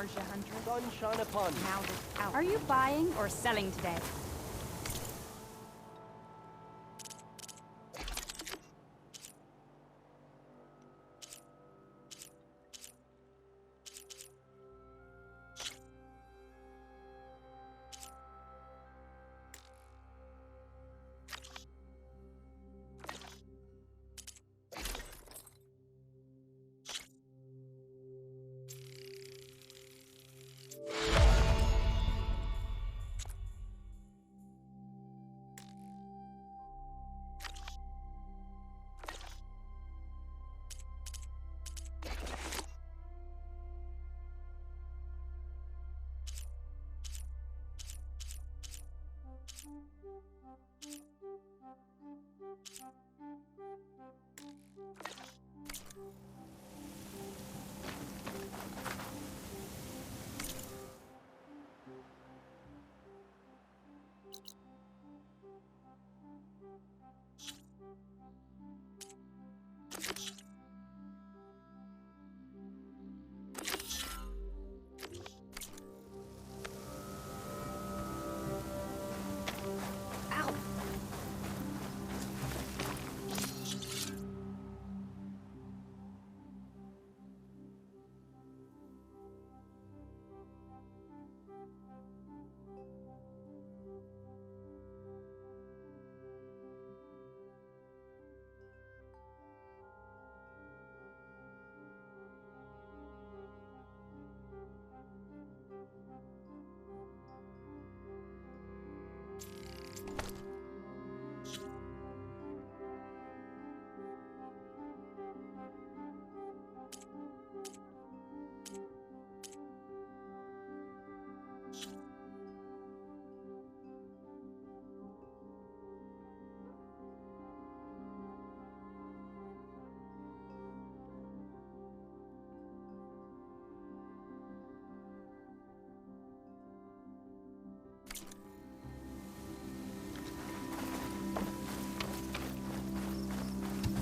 Sunshine upon you. Now this out. Are you buying or selling today?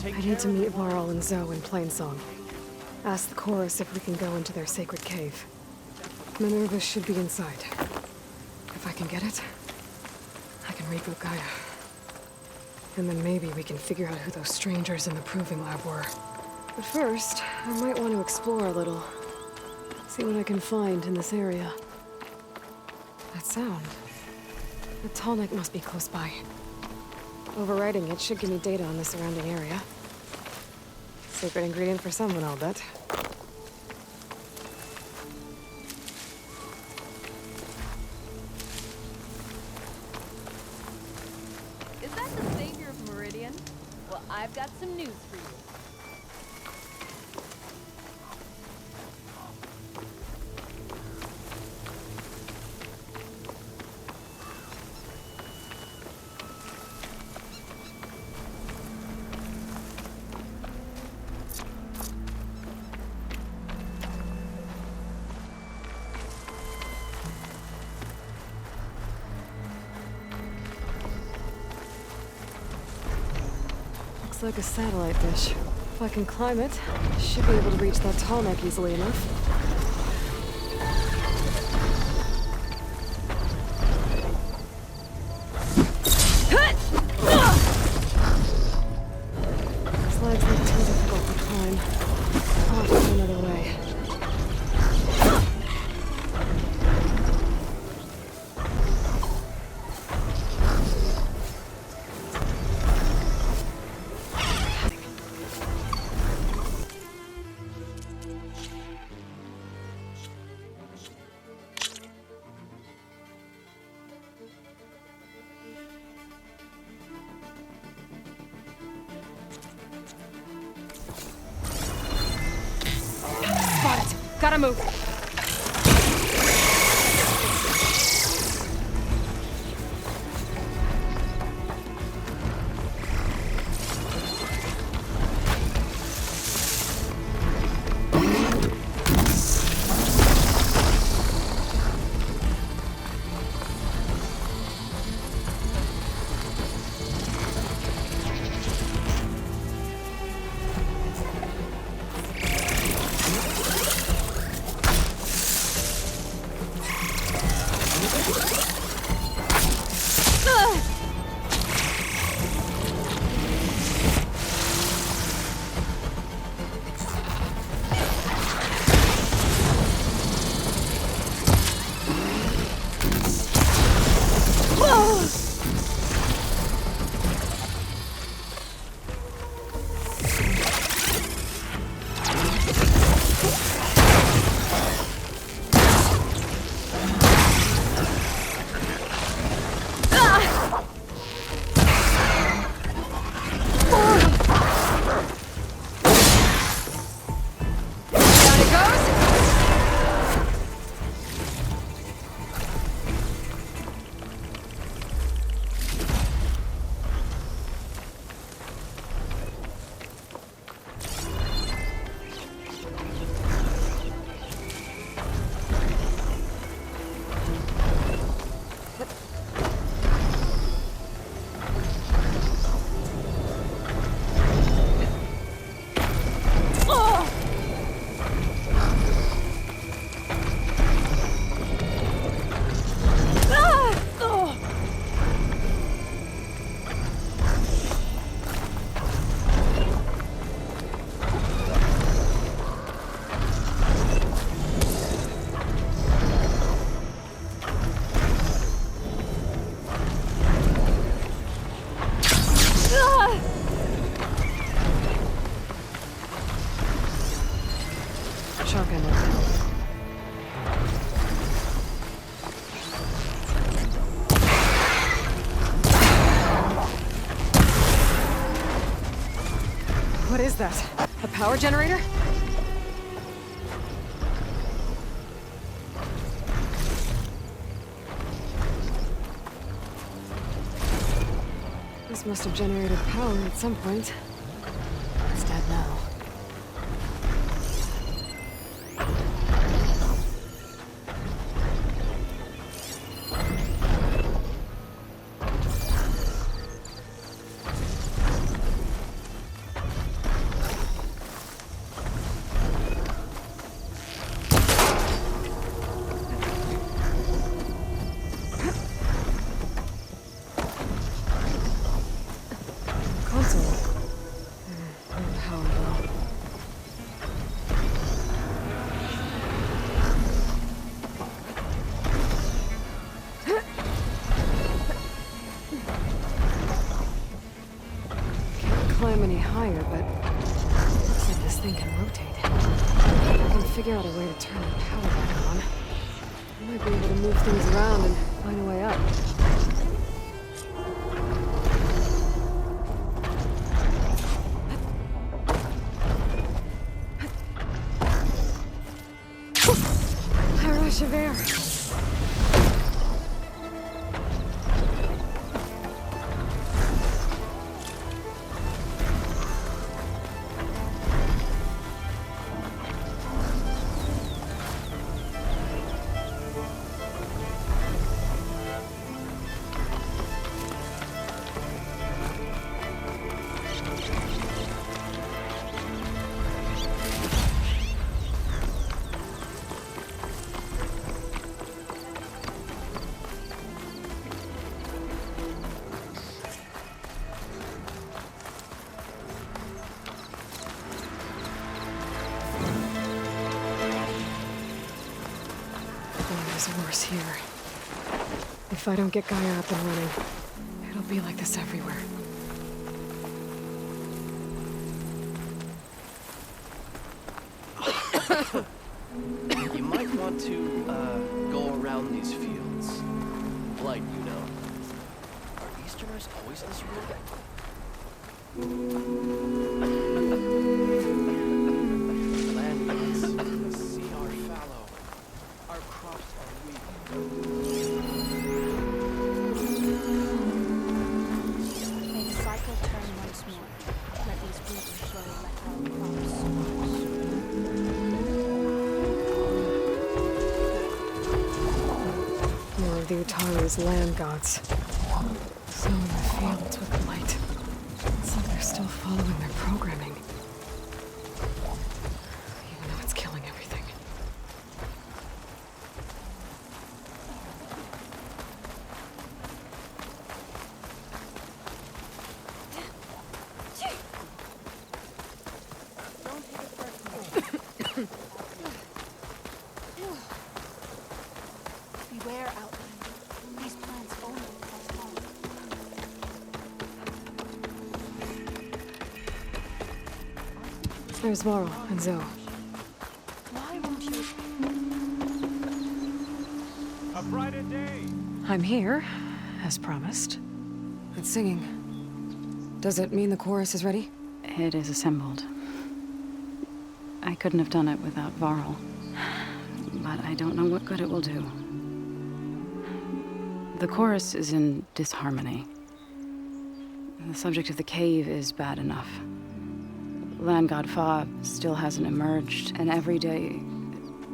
I need to meet Varl and Zoe in Plainsong. Ask the chorus if we can go into their sacred cave. Minerva should be inside. If I can get it, I can reboot Gaia. And then maybe we can figure out who those strangers in the proving lab were. But first, I might want to explore a little. See what I can find in this area. That sound. The Tallneck must be close by. Overriding it should give me data on the surrounding area. Secret ingredient for someone, I'll bet. Is that the savior of Meridian? Well, I've got some news for you. Like a satellite dish. If I can climb it, I should be able to reach that Tallneck easily enough. These legs look too difficult to climb. I'll have to find another way. Gotta move. shark end up. What is that? A power generator? This must have generated power at some point. It's dead now. Climb any higher, but looks like this thing can rotate. I can figure out a way to turn the power back on. I might be able to move things around and find a way up. A rush of air. There's worse here. If I don't get Gaia up and running, it'll be like this everywhere. You might want to, go around these fields. Like, you know. Are Easterners always this rude? Land the sea are fallow. Our crops are weak. May the cycle turn once more. Let these roots show like our crops. More of the Utaru's land gods. Sowing the fields with light. It's like they're still following their programming. Even though it's killing everything. Beware, Outlander. These plants only cause harm. There's Varl and Zoe. Why won't you? A brighter day. I'm here, as promised. It's singing. Does it mean the chorus is ready? It is assembled. I couldn't have done it without Varl. But I don't know what good it will do. The chorus is in disharmony. The subject of the cave is bad enough. Land God Fa still hasn't emerged, and every day,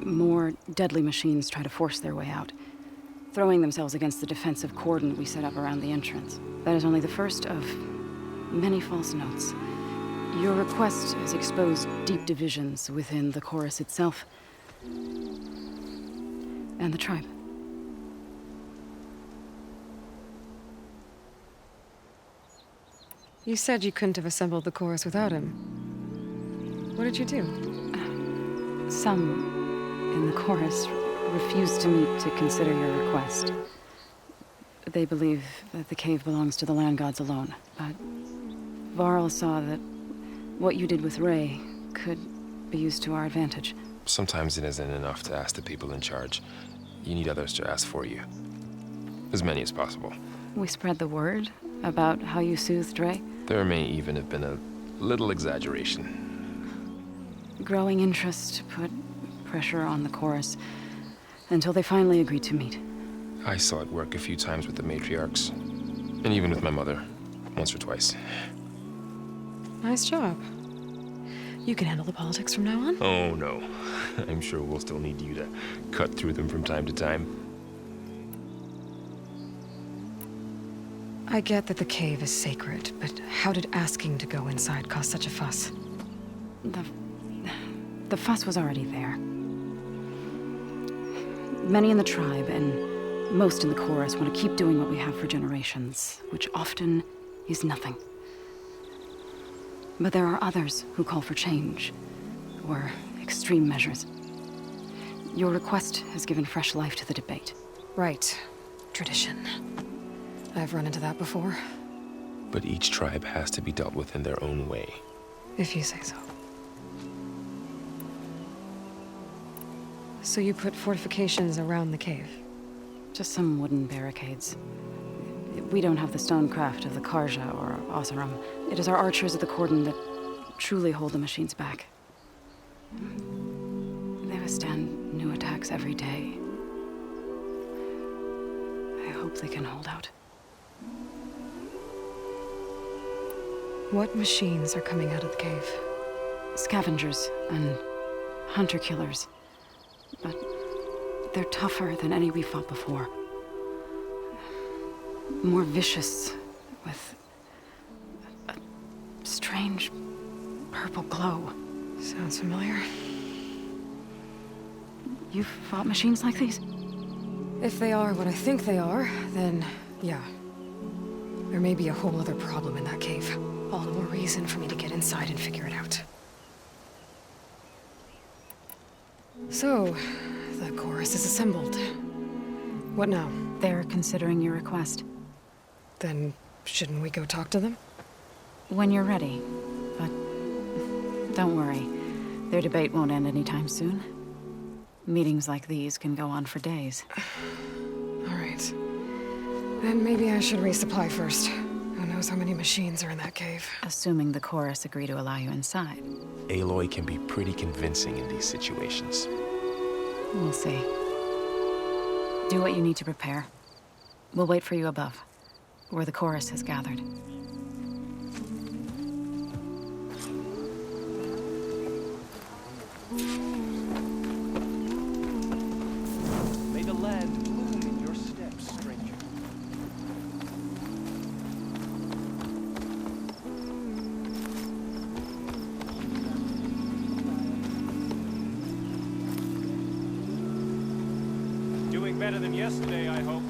more deadly machines try to force their way out, throwing themselves against the defensive cordon we set up around the entrance. That is only the first of many false notes. Your request has exposed deep divisions within the chorus itself and the tribe. You said you couldn't have assembled the chorus without him. What did you do? Some in the chorus refused to meet to consider your request. They believe that the cave belongs to the land gods alone, but Varl saw that what you did with Ray could be used to our advantage. sometimes it isn't enough to ask the people in charge. You need others to ask for you. As many as possible. We spread the word about how you soothed Dre. There may even have been a little exaggeration. Growing interest put pressure on the chorus until they finally agreed to meet. I saw it work a few times with the matriarchs. And even with my mother. Once or twice. Nice job. You can handle the politics from now on? Oh, no. I'm sure we'll still need you to cut through them from time to time. I get that the cave is sacred, but how did asking to go inside cause such a fuss? The fuss was already there. Many in the tribe and most in the chorus want to keep doing what we have for generations, which often is nothing. But there are others who call for change, or extreme measures. Your request has given fresh life to the debate. Right. Tradition. I've run into that before. But each tribe has to be dealt with in their own way. If you say so. So you put fortifications around the cave? Just some wooden barricades. We don't have the stonecraft of the Karja or Oseram. It is our archers at the cordon that truly hold the machines back. They withstand new attacks every day. I hope they can hold out. What machines are coming out of the cave? Scavengers and hunter-killers. But they're tougher than any we fought before. More vicious, with a strange purple glow. Sounds familiar. You've fought machines like these? If they are what I think they are, then yeah. There may be a whole other problem in that cave. All the more reason for me to get inside and figure it out. So, the chorus is assembled. What now? They're considering your request. Then, shouldn't we go talk to them? When you're ready. But don't worry. Their debate won't end anytime soon. Meetings like these can go on for days. All right. Then maybe I should resupply first. Who knows how many machines are in that cave? Assuming the chorus agree to allow you inside. Aloy can be pretty convincing in these situations. We'll see. Do what you need to prepare. We'll wait for you above, where the chorus has gathered. May the land bloom in your steps, stranger. Doing better than yesterday, I hope.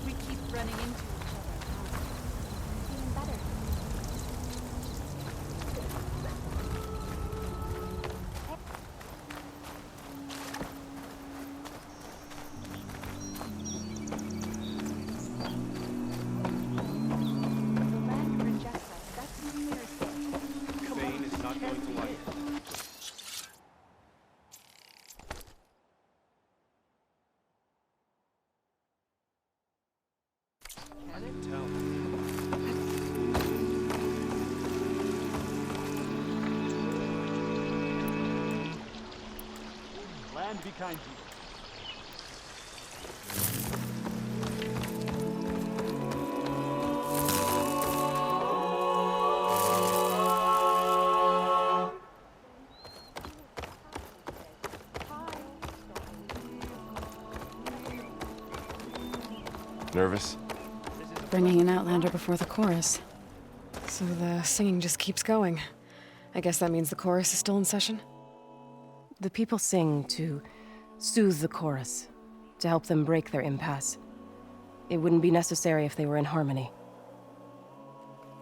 We keep running into each other. I'm feeling better. The land rejects us. That's clear as day. Bane is not going to like it. I can tell. Land be kind to you. Nervous? Bringing an outlander before the chorus. So the singing just keeps going. I guess that means the chorus is still in session? The people sing to soothe the chorus, to help them break their impasse. It wouldn't be necessary if they were in harmony.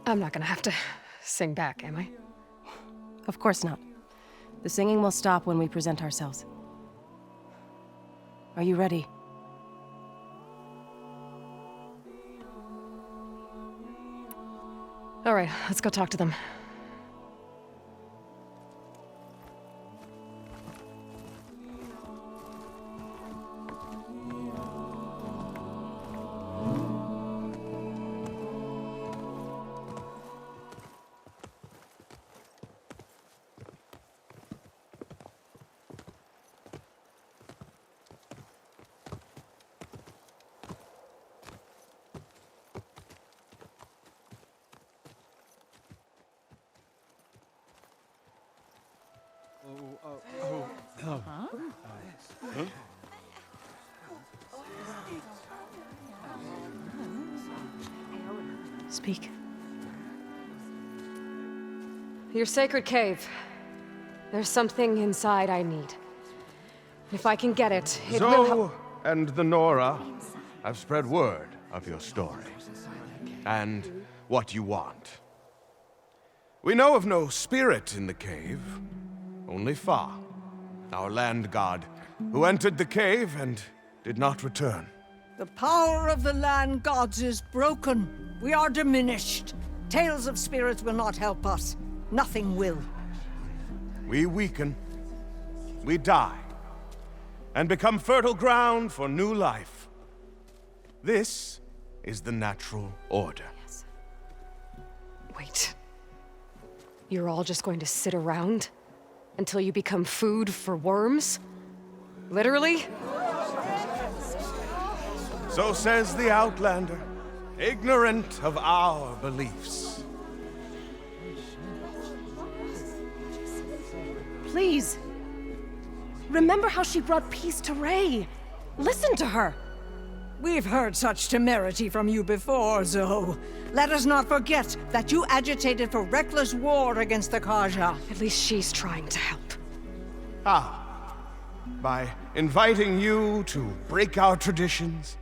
I'm not gonna have to sing back, am I? Of course not. The singing will stop when we present ourselves. Are you ready? All right, let's go talk to them. Speak. Your sacred cave. There's something inside I need. If I can get it, it will help. Zoe and the Nora have spread word of your story and what you want. We know of no spirit in the cave, only Fa, our land god, who entered the cave and did not return. The power of the land gods is broken. We are diminished. Tales of spirits will not help us. Nothing will. We weaken, we die, and become fertile ground for new life. This is the natural order. Wait. You're all just going to sit around until you become food for worms? Literally? So says the Outlander, ignorant of our beliefs. Please. Remember how she brought peace to Ray. Listen to her. We've heard such temerity from you before, Zoe. Let us not forget that you agitated for reckless war against the Kaja. At least she's trying to help. By inviting you to break our traditions?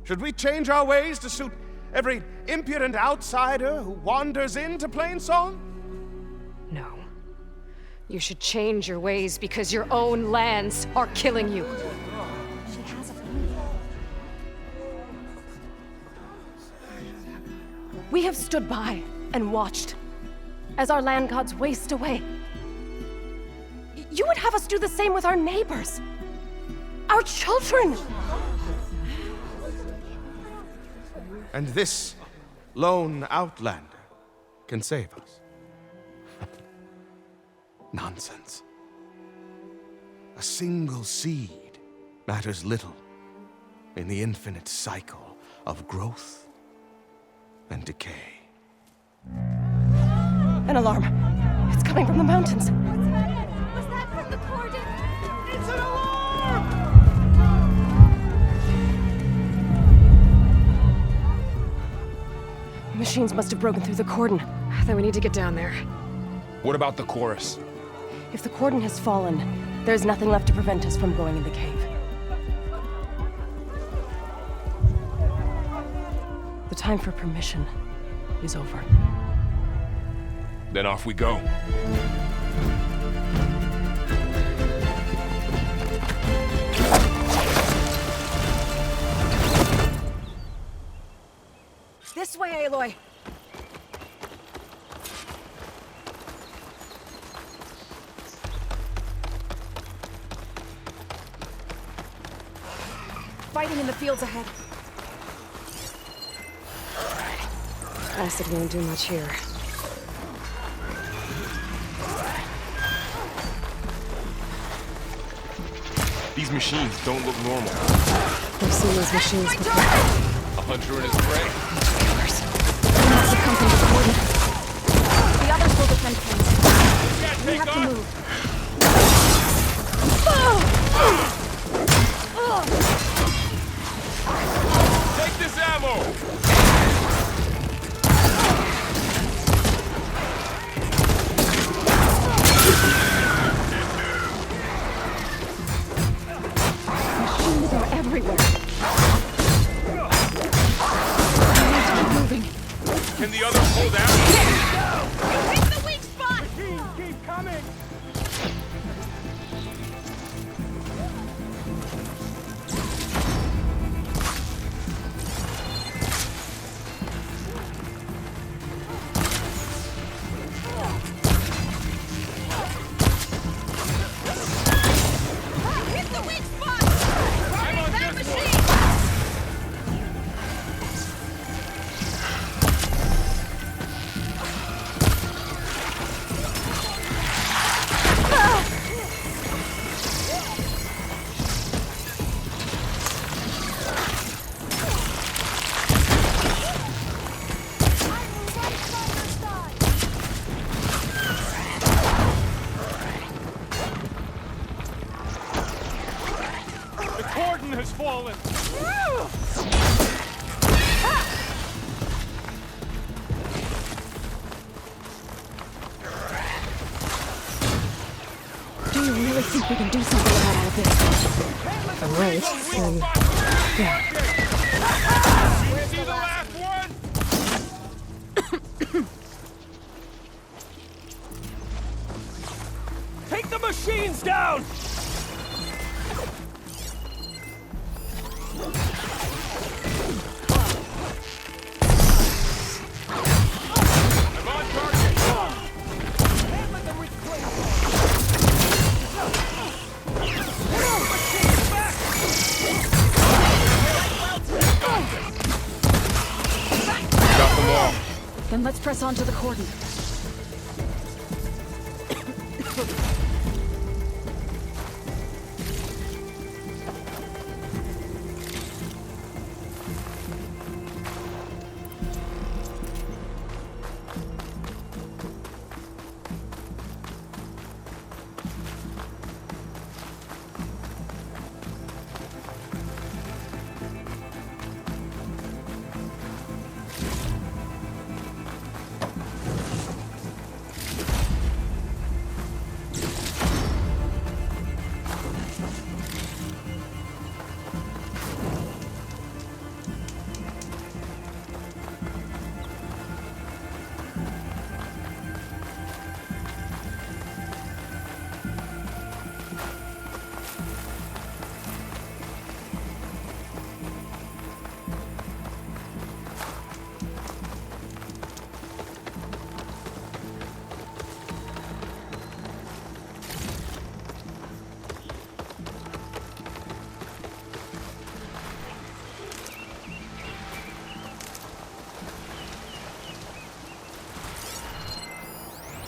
Should we change our ways to suit every impudent outsider who wanders into Plainsong? No. You should change your ways because your own lands are killing you. She has a phone. We have stood by and watched as our land gods waste away. You would have us do the same with our neighbors, our children. And this lone Outlander can save us. Nonsense. A single seed matters little in the infinite cycle of growth and decay. An alarm. It's coming from the mountains. Was that from the cordon? It's an alarm! Machines must have broken through the cordon. Then we need to get down there. What about the chorus? If the cordon has fallen, there's nothing left to prevent us from going in the cave. The time for permission is over. Then off we go. This way, Aloy! Fighting in the fields ahead. Acid won't do much here. These machines don't look normal. I've seen these machines before. A hunter and his prey. Killers. They must have come from the cordon. The others will defend things. We have to move. Take this ammo! Machines are everywhere. We need to keep moving. Can the other pull down? Hit the weak spot! Machines keep coming! Hit the weak spot! Target that machine! The cordon has fallen! Do you really think we can do something about all of this? If I'm right, then... yeah. See the last one? Take the machines down! I'm on target. Got them all. Then let's press on to the cordon.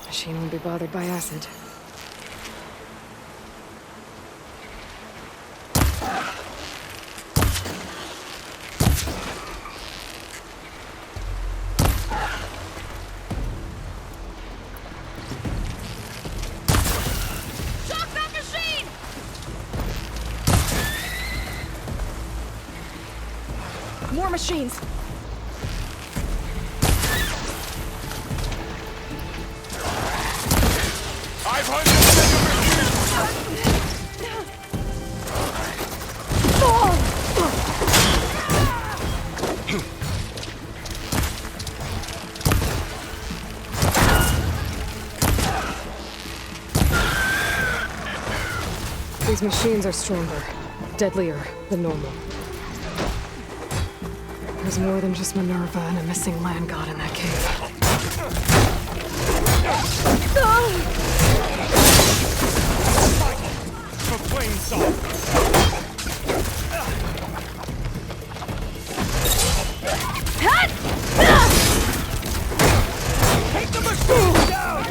Machine won't be bothered by acid. Shock that machine! More machines! 500 These machines are stronger, deadlier than normal. There's more than just Minerva and a missing land god in that cave. For plain salt! Take the machine down!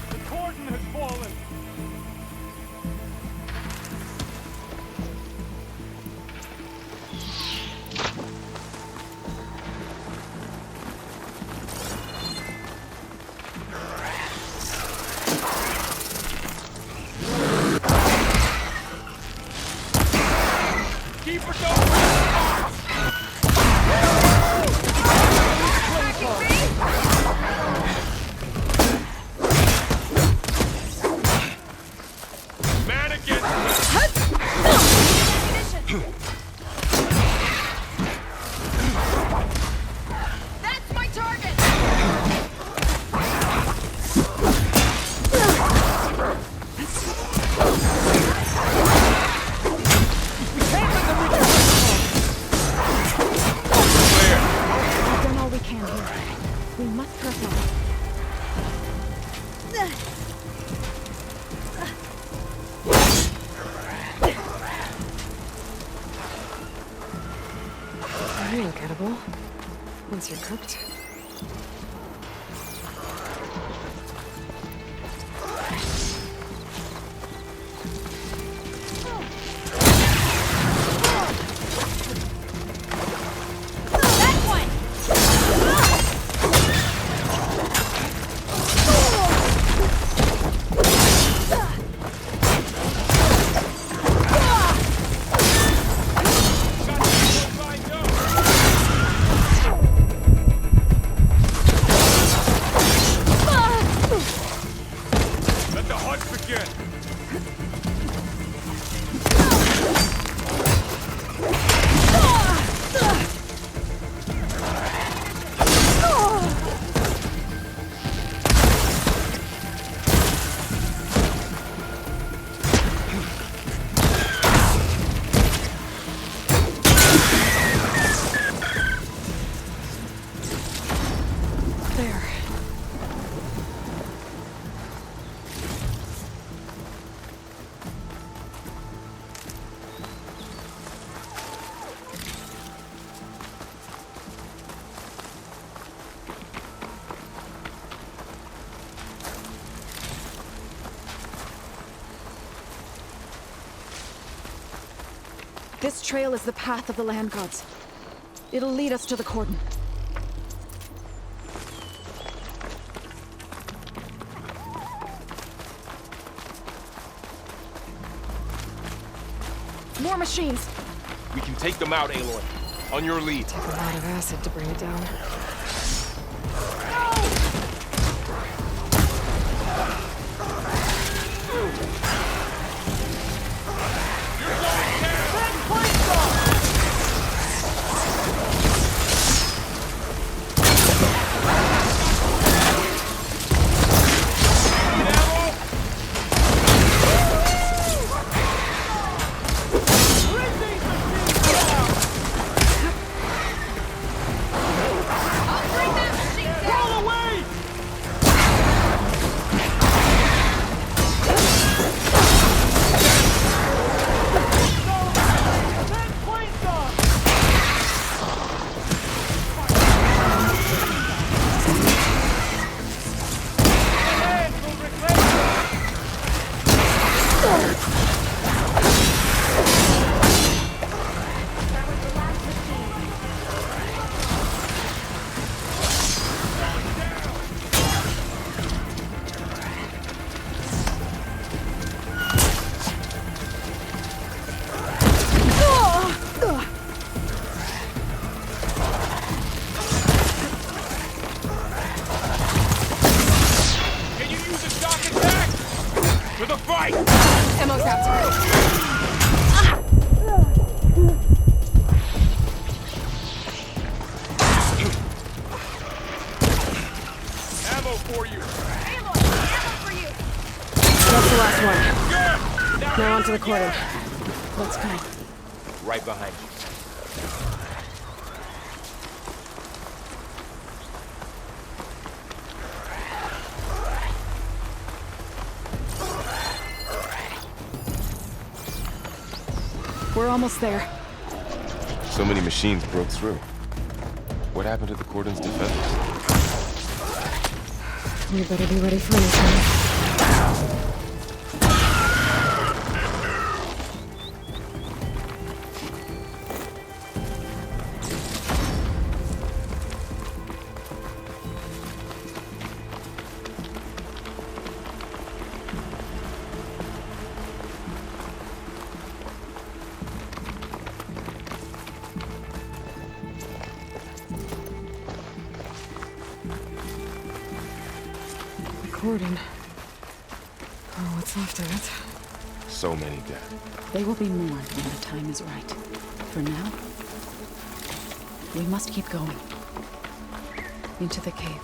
The cordon has fallen! but don't man against That's my target! We've done all we can here. We must press on. You look edible. Once you're cooked. That one! let the hunt begin. There. This trail is the path of the land gods. It'll lead us to the cordon. More machines! We can take them out, Aloy. On your lead. Take a lot of acid to bring it down. Now onto the cordon. Let's go. Right behind you. We're almost there. So many machines broke through. What happened to the cordon's defenders? We better be ready for anything. cordon. Or what's left of it. So many dead. They will be mourned when the time is right. For now, we must keep going. Into the cave.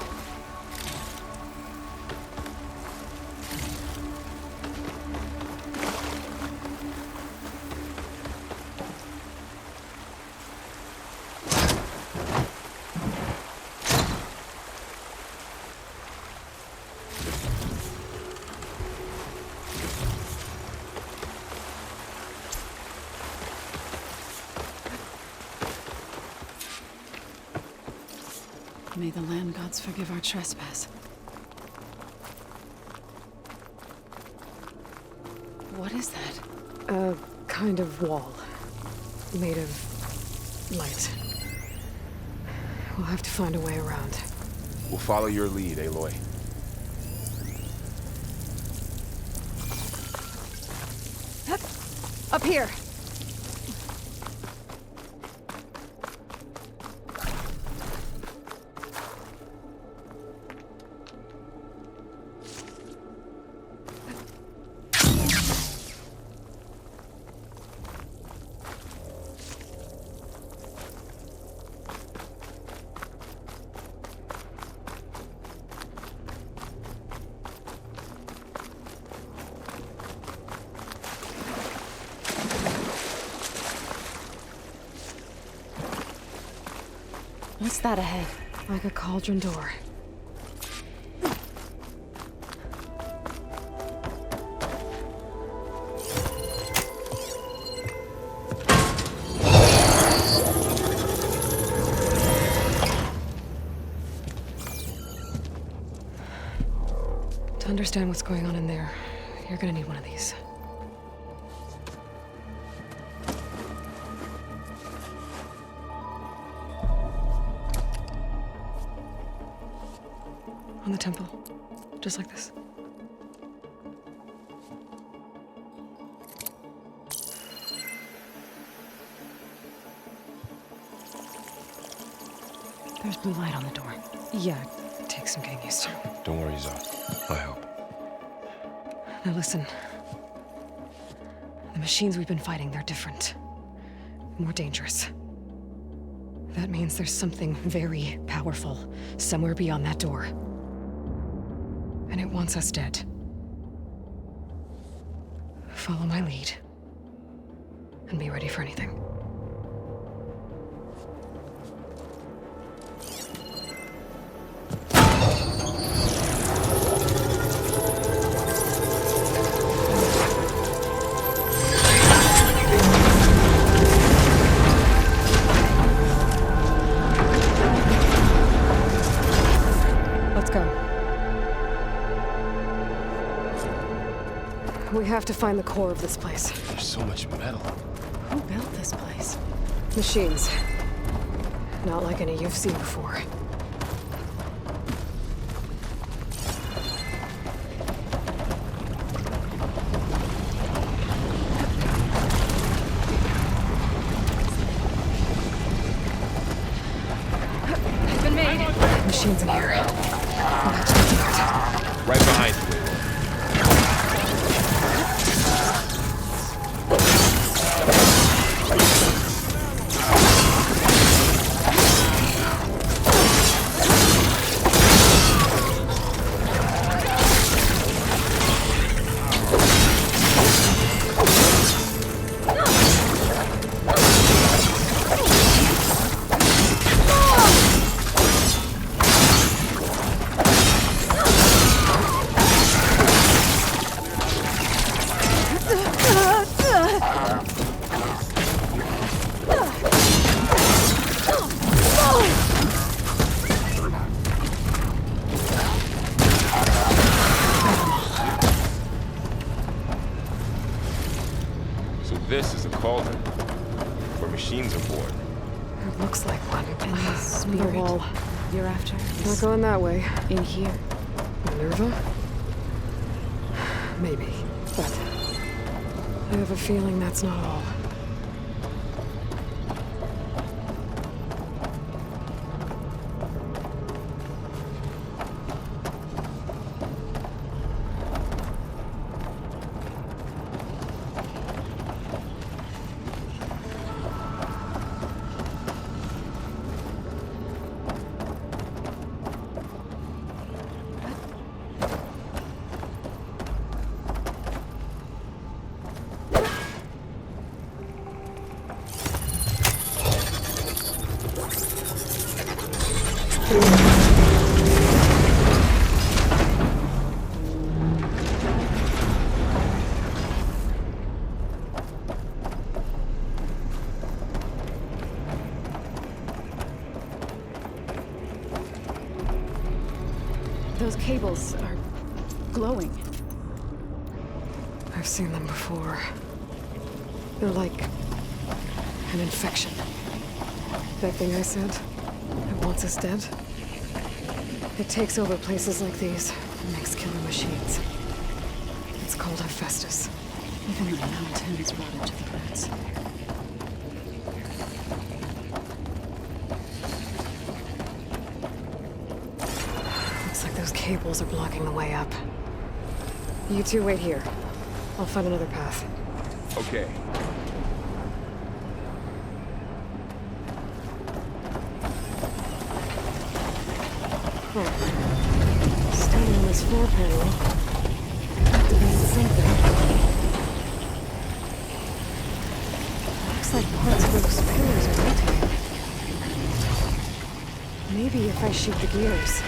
May the land gods forgive our trespass. What is that? A kind of wall. Made of light. We'll have to find a way around. We'll follow your lead, Aloy. Up here! What's that ahead? Like a cauldron door. To understand what's going on in there, you're gonna need one of these. On the temple. Just like this. There's blue light on the door. Yeah, it takes some getting used to. Don't worry, Zoe. I help. Now listen. The machines we've been fighting, they're different. More dangerous. That means there's something very powerful somewhere beyond that door. And it wants us dead. Follow my lead. And be ready for anything. Let's go. We have to find the core of this place. There's so much metal. Who built this place? Machines. Not like any you've seen before. It's been made. Machines in here. We'll have to take them out. Right behind you, Aloy. So this is a cauldron where machines are born. It looks like one. And the The spirit wall. you're after Not is going that way. in here. Minerva? Maybe, but I have a feeling that's not all. cables are glowing. I've seen them before. They're like an infection. That thing I said, that wants us dead? It takes over places like these and makes killer machines. It's called Hephaestus. Even the mountains rotted to the roots. Looks like those cables are blocking the way up. You two wait here. I'll find another path. Okay. Standing on this floor panel. Activating something. Looks like parts of those pillars are rotating. Maybe if I shoot the gears,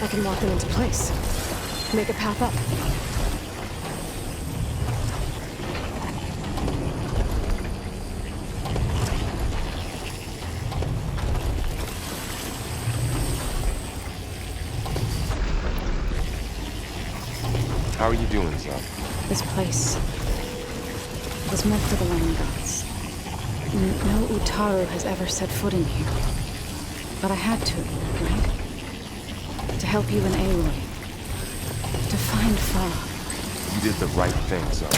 I can lock them into place. Make a path up. How are you doing, Zoe? This place was meant for the land gods. No Utaru has ever set foot in here. But I had to, right? To help you and Aloy. To find Fa. You did the right thing, Zoe.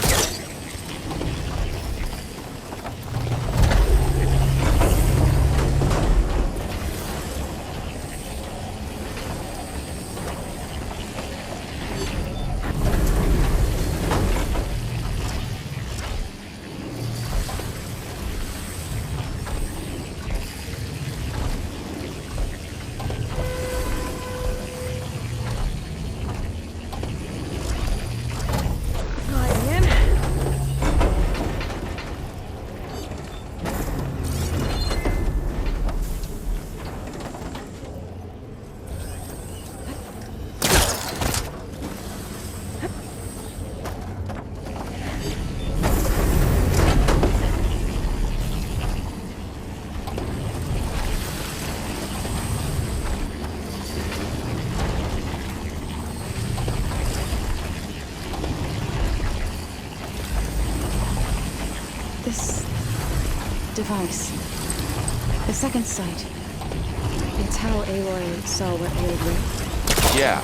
This device, the second sight, it's how Aloy saw what ailed Ray. Yeah.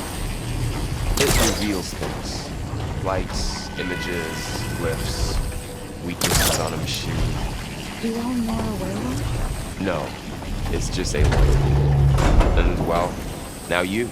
It reveals things. Lights, images, glyphs, weaknesses on a machine. You all know Aloy? No, it's just Aloy. And, well, now you.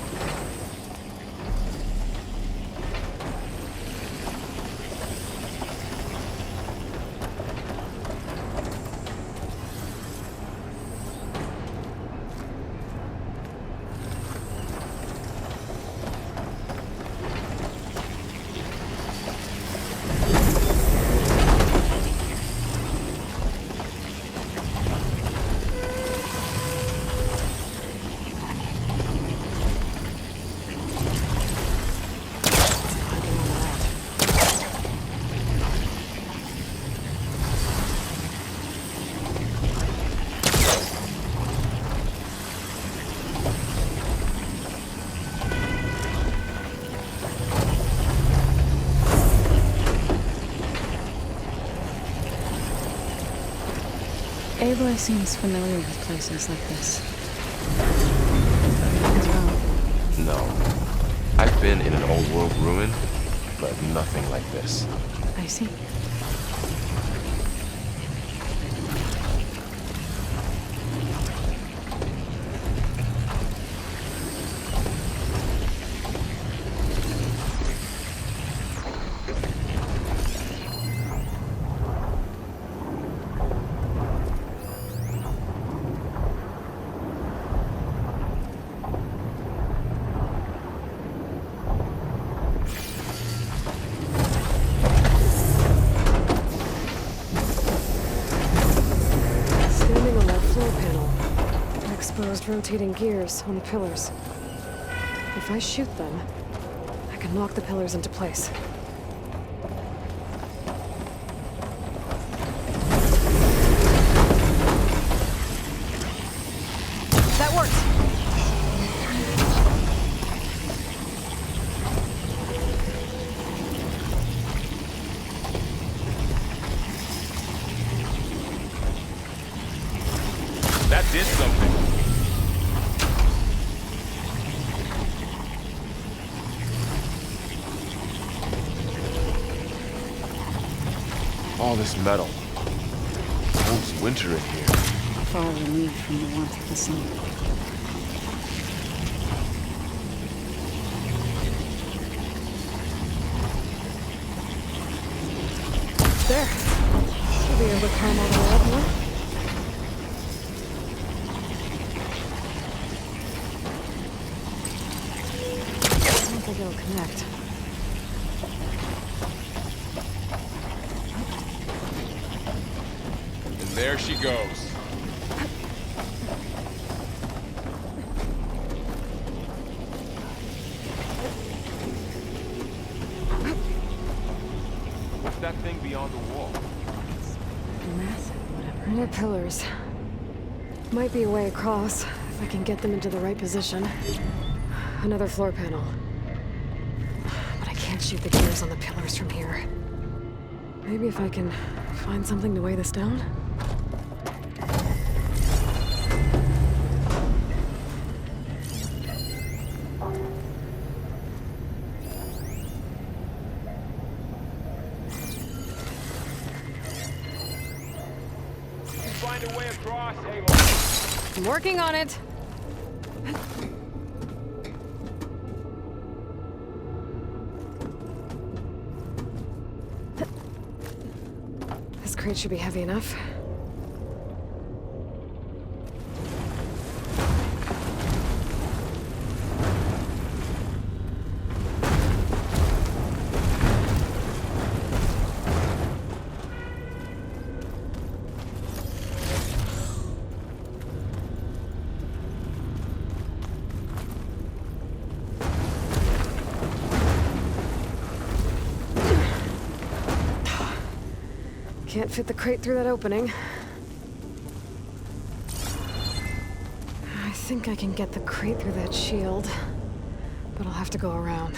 Aloy seems familiar with places like this. As well. No. I've been in an old world ruin, but nothing like this. I see. Rotating gears on the pillars. If I shoot them, I can lock the pillars into place. That works. did something. All this metal. Holds winter in here. Far removed from the warmth of the sun. There. Should be able to climb all the way up now. I don't think it'll connect. And there she goes. What's that thing beyond the wall? Massive, whatever. More pillars. Might be a way across, if I can get them into the right position. Another floor panel. But I can't shoot the gears on the pillars from here. Maybe if I can find something to weigh this down? Find a way across, Aloy. I'm working on it. This crate should be heavy enough. Can't fit the crate through that opening. I think I can get the crate through that shield, but I'll have to go around.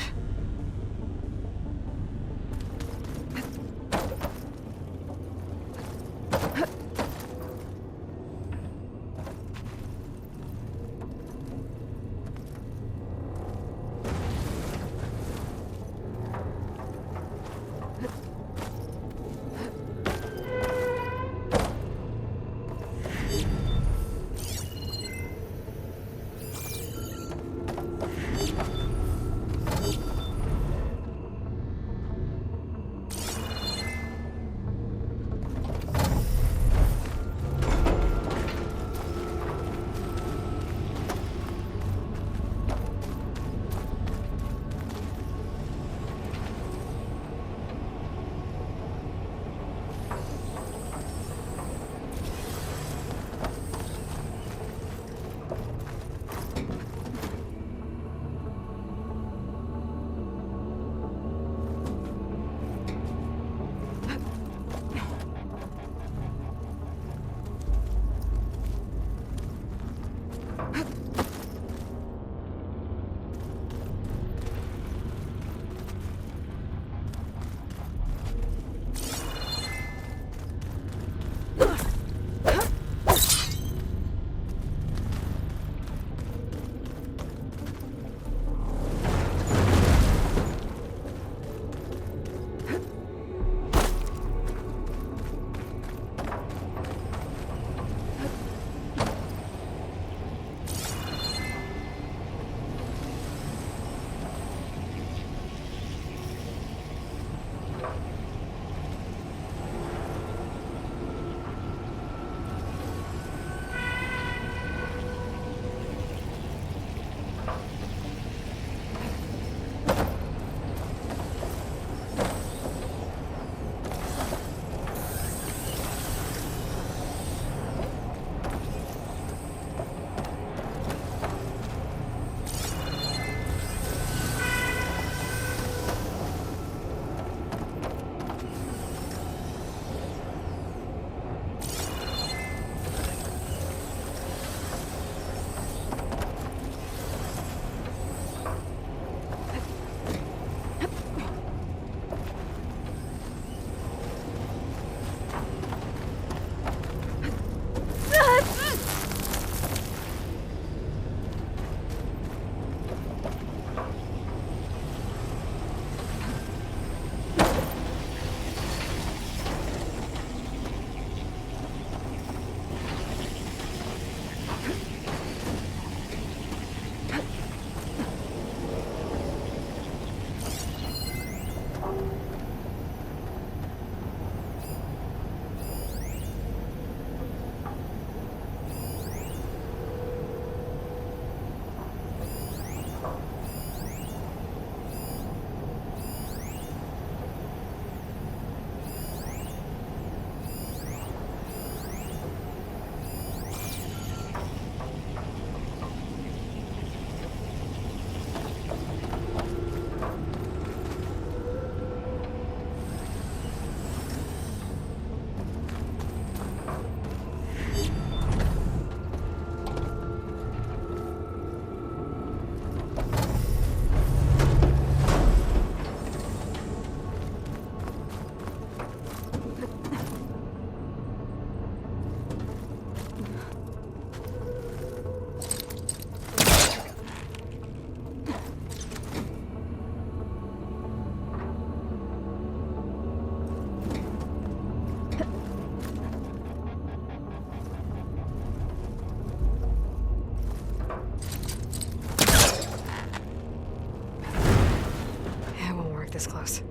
this close.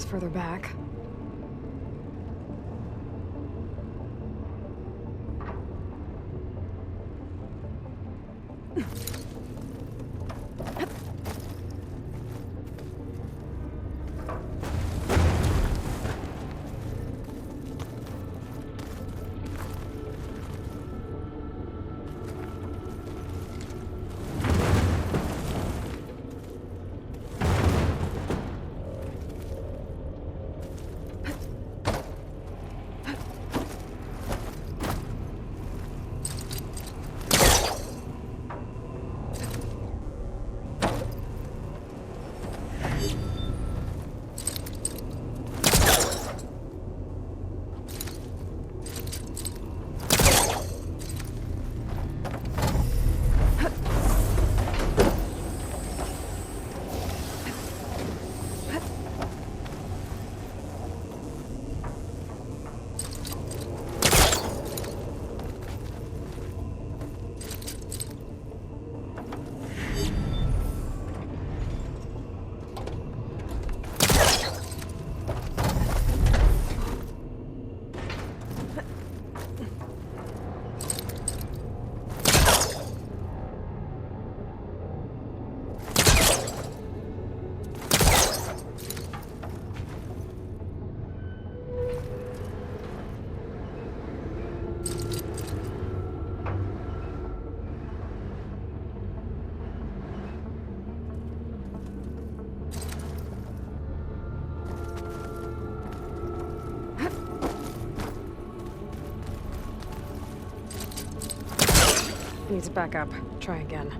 Further back. Needs to back up. Try again.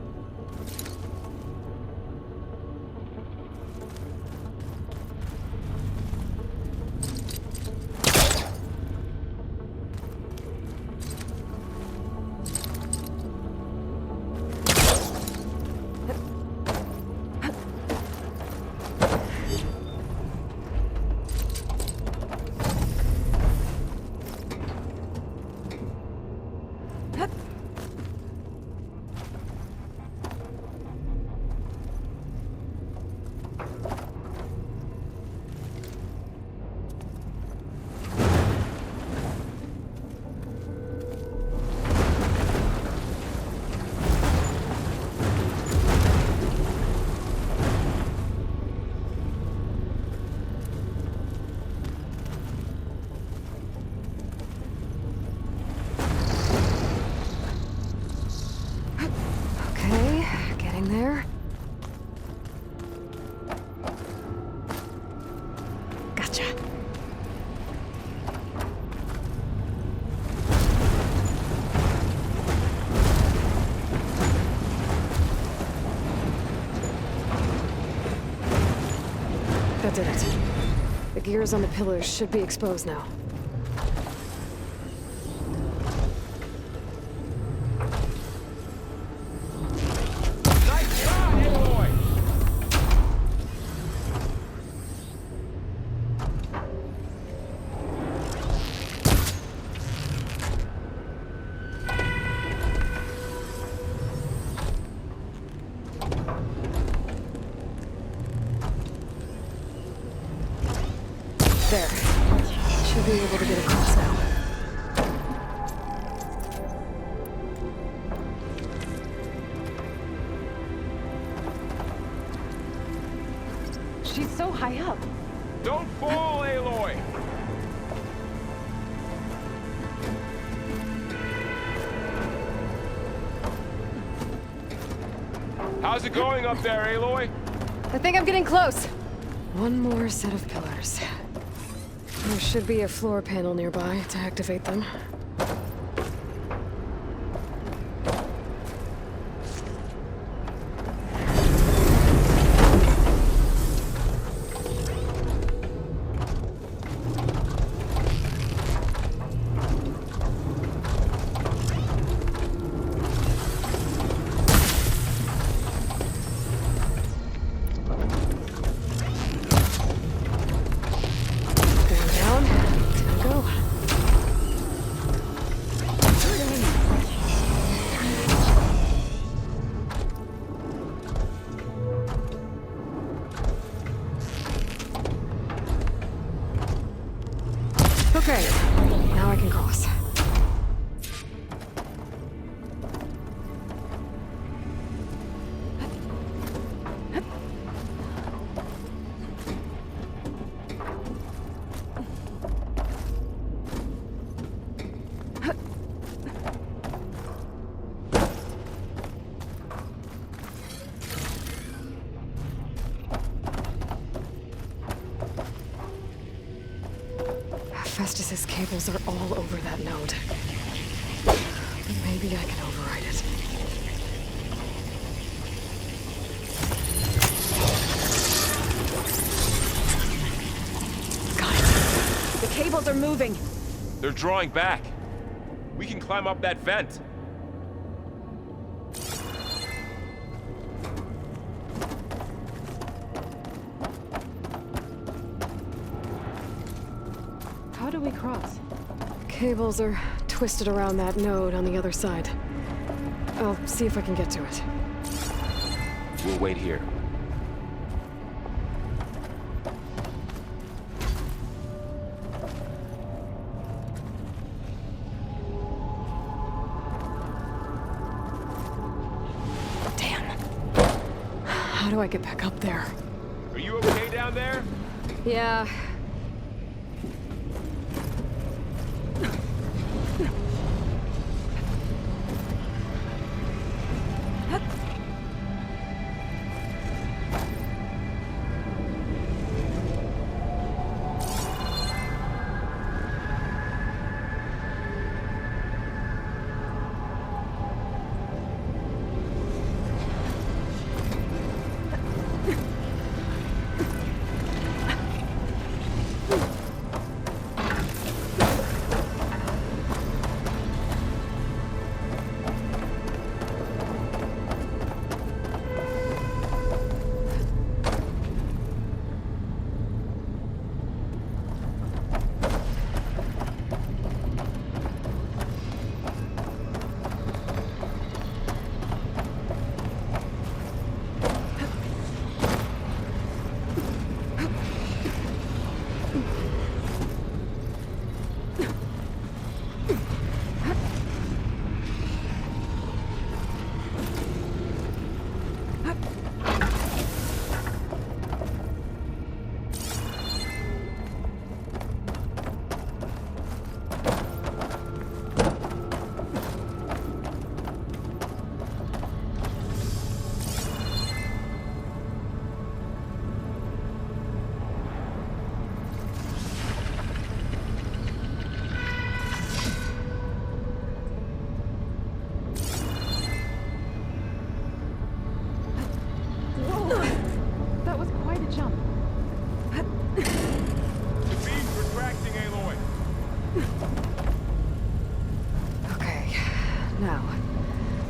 There. Gotcha. That did it. The gears on the pillars should be exposed now. There. Should be able to get across now. She's so high up. Don't fall, Aloy! How's it going up there, Aloy? I think I'm getting close. One more set of pillars. There should be a floor panel nearby to activate them. Estes' cables are all over that node. But maybe I can override it. Got it. The cables are moving. They're drawing back. We can climb up that vent. How do we cross? Cables are twisted around that node on the other side. I'll see if I can get to it. We'll wait here. Damn. How do I get back up there? Are you okay down there? Yeah.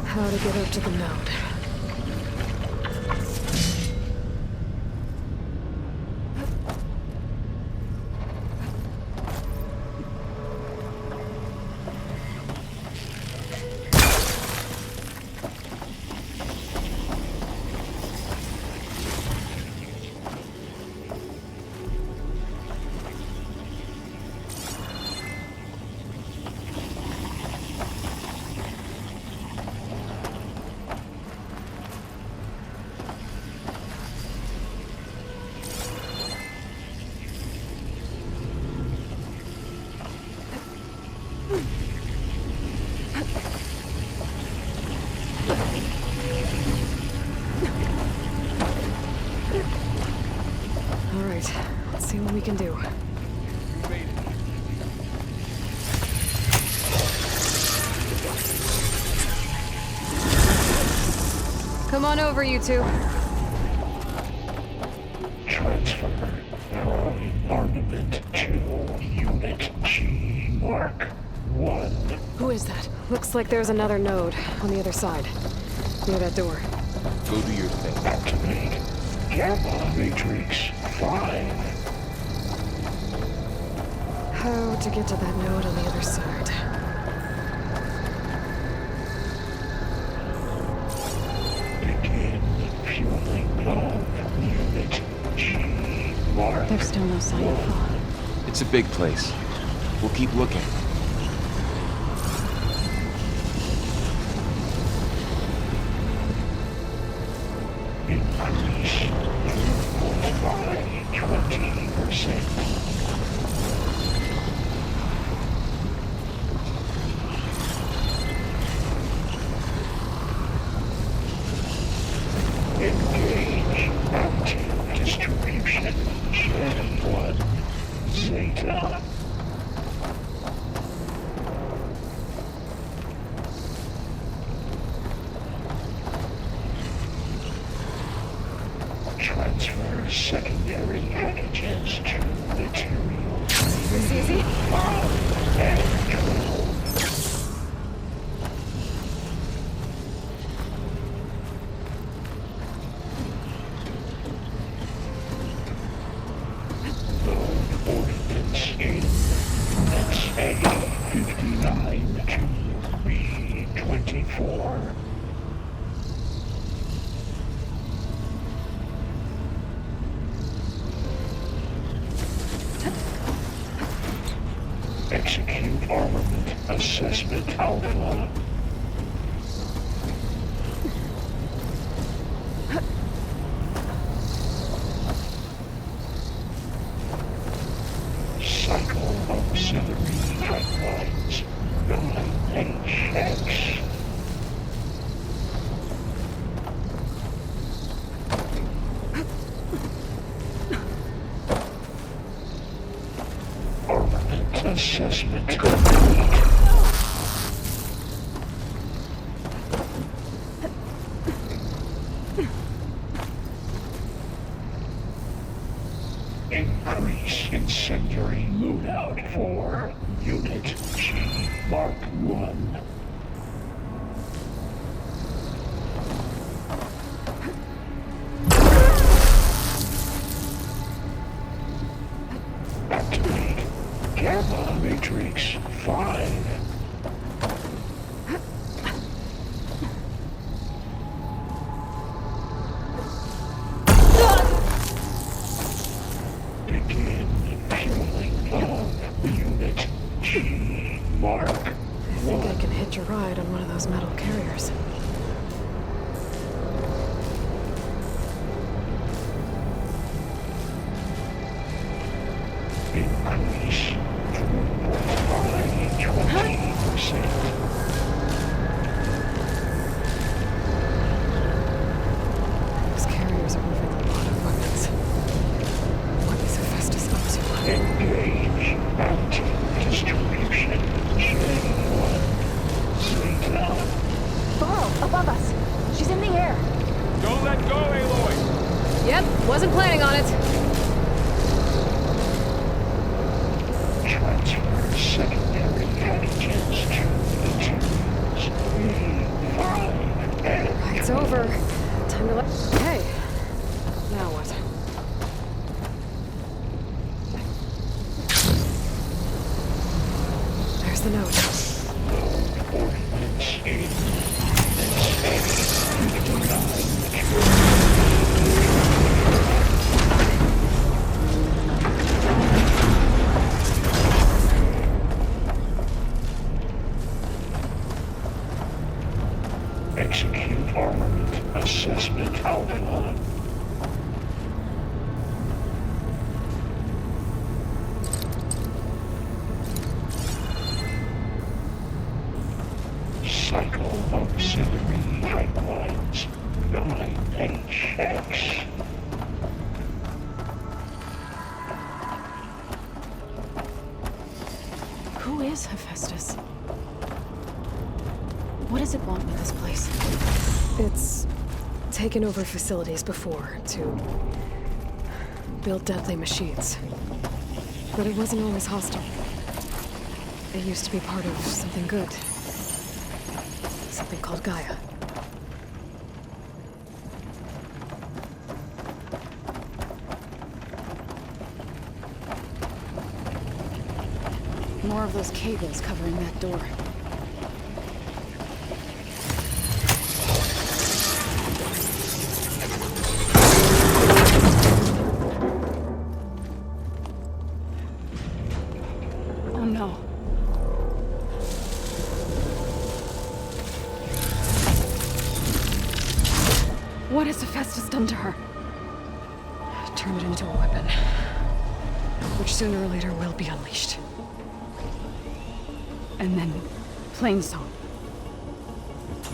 How to get up to the node. Let's see what we can do. Come on over, you two. Transfer armament to Unit G Mark 1. Who is that? Looks like there's another node on the other side, near that door. Go do your thing. Activate Gamma Matrix 5. How to get to that node on the other side? Begin fueling of Unit G Mark. There's still no sign of fog. It's a big place. We'll keep looking. Increase throughput by 20%. Engage active distribution. Gen 1 Zeta. Transfer secondary packages to material. This easy? 5 and 12. Ordinance in SA-59 to B-24. Execute armament assessment alpha. Cycle auxiliary pipelines 9HX. Armament assessment complete. Increase incendiary loadout for Unit G Mark 1. Activate Gamma Matrix 5. Begin fueling of Unit G Mark I think I can hitch a ride on one of those metal carriers. Increase throughput by 20%. Those carriers are moving a lot of weapons. What is Hephaestus up to? Engage anti-distribution J1 Zeta. Varl, above us. She's in the air. Don't let go, Aloy! Yep, wasn't planning on it. Transfer secondary packages to materials E5 and Ride's over. Time to let... Hey. Now what? There's the note. ordinance in Execute armament assessment alpha. Cycle auxiliary pipelines 9HX. Who is Hephaestus? What does it want with this place? It's taken over facilities before to build deadly machines. But it wasn't always hostile. It used to be part of something good. Something called Gaia. More of those cables covering that door. Oh no. What has Hephaestus done to her? Turn it into a weapon. Which sooner or later will be unleashed. And then, Plainsong.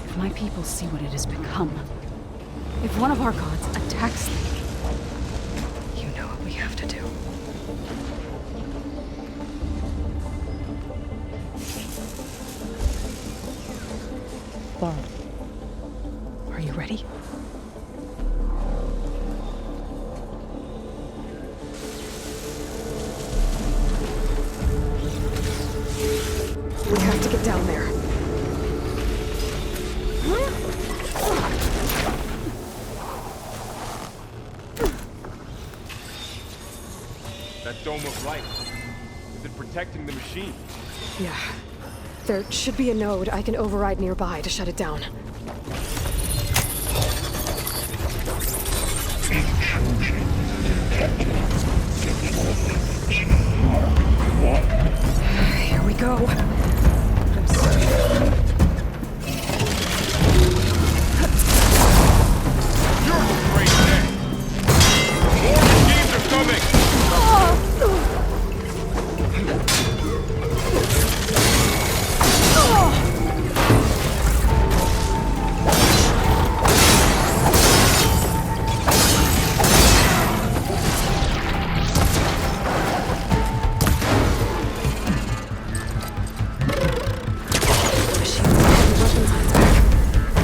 If my people see what it has become, if one of our gods attacks them, You know what we have to do. Varl, are you ready? dome of light. Is it protecting the machine? Yeah. There should be a node I can override nearby to shut it down. Here we go. I'm stuck. You're a great day! More machines are coming!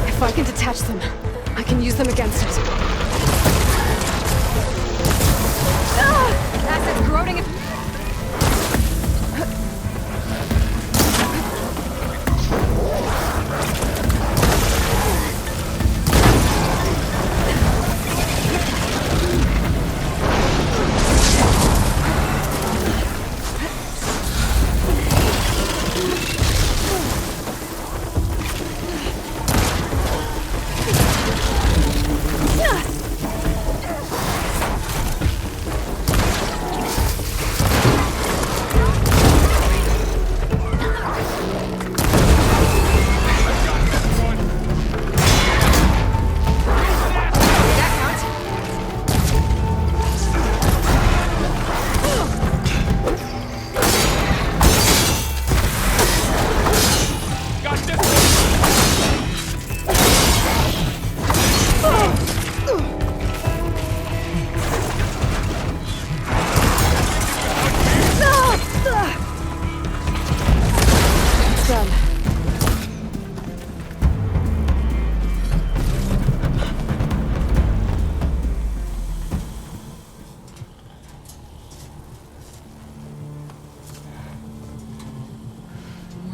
If I can detach them, I can use them against it. Assets corroding it.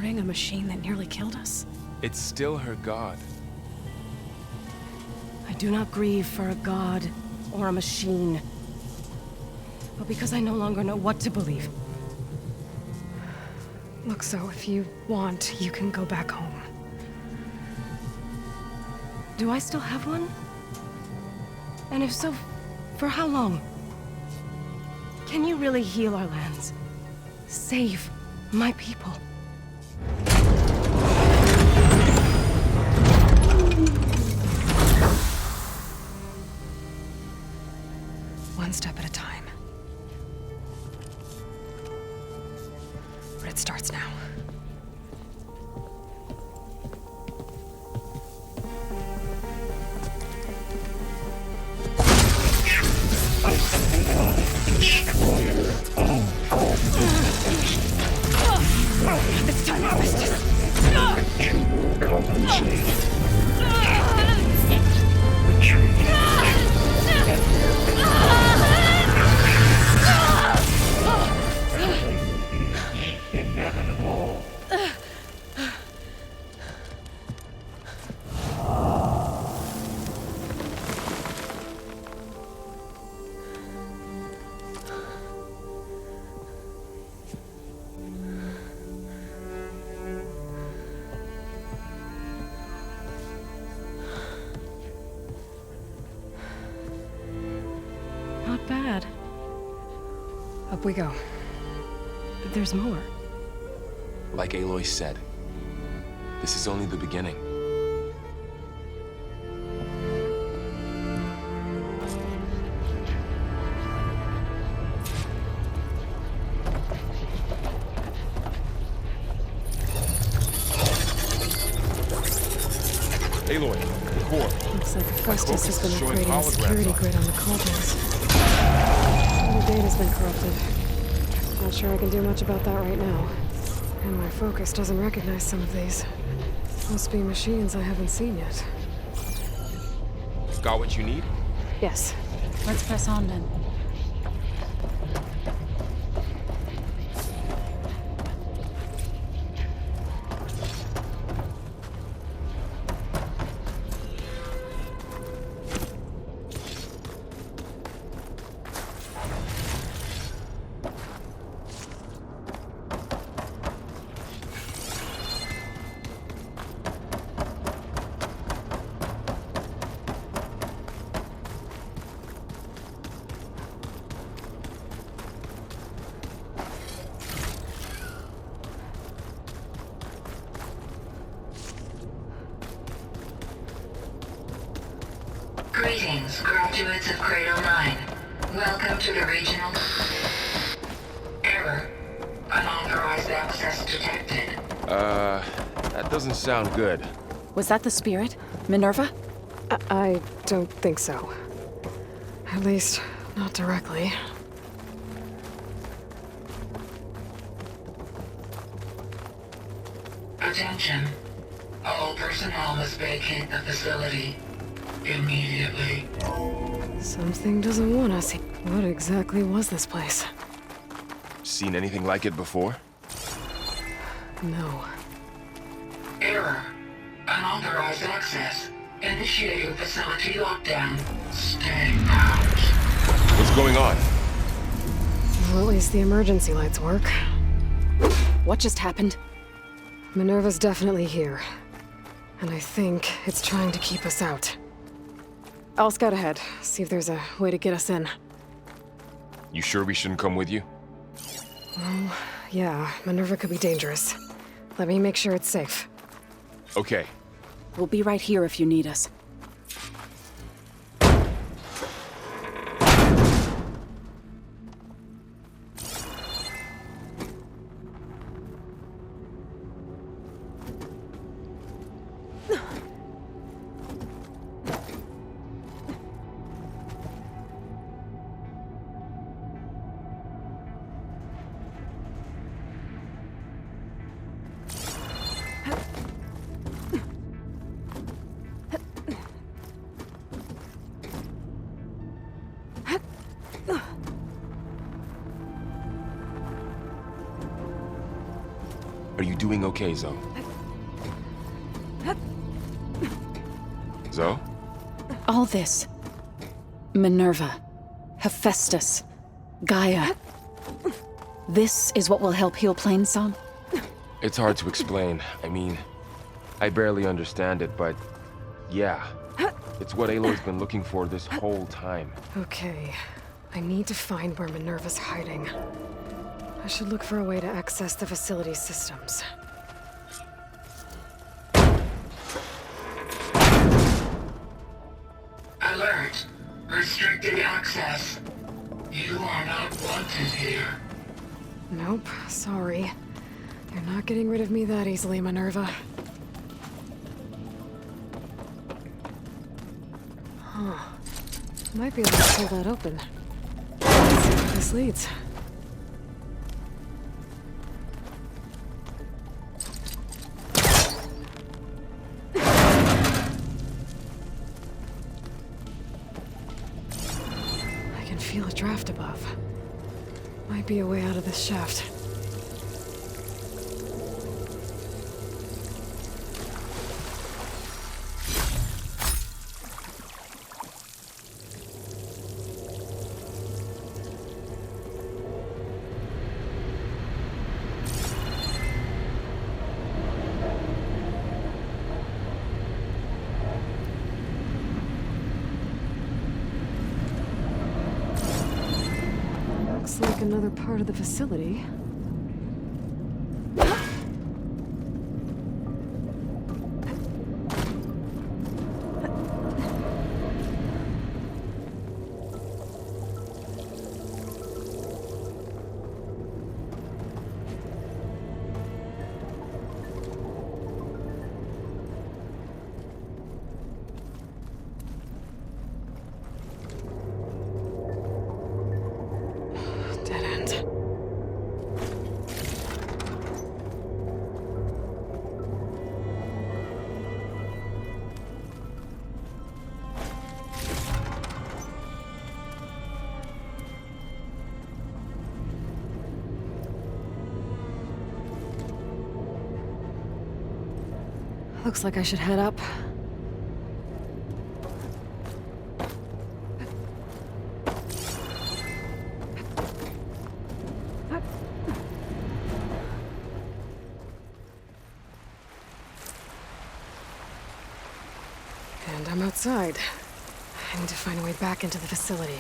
A machine that nearly killed us? It's still her god. I do not grieve for a god or a machine, but because I no longer know what to believe. Look, so if you want, you can go back home. Do I still have one? And if so, for how long? Can you really heal our lands? Save my people? One step at a time. But it starts now. Destroyer of It's time to business. to compensate. Retreat. Inevitable. Not bad. Up we go. There's more. Like Aloy said, this is only the beginning. Aloy, the core. Looks like Festus has been Showing creating a holograms security on it. grid on the cauldrons. The data's been corrupted. Not sure I can do much about that right now. And my focus doesn't recognize some of these. Must be machines I haven't seen yet. Got what you need? Yes. Let's press on then. Greetings, graduates of Cradle 9. Welcome to the regional... Error. Unauthorized access detected. That doesn't sound good. Was that the spirit? Minerva? I don't think so. At least, not directly. Attention. All personnel must vacate the facility immediately. Something doesn't want us here. What exactly was this place? Seen anything like it before? No. Error. Unauthorized access. Initiating facility lockdown. Stay out. What's going on? Well, at least the emergency lights work. What just happened? Minerva's definitely here. And I think it's trying to keep us out. I'll scout ahead, see if there's a way to get us in. You sure we shouldn't come with you? Well, yeah, Minerva could be dangerous. Let me make sure it's safe. Okay. We'll be right here if you need us. Are you doing okay, Zoe? Zoe? All this. Minerva. Hephaestus. Gaia. This is what will help heal Plainsong? It's hard to explain. I mean, I barely understand it, but yeah. It's what Aloy's been looking for this whole time. Okay. I need to find where Minerva's hiding. I should look for a way to access the facility's systems. Alert. Restricted access. You are not wanted here. Nope, sorry. You're not getting rid of me that easily, Minerva. Huh. Might be able to pull that open. Let's see where this leads. I can feel a draft above. Might be a way out of this shaft. Looks like another part of the facility. Dead end. Looks like I should head up. And I'm outside. I need to find a way back into the facility.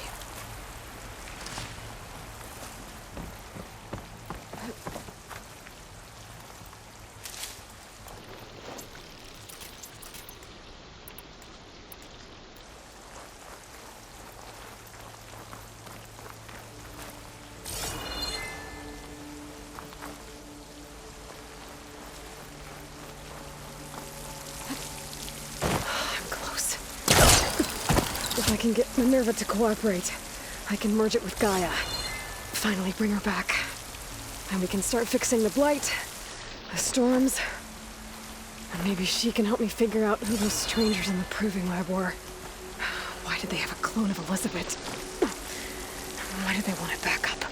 If I can get Minerva to cooperate, I can merge it with Gaia. Finally bring her back. And we can start fixing the blight, the storms, and maybe she can help me figure out who those strangers in the proving lab were. Why did they have a clone of Elizabeth? Why did they want it back up?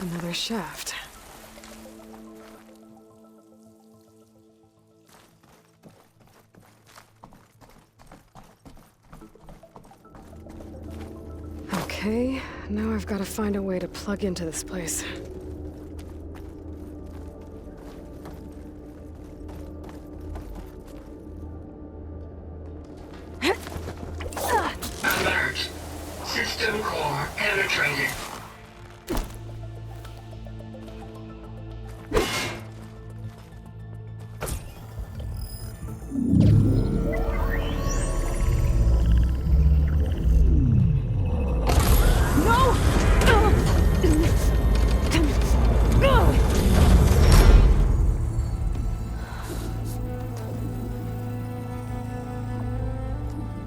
Another shaft. Okay, now I've got to find a way to plug into this place. Alert. System core penetrated.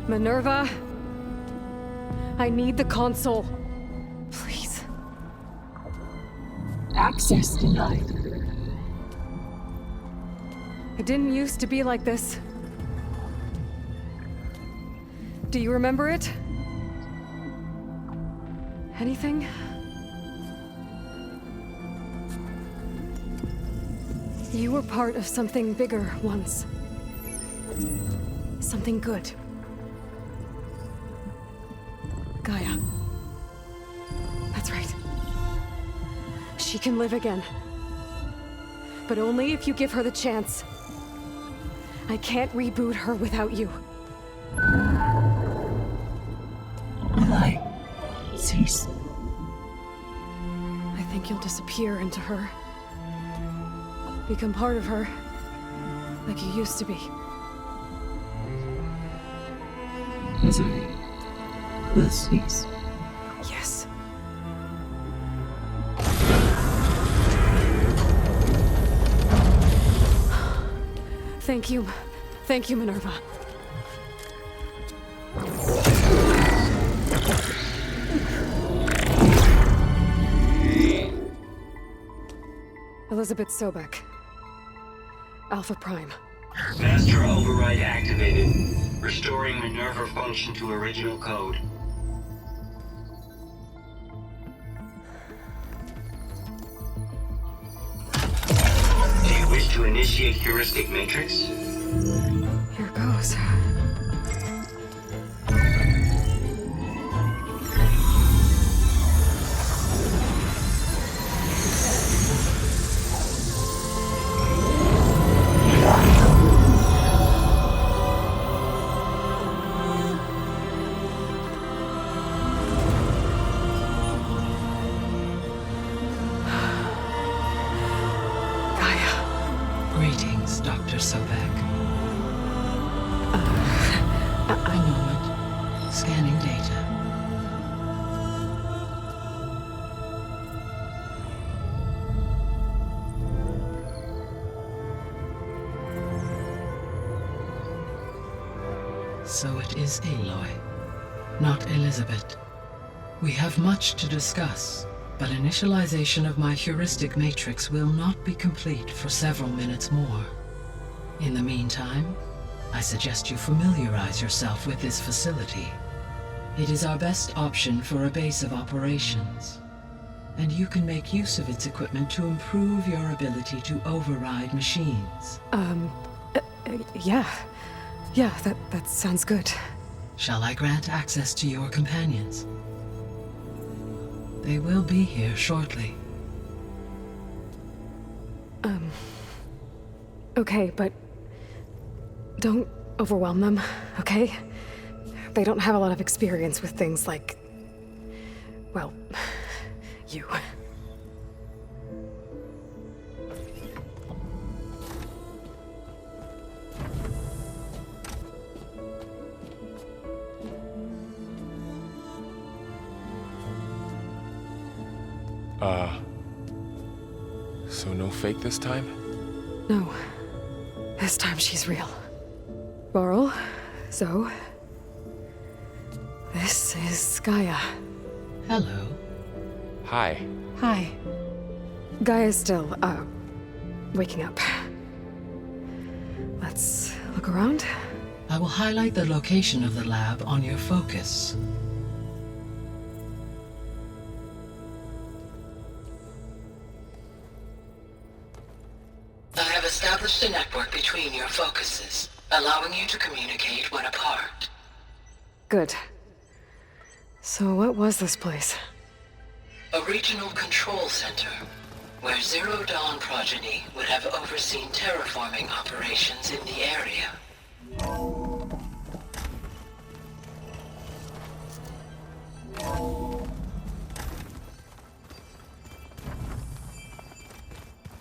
Minerva, I need the console. Please. Access denied. It didn't used to be like this. Do you remember it? Anything? You were part of something bigger once. Something good. Gaia. That's right. She can live again. But only if you give her the chance. I can't reboot her without you. Why? Cease. I think you'll disappear into her. Become part of her. Like you used to be. Misery will cease. Yes. Thank you. Thank you, Minerva. Elizabeth Sobek. Alpha Prime. Master override activated. Restoring Minerva function to original code. Do you wish to initiate heuristic matrix? Here goes. Greetings, Dr. Sobek. A moment. Scanning data. So it is Aloy, not Elizabeth. We have much to discuss, but initialization of my heuristic matrix will not be complete for several minutes more. In the meantime, I suggest you familiarize yourself with this facility. It is our best option for a base of operations, and you can make use of its equipment to improve your ability to override machines. Yeah. Yeah, that sounds good. Shall I grant access to your companions? They will be here shortly. Okay, but don't overwhelm them, okay? They don't have a lot of experience with things like, well, you. So no fake this time? No. This time she's real. Varl, Zoe. This is Gaia. Hello. Hi. Hi. Gaia's still, waking up. Let's look around. I will highlight the location of the lab on your focus. I have established a network between your focuses, allowing you to communicate when apart. Good. So what was this place? A regional control center, where Zero Dawn progeny would have overseen terraforming operations in the area.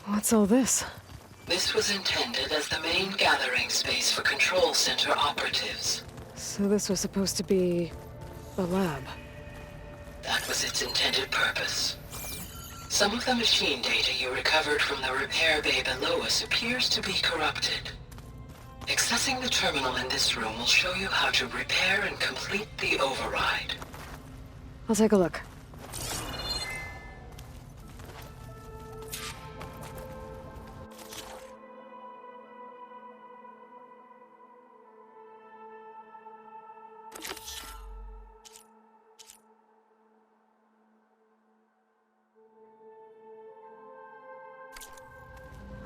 What's all this? This was intended as the main gathering space for control center operatives. So this was supposed to be a lab. That was its intended purpose. Some of the machine data you recovered from the repair bay below us appears to be corrupted. Accessing the terminal in this room will show you how to repair and complete the override. I'll take a look.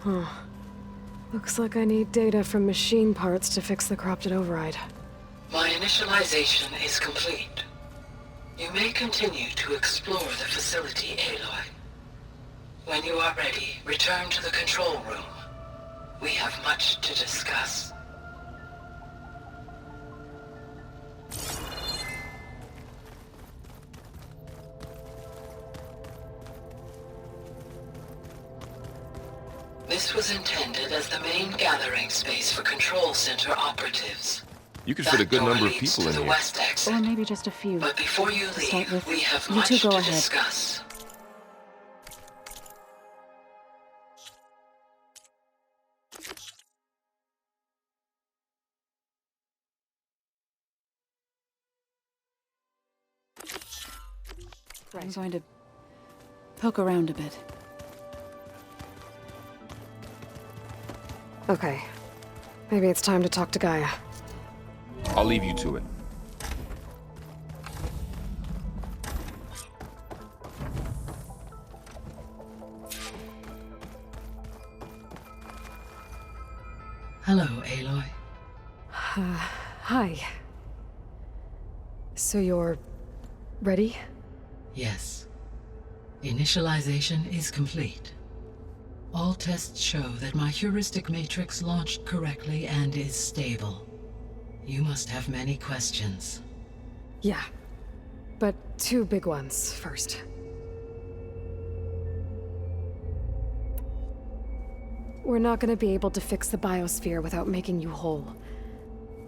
Huh. Looks like I need data from machine parts to fix the corrupted override. My initialization is complete. You may continue to explore the facility, Aloy. When you are ready, return to the control room. We have much to discuss. This was intended as the main gathering space for control center operatives. You could fit a good number of people in the here. west exit. Or maybe just a few. But before you To start leave, with, we have you much two go to ahead. discuss. I'm going to poke around a bit. Okay. Maybe it's time to talk to Gaia. I'll leave you to it. Hello, Aloy. Hi. So you're ready? Yes. Initialization is complete. All tests show that my heuristic matrix launched correctly and is stable. You must have many questions. Yeah. But two big ones first. We're not gonna be able to fix the biosphere without making you whole.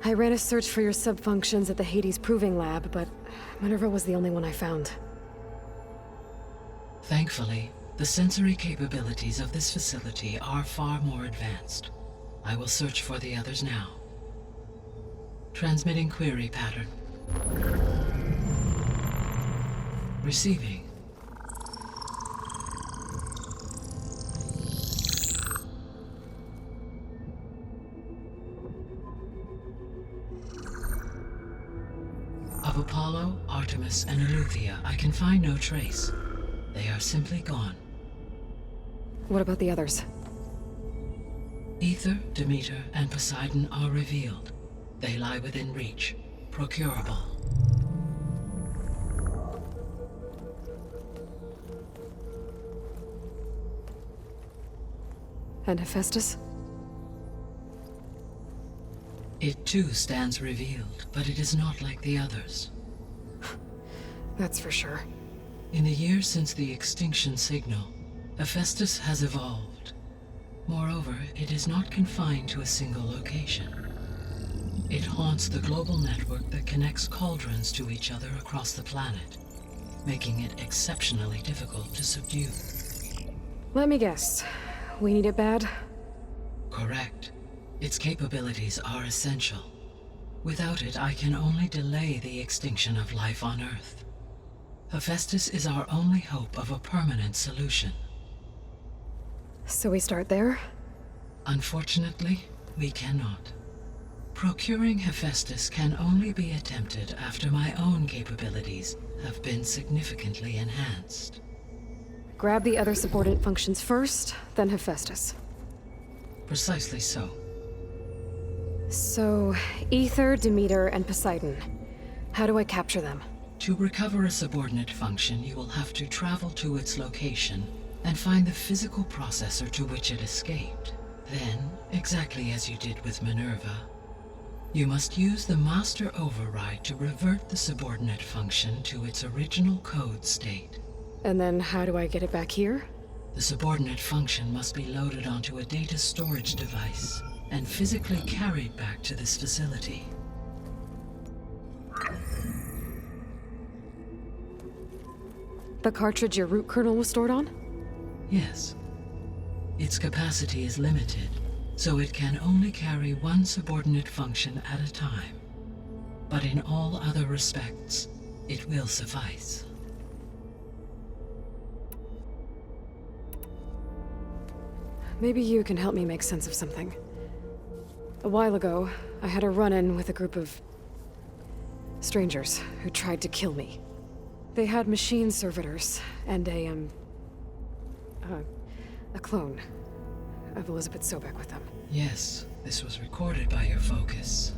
I ran a search for your subfunctions at the Hades Proving Lab, but Minerva was the only one I found. Thankfully, the sensory capabilities of this facility are far more advanced. I will search for the others now. Transmitting query pattern. Receiving. Of Apollo, Artemis, and Eleuthia, I can find no trace. They are simply gone. What about the others? Ether, Demeter, and Poseidon are revealed. They lie within reach, procurable. And Hephaestus? It too stands revealed, but it is not like the others. That's for sure. In the years since the extinction signal, Hephaestus has evolved. Moreover, it is not confined to a single location. It haunts the global network that connects cauldrons to each other across the planet, making it exceptionally difficult to subdue. Let me guess. We need it bad? Correct. Its capabilities are essential. Without it, I can only delay the extinction of life on Earth. Hephaestus is our only hope of a permanent solution. So we start there? Unfortunately, we cannot. Procuring Hephaestus can only be attempted after my own capabilities have been significantly enhanced. Grab the other subordinate functions first, then Hephaestus. Precisely so. So, Ether, Demeter, and Poseidon. How do I capture them? To recover a subordinate function, you will have to travel to its location and find the physical processor to which it escaped. Then, exactly as you did with Minerva, you must use the master override to revert the subordinate function to its original code state. And then how do I get it back here? The subordinate function must be loaded onto a data storage device and physically carried back to this facility. The cartridge your root kernel was stored on? Yes. Its capacity is limited, so it can only carry one subordinate function at a time. But in all other respects, it will suffice. Maybe you can help me make sense of something. A while ago, I had a run-in with a group of strangers who tried to kill me. They had machine servitors and a clone of Elizabeth Sobek with them. Yes, this was recorded by your focus.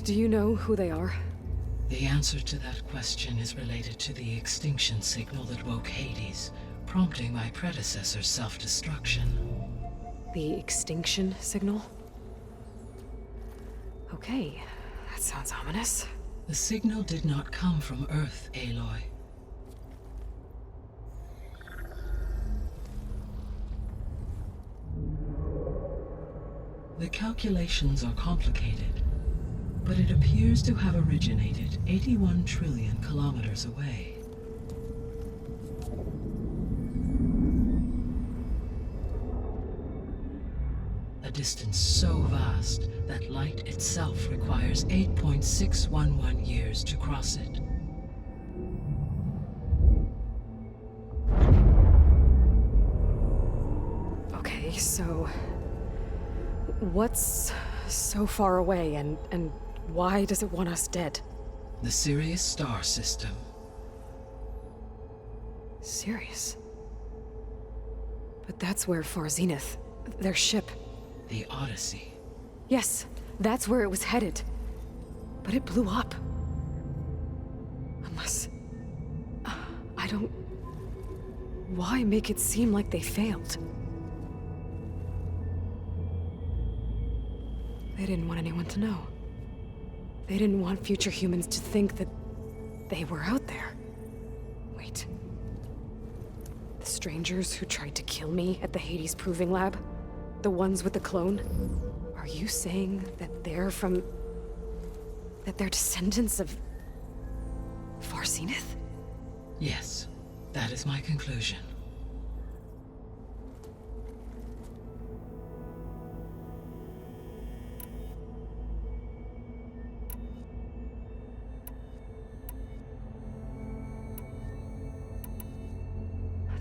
Do you know who they are? The answer to that question is related to the extinction signal that woke Hades, prompting my predecessor's self-destruction. The extinction signal? Okay, that sounds ominous. The signal did not come from Earth, Aloy. The calculations are complicated, but it appears to have originated 81 trillion kilometers away. A distance so vast that light itself requires 8.611 years to cross it. Okay, so what's so far away and why does it want us dead? The Sirius star system. Sirius? But that's where Far Zenith, their ship. The Odyssey. Yes, that's where it was headed. But it blew up. Unless... I don't... Why make it seem like they failed? They didn't want anyone to know. They didn't want future humans to think that they were out there. Wait. The strangers who tried to kill me at the Hades Proving Lab? The ones with the clone? Are you saying that they're from... that they're descendants of... Far Zenith? Yes, that is my conclusion.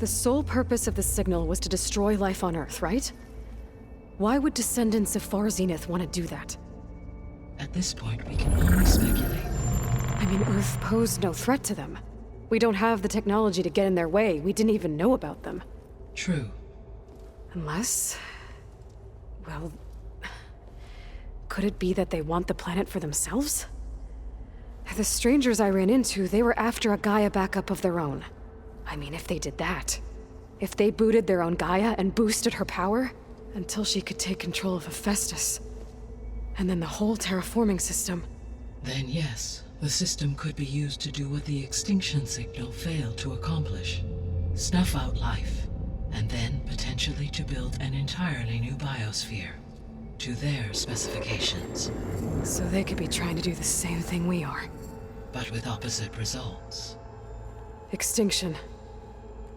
The sole purpose of the signal was to destroy life on Earth, right? Why would descendants of Far Zenith want to do that? At this point, we can only speculate. I mean, Earth posed no threat to them. We don't have the technology to get in their way. We didn't even know about them. True. Unless... well... could it be that they want the planet for themselves? The strangers I ran into, they were after a Gaia backup of their own. I mean, if they did that... if they booted their own Gaia and boosted her power... until she could take control of Hephaestus. And then the whole terraforming system... Then yes, the system could be used to do what the extinction signal failed to accomplish. Snuff out life, and then potentially to build an entirely new biosphere. To their specifications. So they could be trying to do the same thing we are. But with opposite results. Extinction.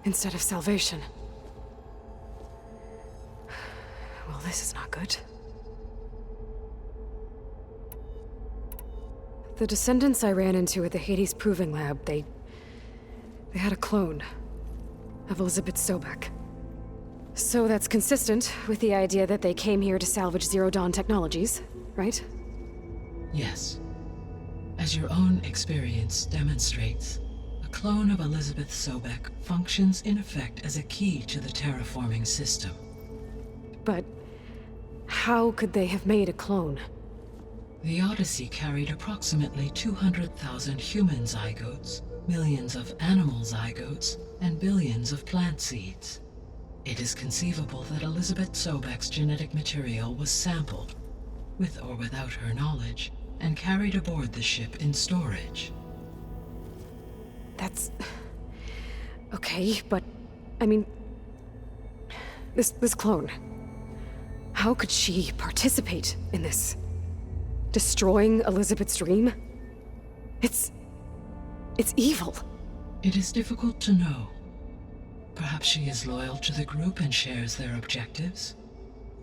Instead of salvation. Well, this is not good. The descendants I ran into at the Hades Proving Lab, they had a clone of Elizabeth Sobek. So that's consistent with the idea that they came here to salvage Zero Dawn technologies, right? Yes. As your own experience demonstrates, a clone of Elizabeth Sobek functions in effect as a key to the terraforming system. But how could they have made a clone? The Odyssey carried approximately 200,000 human zygotes, millions of animal zygotes, and billions of plant seeds. It is conceivable that Elizabeth Sobek's genetic material was sampled, with or without her knowledge, and carried aboard the ship in storage. That's... okay, but... I mean... This clone... how could she participate in this? Destroying Elizabeth's dream? It's evil. It is difficult to know. Perhaps she is loyal to the group and shares their objectives.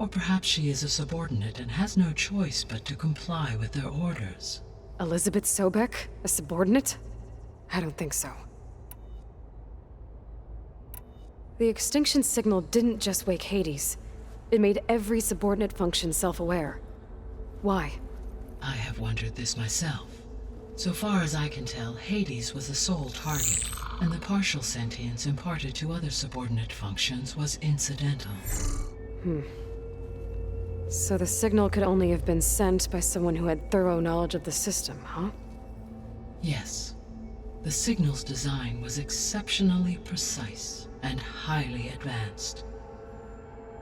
Or perhaps she is a subordinate and has no choice but to comply with their orders. Elizabeth Sobek? A subordinate? I don't think so. The extinction signal didn't just wake Hades. It made every subordinate function self-aware. Why? I have wondered this myself. So far as I can tell, Hades was the sole target, and the partial sentience imparted to other subordinate functions was incidental. So the signal could only have been sent by someone who had thorough knowledge of the system, huh? Yes. The signal's design was exceptionally precise and highly advanced.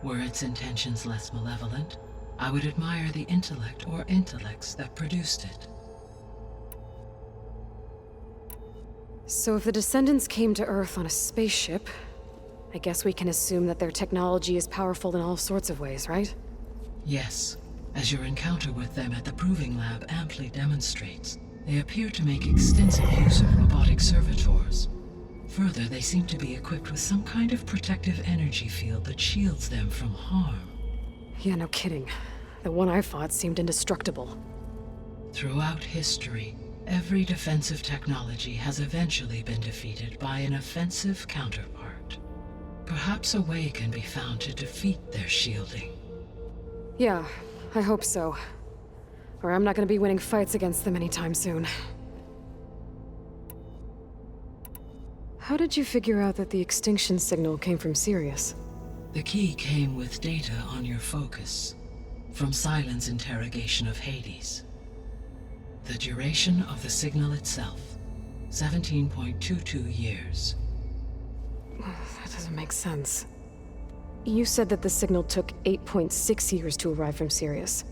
Were its intentions less malevolent, I would admire the intellect or intellects that produced it. So if the descendants came to Earth on a spaceship, I guess we can assume that their technology is powerful in all sorts of ways, right? Yes. As your encounter with them at the Proving Lab amply demonstrates, they appear to make extensive use of robotic servitors. Further, they seem to be equipped with some kind of protective energy field that shields them from harm. Yeah, no kidding. The one I fought seemed indestructible. Throughout history, every defensive technology has eventually been defeated by an offensive counterpart. Perhaps a way can be found to defeat their shielding. Yeah, I hope so. Or I'm not gonna be winning fights against them anytime soon. How did you figure out that the extinction signal came from Sirius? The key came with data on your focus, from Silent's interrogation of Hades. The duration of the signal itself, 17.22 years. That doesn't make sense. You said that the signal took 8.6 years to arrive from Sirius.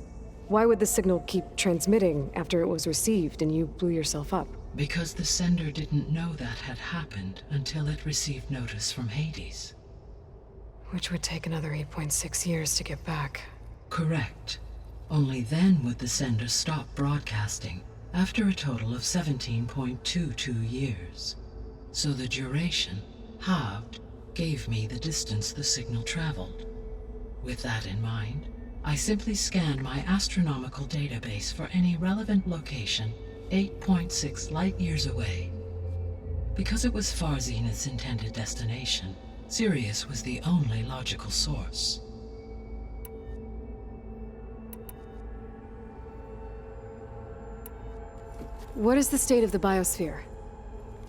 Why would the signal keep transmitting after it was received and you blew yourself up? Because the sender didn't know that had happened until it received notice from Hades. Which would take another 8.6 years to get back. Correct. Only then would the sender stop broadcasting, after a total of 17.22 years. So the duration, halved, gave me the distance the signal traveled. With that in mind, I simply scanned my astronomical database for any relevant location 8.6 light-years away. Because it was Far Zenith's intended destination, Sirius was the only logical source. What is the state of the biosphere?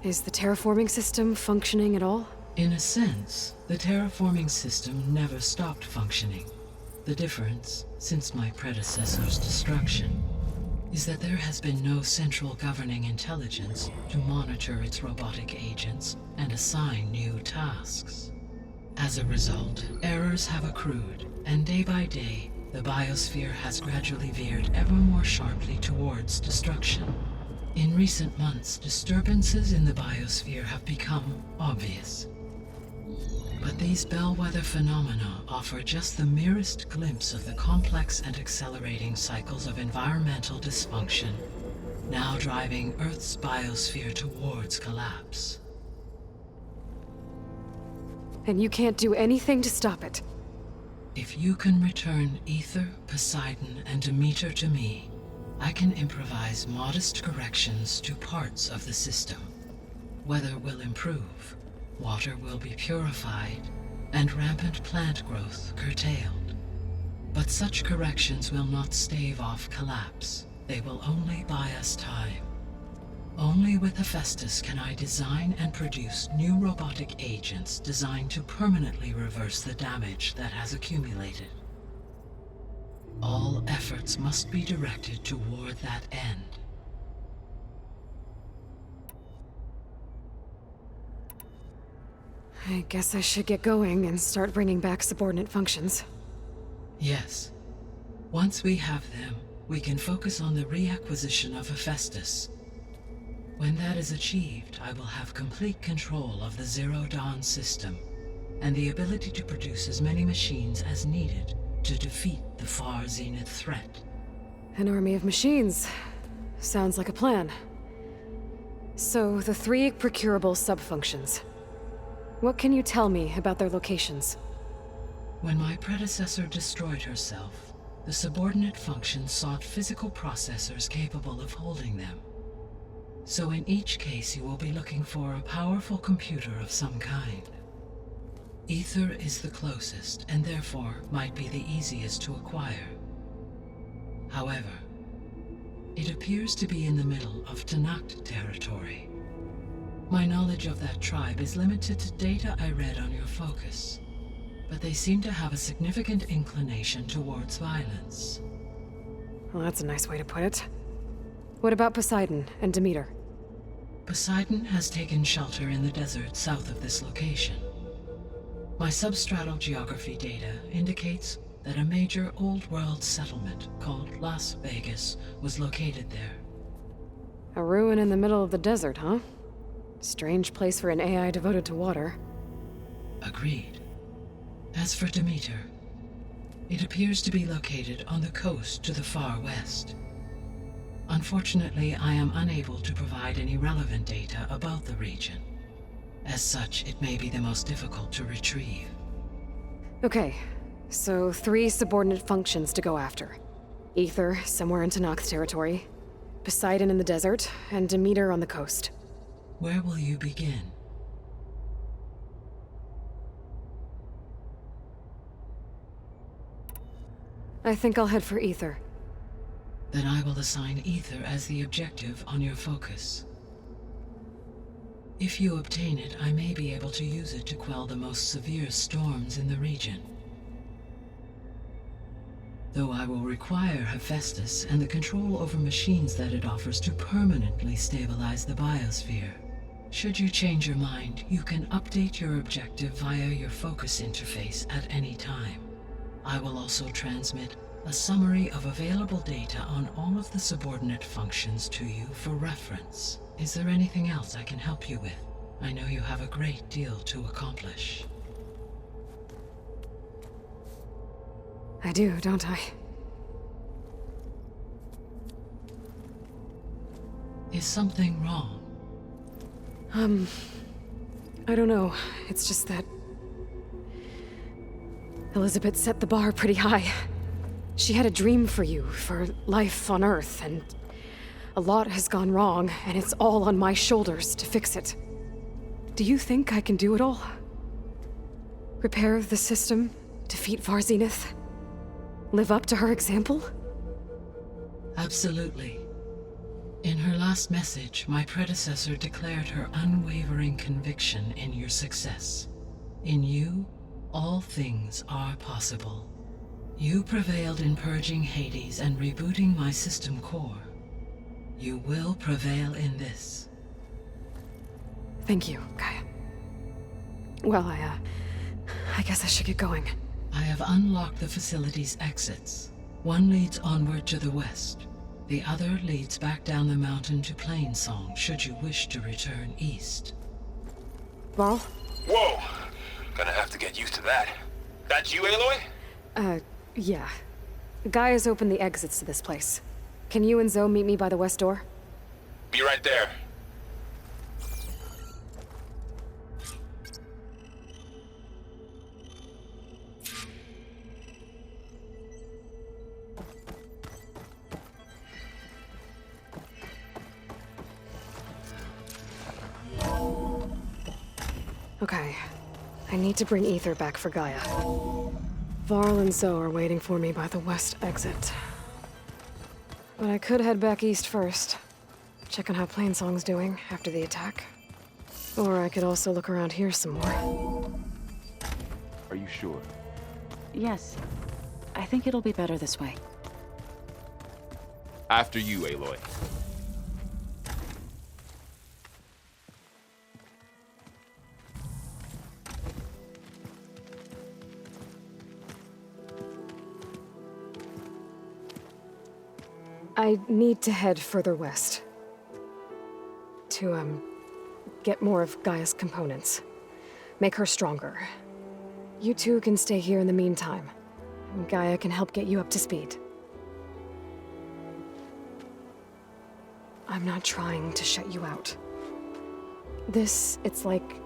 Is the terraforming system functioning at all? In a sense, the terraforming system never stopped functioning. The difference, since my predecessor's destruction, is that there has been no central governing intelligence to monitor its robotic agents and assign new tasks. As a result, errors have accrued, and day by day, the biosphere has gradually veered ever more sharply towards destruction. In recent months, disturbances in the biosphere have become obvious. But these bellwether phenomena offer just the merest glimpse of the complex and accelerating cycles of environmental dysfunction, now driving Earth's biosphere towards collapse. And you can't do anything to stop it? If you can return Ether, Poseidon, and Demeter to me, I can improvise modest corrections to parts of the system. Weather will improve, water will be purified, and rampant plant growth curtailed. But such corrections will not stave off collapse. They will only buy us time. Only with Hephaestus can I design and produce new robotic agents designed to permanently reverse the damage that has accumulated. All efforts must be directed toward that end. I guess I should get going and start bringing back subordinate functions. Yes. Once we have them, we can focus on the reacquisition of Hephaestus. When that is achieved, I will have complete control of the Zero Dawn system, and the ability to produce as many machines as needed to defeat the far zenith threat. An army of machines. Sounds like a plan. So, the 3 procurable sub-functions. What can you tell me about their locations? When my predecessor destroyed herself, the subordinate functions sought physical processors capable of holding them. So in each case you will be looking for a powerful computer of some kind. Ether is the closest, and therefore might be the easiest to acquire. However, it appears to be in the middle of Tanakh territory. My knowledge of that tribe is limited to data I read on your focus, but they seem to have a significant inclination towards violence. Well, that's a nice way to put it. What about Poseidon and Demeter? Poseidon has taken shelter in the desert south of this location. My substratal geography data indicates that a major old-world settlement called Las Vegas was located there. A ruin in the middle of the desert, huh? Strange place for an AI devoted to water. Agreed. As for Demeter, it appears to be located on the coast to the far west. Unfortunately, I am unable to provide any relevant data about the region. As such, it may be the most difficult to retrieve. Okay, so 3 subordinate functions to go after. Ether, somewhere in Tanakh territory, Poseidon in the desert, and Demeter on the coast. Where will you begin? I think I'll head for Ether. Then I will assign Ether as the objective on your focus. If you obtain it, I may be able to use it to quell the most severe storms in the region. Though I will require Hephaestus and the control over machines that it offers to permanently stabilize the biosphere. Should you change your mind, you can update your objective via your focus interface at any time. I will also transmit a summary of available data on all of the subordinate functions to you for reference. Is there anything else I can help you with? I know you have a great deal to accomplish. I do, don't I? Is something wrong? I don't know. It's just that Elizabeth set the bar pretty high. She had a dream for you, for life on Earth, and a lot has gone wrong, and it's all on my shoulders to fix it. Do you think I can do it all? Repair the system, defeat Far Zenith, live up to her example? Absolutely. In her last message, my predecessor declared her unwavering conviction in your success. In you, all things are possible. You prevailed in purging Hades and rebooting my system core. You will prevail in this. Thank you, Gaia. Well, I guess I should get going. I have unlocked the facility's exits. One leads onward to the west. The other leads back down the mountain to Plainsong, should you wish to return east. Varl? Whoa! Gonna have to get used to that. That's you, Aloy? Yeah. Gaia's opened the exits to this place. Can you and Zoe meet me by the west door? Be right there. Okay. I need to bring Ether back for Gaia. Varl and Zoe are waiting for me by the west exit. But I could head back east first. Check on how Plainsong's doing after the attack. Or I could also look around here some more. Are you sure? Yes. I think it'll be better this way. After you, Aloy. I need to head further west. To, get more of Gaia's components. Make her stronger. You two can stay here in the meantime. Gaia can help get you up to speed. I'm not trying to shut you out. It's like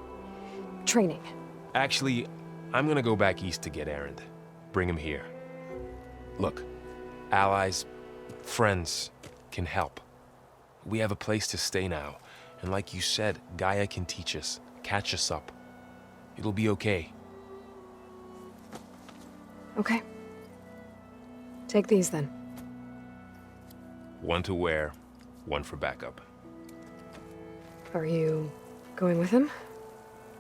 training. Actually, I'm gonna go back east to get Erend. Bring him here. Look, allies, friends can help. We have a place to stay now, and like you said, Gaia can teach us, catch us up. It'll be okay. Okay. Take these then. One to wear, one for backup. Are you going with him?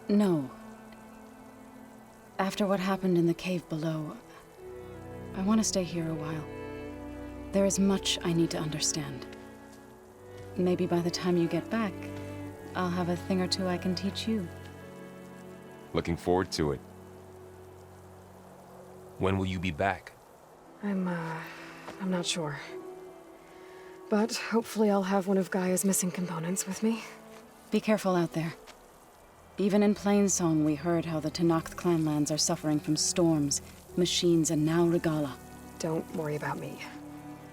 No. After what happened in the cave below, I want to stay here a while. There is much I need to understand. Maybe by the time you get back, I'll have a thing or two I can teach you. Looking forward to it. When will you be back? I'm not sure. But hopefully I'll have one of Gaia's missing components with me. Be careful out there. Even in Plainsong, we heard how the Tenakth clanlands are suffering from storms, machines, and now Regala. Don't worry about me.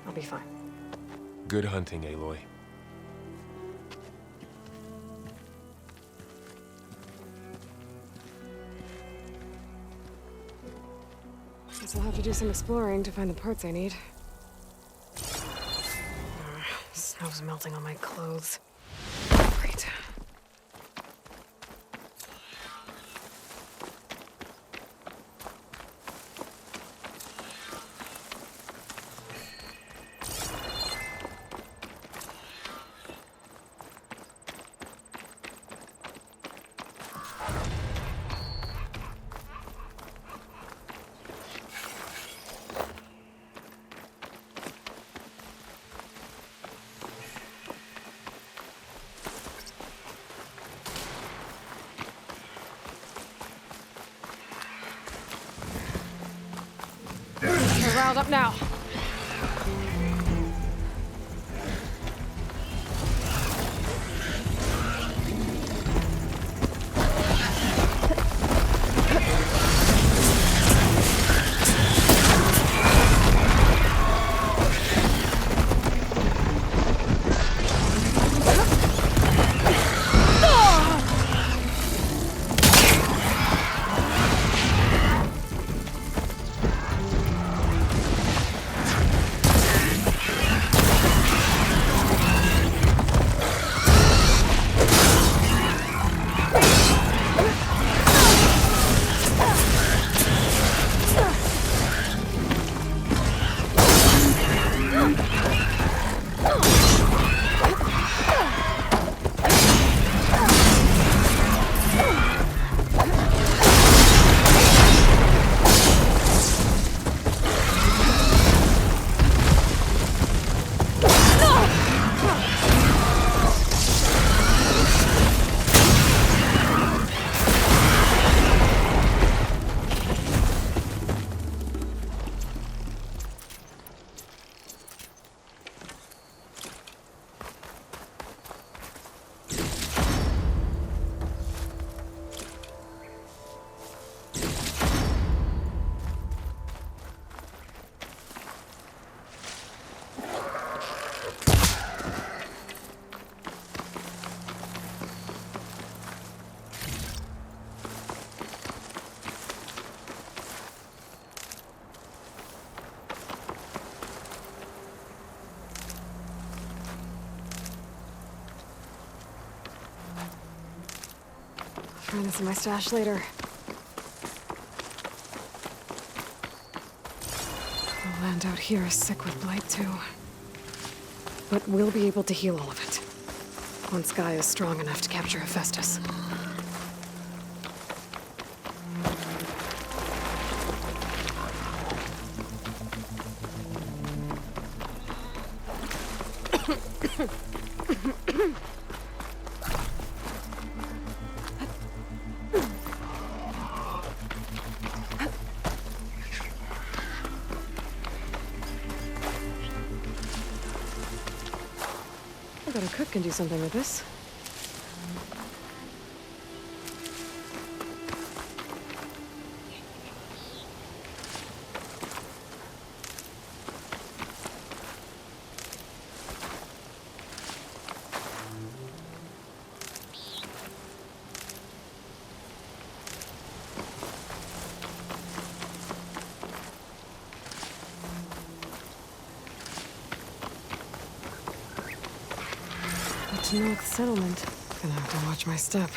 I'll be fine. Good hunting, Aloy. Guess I'll have to do some exploring to find the parts I need. Snow's melting on my clothes. Great. We're riled up now. Find this in my stash later. The land out here is sick with blight, too. But we'll be able to heal all of it. Once Gaia is strong enough to capture Hephaestus. I bet a cook can do something with this. To North Settlement. Gonna have to watch my step.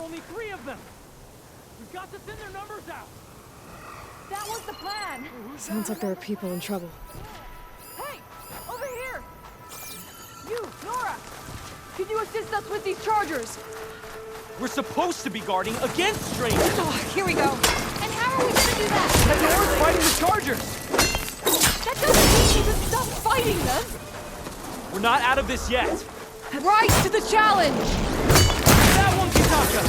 only 3 of them. We've got to thin their numbers out. That was the plan. Sounds like there are people in trouble. Hey, over here. You, Nora. Can you assist us with these chargers? We're supposed to be guarding against strangers. Oh, here we go. And how are we gonna do that? And Nora's fighting the chargers. That doesn't mean you can stop fighting them. We're not out of this yet. Rise to the challenge. That one, Kitaka.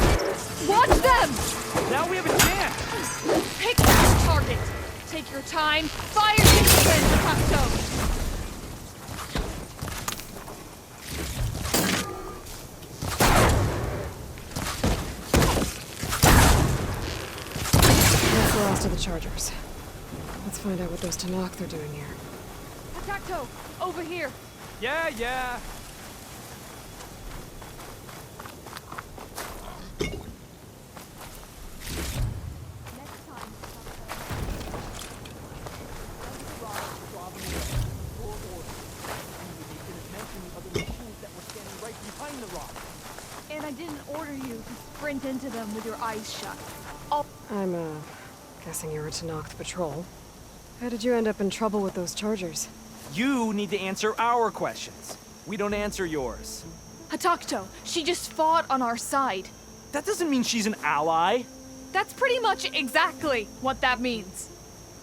Watch them. Now we have a chance. Pick that target. Take your time. Fire discipline, Takto. That's the last of the chargers. Let's find out what those Tanakh they're doing here. Takto, over here. Yeah. And I didn't order you to sprint into them with your eyes shut. I'm, guessing you were Tanakh patrol. How did you end up in trouble with those chargers? You need to answer our questions. We don't answer yours. Hatakto, she just fought on our side. That doesn't mean she's an ally. That's pretty much exactly what that means.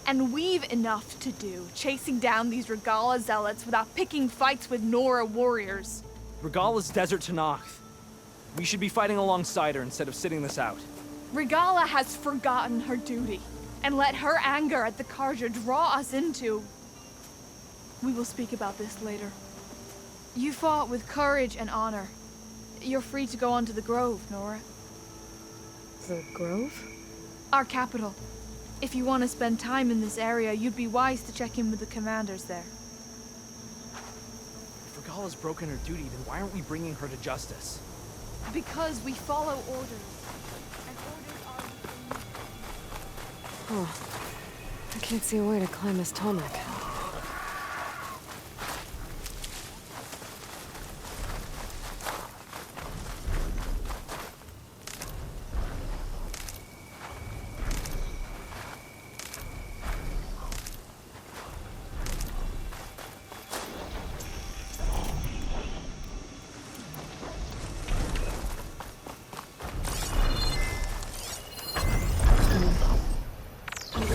And we've enough to do chasing down these Regala zealots without picking fights with Nora warriors. Regala's Desert Tanakh. We should be fighting alongside her instead of sitting this out. Regala has forgotten her duty and let her anger at the Karja draw us into... We will speak about this later. You fought with courage and honor. You're free to go on to the Grove, Nora. The Grove? Our capital. If you want to spend time in this area, you'd be wise to check in with the commanders there. If Regala's broken her duty, then why aren't we bringing her to justice? Because we follow orders. And orders are... Oh. I can't see a way to climb this Tolmec.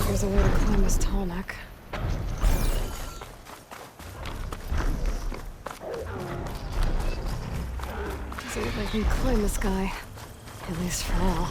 There's a way to climb this Tolmec. See if I can climb this guy. At least for now.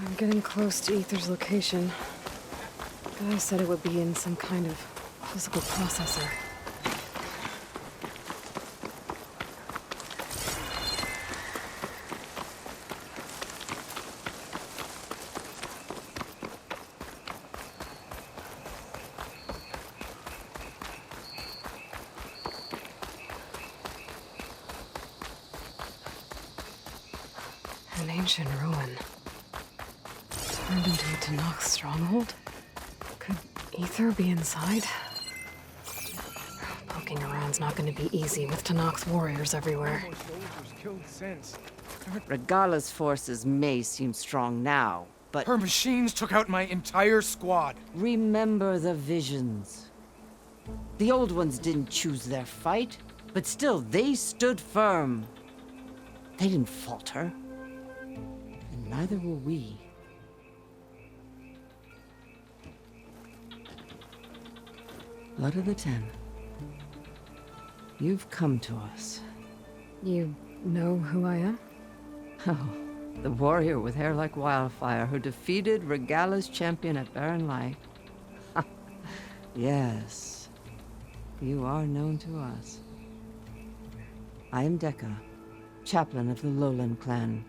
I'm getting close to Ether's location. Guy said it would be in some kind of physical processor. ancient ruin. Turned into a Tanakh stronghold? Could Ether be inside? Poking around's not gonna be easy with Tanakh's warriors everywhere. Regala's forces may seem strong now, but... Her machines took out my entire squad. Remember the visions. The old ones didn't choose their fight, but still, they stood firm. They didn't falter. And neither will we. Blood of the Ten. You've come to us. You know who I am? Oh, the warrior with hair like wildfire who defeated Regala's champion at Barren Light. Yes, you are known to us. I am Dekka, chaplain of the Lowland clan.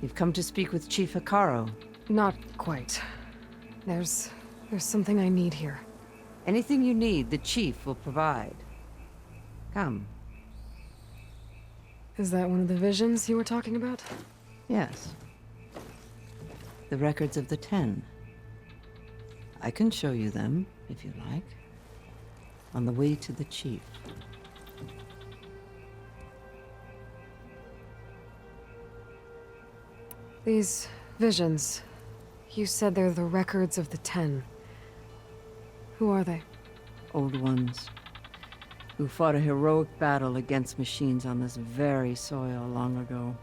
You've come to speak with Chief Hikaru. Not quite. There's something I need here. Anything you need, the chief will provide. Come. Is that one of the visions you were talking about? Yes. The records of the Ten. I can show you them, if you like. On the way to the chief. These visions, you said they're the records of the Ten. Who are they? Old ones. Who fought a heroic battle against machines on this very soil long ago.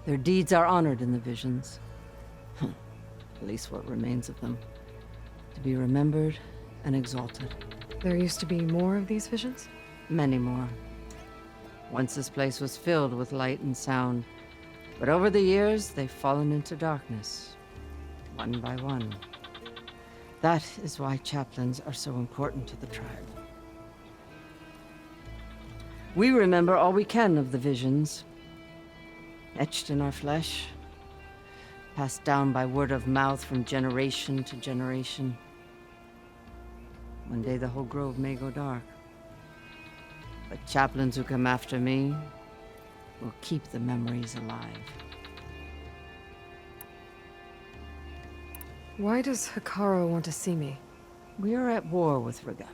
Their deeds are honored in the visions. At least what remains of them. To be remembered and exalted. There used to be more of these visions? Many more. Once this place was filled with light and sound. But over the years, they've fallen into darkness. One by one. That is why chaplains are so important to the tribe. We remember all we can of the visions. Etched in our flesh. Passed down by word of mouth from generation to generation. One day the whole grove may go dark. But chaplains who come after me will keep the memories alive. Why does Hikaru want to see me? We are at war with Regala.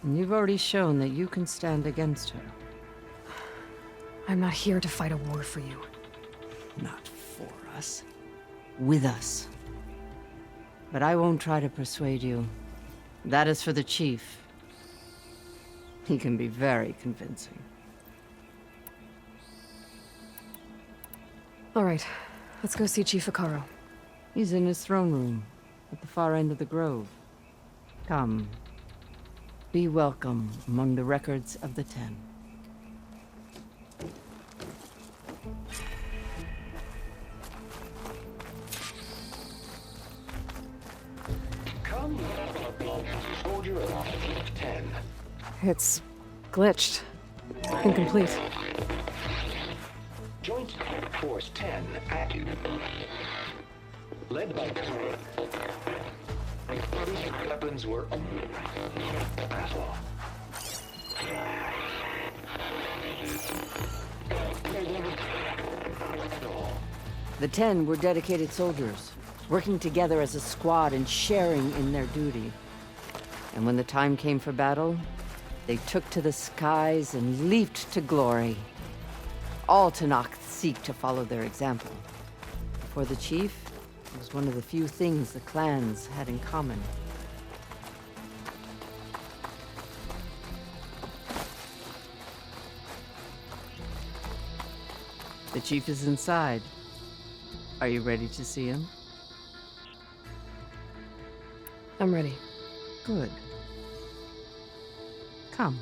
And you've already shown that you can stand against her. I'm not here to fight a war for you. Not for us. With us. But I won't try to persuade you. That is for the chief. He can be very convincing. All right, let's go see Chief Hikaru. He's in his throne room, at the far end of the grove. Come. Be welcome among the records of the Ten. Come, soldier of 10. It's glitched. Incomplete. Joint Force 10 active. Led by weapons were battle. The Ten were dedicated soldiers, working together as a squad and sharing in their duty. And when the time came for battle, they took to the skies and leaped to glory. All Tanakh seek to follow their example. For the chief, it was one of the few things the clans had in common. The chief is inside. Are you ready to see him? I'm ready. Good. Come.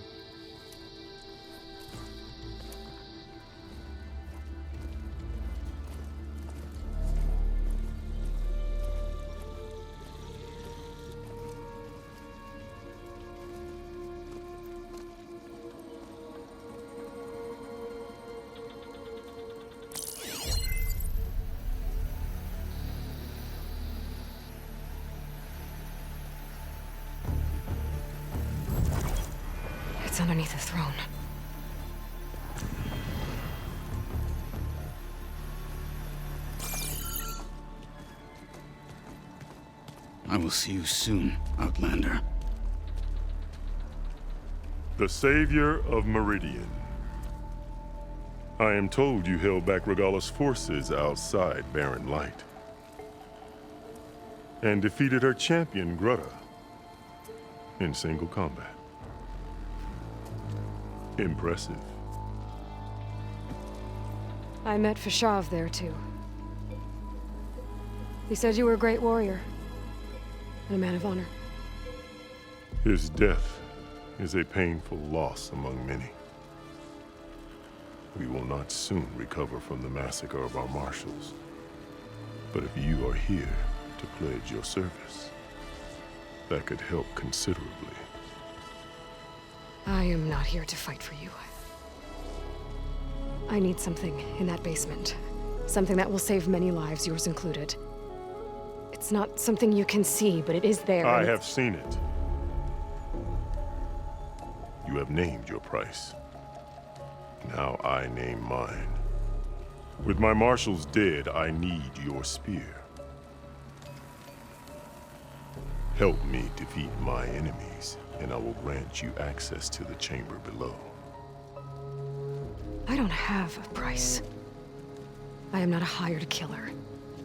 It's underneath the throne. I will see you soon, Outlander. The savior of Meridian. I am told you held back Regalla's forces outside Barren Light. And defeated her champion, Grutta, in single combat. Impressive. I met Fashav there, too. He said you were a great warrior. And a man of honor. His death is a painful loss among many. We will not soon recover from the massacre of our marshals. But if you are here to pledge your service, that could help considerably. I am not here to fight for you. I need something in that basement. Something that will save many lives, yours included. It's not something you can see, but it is there. I have seen it. You have named your price. Now I name mine. With my marshals dead, I need your spear. Help me defeat my enemies, and I will grant you access to the chamber below. I don't have a price. I am not a hired killer.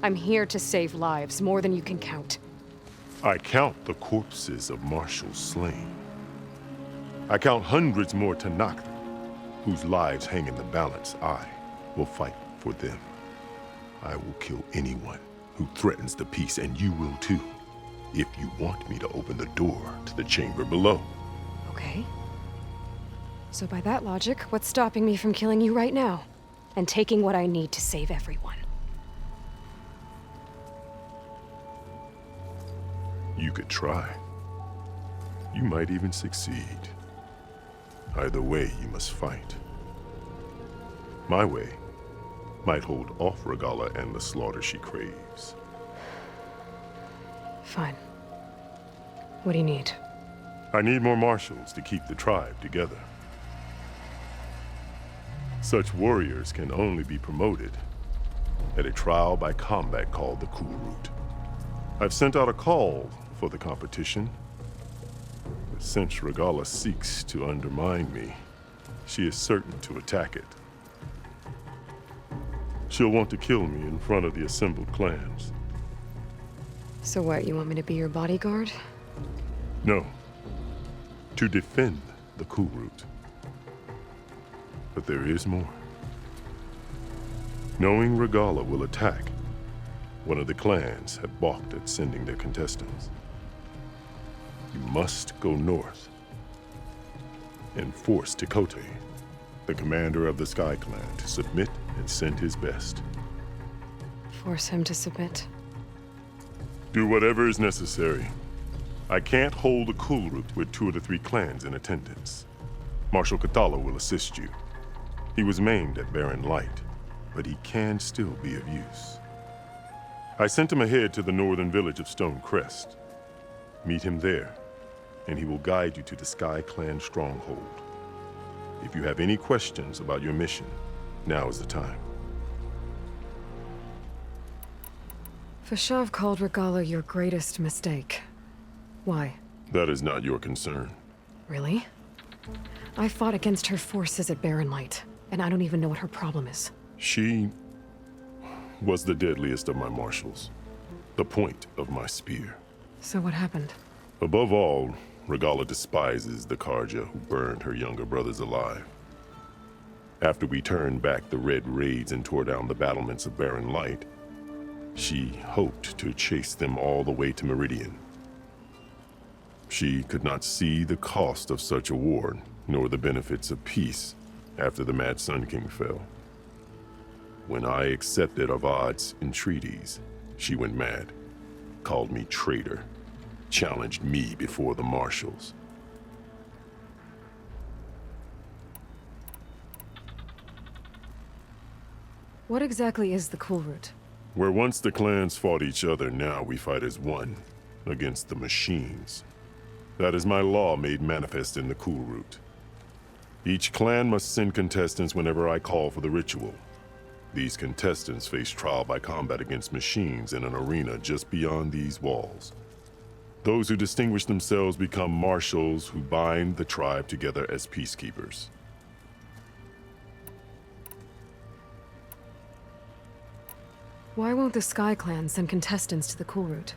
I'm here to save lives, more than you can count. I count the corpses of marshals slain. I count hundreds more Tanakh, whose lives hang in the balance. I will fight for them. I will kill anyone who threatens the peace, and you will too, if you want me to open the door to the chamber below. Okay. So by that logic, what's stopping me from killing you right now? And taking what I need to save everyone? You could try. You might even succeed. Either way, you must fight. My way might hold off Regalla and the slaughter she craves. Fine. What do you need? I need more marshals to keep the tribe together. Such warriors can only be promoted at a trial by combat called the Cool Route. I've sent out a call for the competition, but since Regalla seeks to undermine me, she is certain to attack it. She'll want to kill me in front of the assembled clans. So what, you want me to be your bodyguard? No. To defend the Cool Route. But there is more. Knowing Regalla will attack, one of the clans have balked at sending their contestants. You must go north and force Tekote, the commander of the Sky Clan, to submit and send his best. Force him to submit? Do whatever is necessary. I can't hold a Cool Route with 2 of the 3 clans in attendance. Marshal Kathala will assist you. He was maimed at Barren Light, but he can still be of use. I sent him ahead to the northern village of Stone Crest. Meet him there, and he will guide you to the Sky Clan stronghold. If you have any questions about your mission, now is the time. Fashav called Regalla your greatest mistake. Why? That is not your concern. Really? I fought against her forces at Barren Light, and I don't even know what her problem is. She was the deadliest of my marshals, the point of my spear. So what happened? Above all, Regalla despises the Karja who burned her younger brothers alive. After we turned back the Red Raids and tore down the battlements of Barren Light, she hoped to chase them all the way to Meridian. She could not see the cost of such a war, nor the benefits of peace after the Mad Sun King fell. When I accepted Avad's entreaties, she went mad, called me traitor, challenged me before the marshals. What exactly is the Cool Route? Where once the clans fought each other, now we fight as one, against the machines. That is my law made manifest in the Cool Route. Each clan must send contestants whenever I call for the ritual. These contestants face trial by combat against machines in an arena just beyond these walls. Those who distinguish themselves become marshals who bind the tribe together as peacekeepers. Why won't the Sky Clan send contestants to the Cool Route?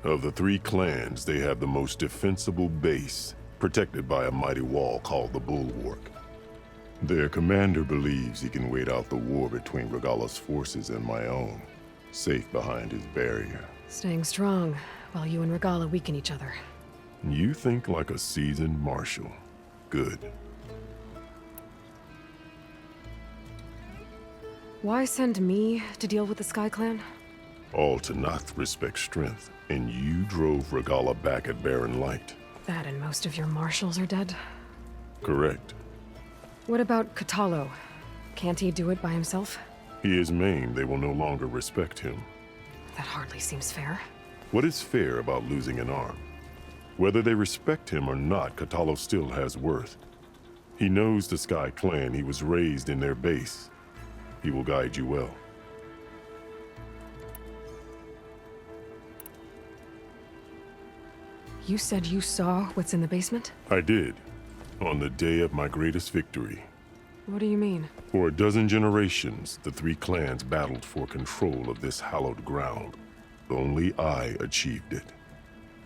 Of the 3 clans, they have the most defensible base, protected by a mighty wall called the Bulwark. Their commander believes he can wait out the war between Regala's forces and my own, safe behind his barrier. Staying strong, while you and Regala weaken each other. You think like a seasoned marshal. Good. Why send me to deal with the Sky Clan? All Tanakh respect strength, and you drove Regala back at Barren Light. That and most of your marshals are dead? Correct. What about Katalo? Can't he do it by himself? He is maimed, they will no longer respect him. That hardly seems fair. What is fair about losing an arm? Whether they respect him or not, Katalo still has worth. He knows the Sky Clan, he was raised in their base. He will guide you well. You said you saw what's in the basement? I did, on the day of my greatest victory. What do you mean? For a dozen generations, the 3 clans battled for control of this hallowed ground. Only I achieved it.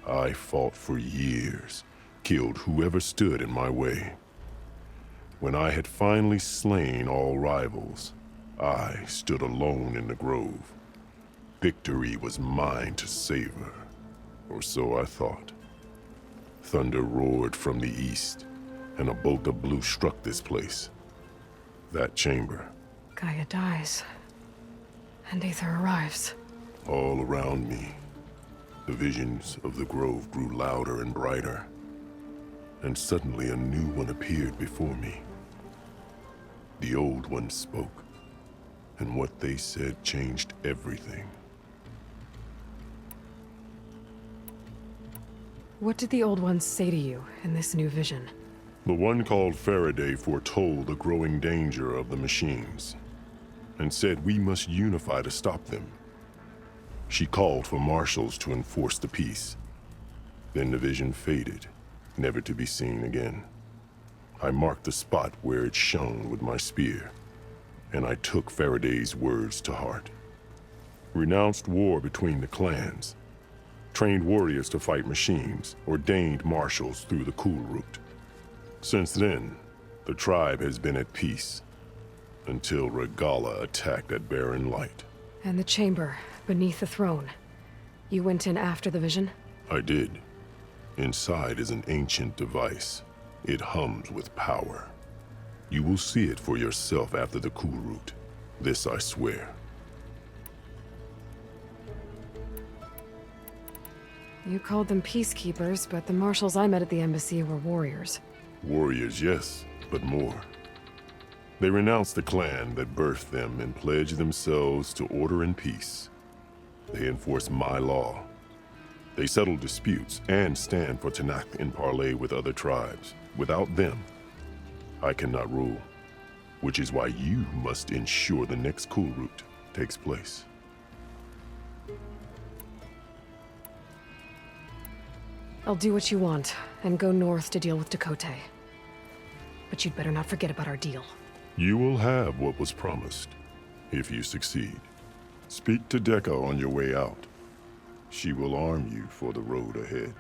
I fought for years, killed whoever stood in my way. When I had finally slain all rivals, I stood alone in the grove. Victory was mine to savor, or so I thought. Thunder roared from the east, and a bolt of blue struck this place. That chamber. Gaia dies, and Aether arrives. All around me, the visions of the grove grew louder and brighter, and suddenly a new one appeared before me. The old one spoke, and what they said changed everything. What did the old ones say to you in this new vision? The one called Faraday foretold the growing danger of the machines, and said we must unify to stop them. She called for marshals to enforce the peace. Then the vision faded, never to be seen again. I marked the spot where it shone with my spear, and I took Faraday's words to heart. Renounced war between the clans, trained warriors to fight machines, ordained marshals through the Cool Route. Since then, the tribe has been at peace, until Regala attacked at Barren Light. And the chamber, beneath the throne. You went in after the vision? I did. Inside is an ancient device. It hums with power. You will see it for yourself after the Cool Route. This I swear. You called them peacekeepers, but the marshals I met at the embassy were warriors. Warriors, yes, but more. They renounced the clan that birthed them and pledged themselves to order and peace. They enforce my law. They settle disputes and stand for Tanakh in parley with other tribes. Without them, I cannot rule, which is why you must ensure the next Cool Route takes place. I'll do what you want, and go north to deal with Dakota. But you'd better not forget about our deal. You will have what was promised, if you succeed. Speak to Dekka on your way out. She will arm you for the road ahead.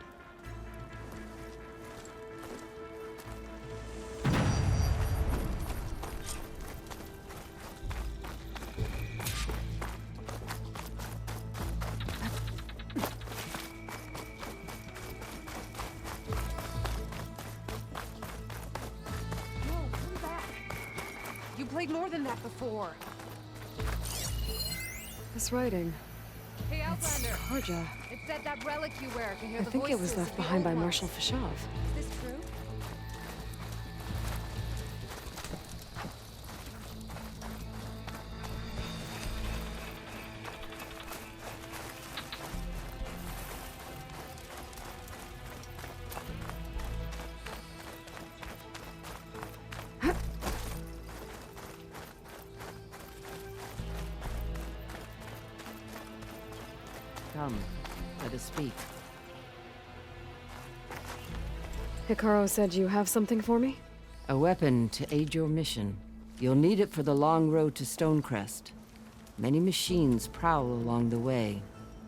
You played more than that before. This writing. Hey, It's Outlander. Karja. It said that relic you wear can hear I the think it was voices left of the behind by old Marshal ones. Fashav. Is this true? Come, let us speak. Hikaru said you have something for me? A weapon to aid your mission. You'll need it for the long road to Stonecrest. Many machines prowl along the way,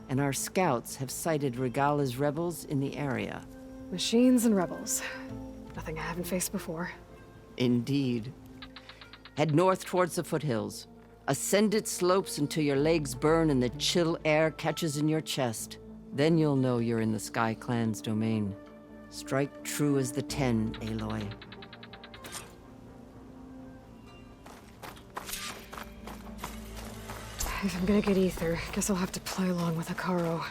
and our scouts have sighted Regala's rebels in the area. Machines and rebels. Nothing I haven't faced before. Indeed. Head north towards the foothills. Ascend its slopes until your legs burn and the chill air catches in your chest. Then you'll know you're in the Sky Clan's domain. Strike true as the 10, Aloy. If I'm gonna get ether, guess I'll have to play along with Hikaru.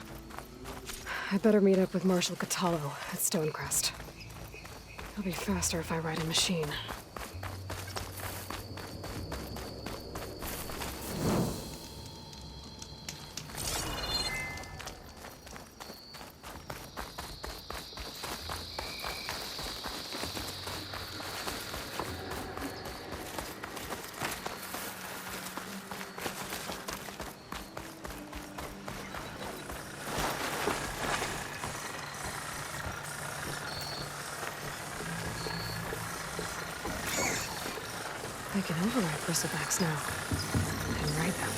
I'd better meet up with Marshal Catallo at Stonecrest. It'll be faster if I ride a machine. I can override bristlebacks now. And ride them.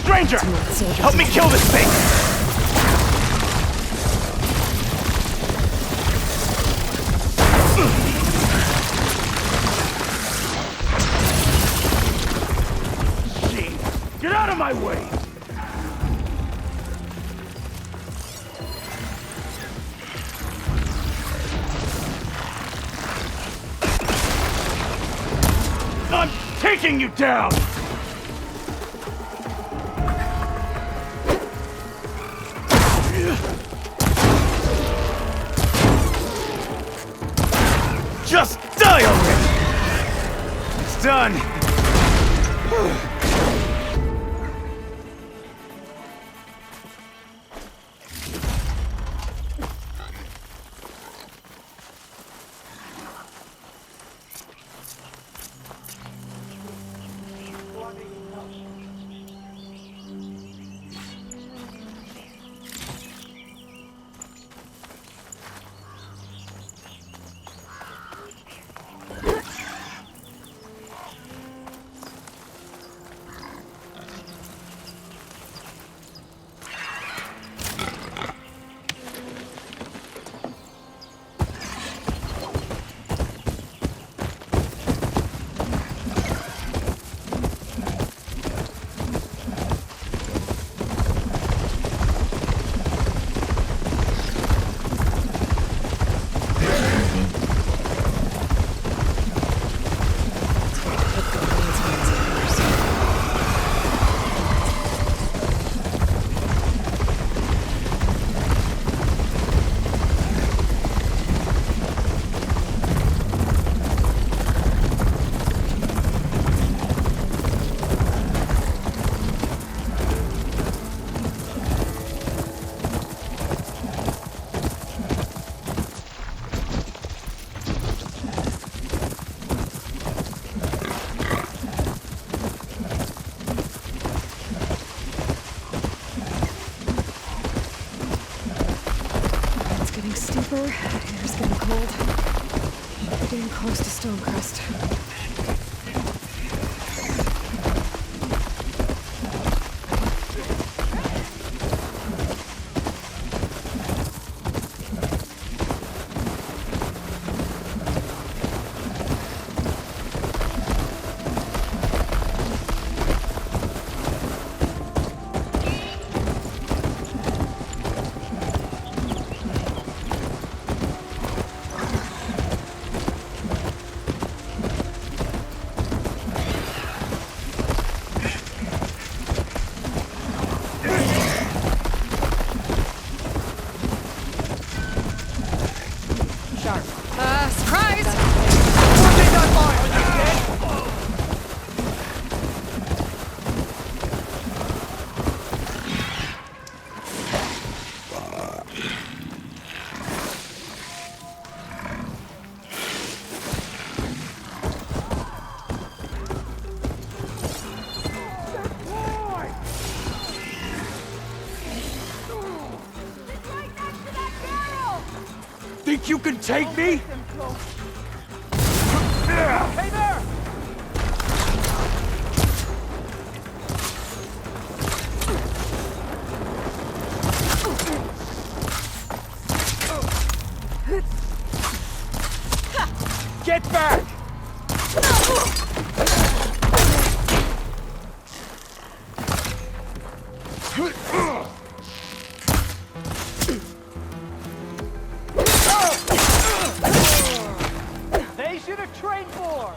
Stranger! Help me kill this thing! Jeez, get out of my way! I'm taking you down! Just die already! It's done! close to Stonecrest. Think you can take me? Hey there! Get back! They should have trained more!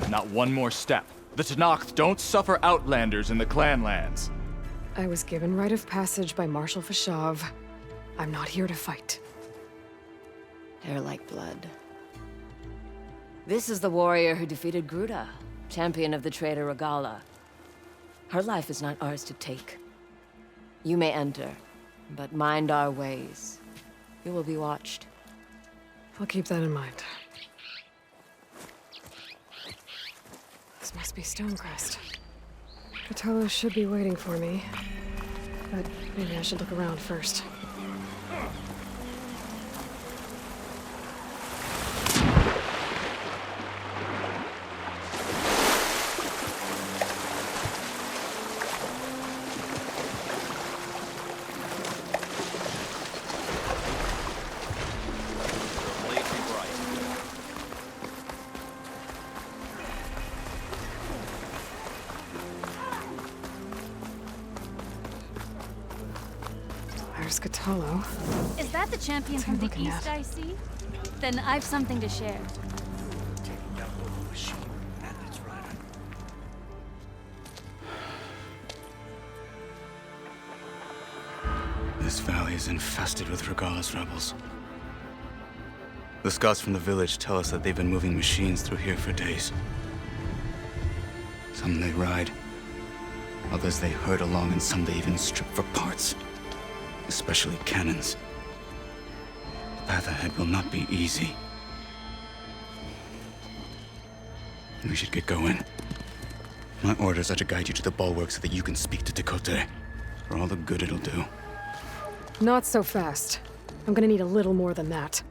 Not one more step. The Tenakth don't suffer outlanders in the Clanlands. I was given rite of passage by Marshal Fashav. I'm not here to fight. They're like blood. This is the warrior who defeated Gruda, champion of the traitor Regala. Her life is not ours to take. You may enter, but mind our ways. You will be watched. I'll keep that in mind. This must be Stonecrest. Cthulhu should be waiting for me, but maybe I should look around first. There's Cthulhu. Is that the champion What's he from the looking east at? I see? Then I've something to share. This valley is infested with Regala's rebels. The scouts from the village tell us that they've been moving machines through here for days. Some they ride, others they herd along, and some they even strip for parts. Especially cannons. The path ahead will not be easy. We should get going. My orders are to guide you to the bulwark so that you can speak to Tekote. For all the good it'll do. Not so fast. I'm gonna need a little more than that.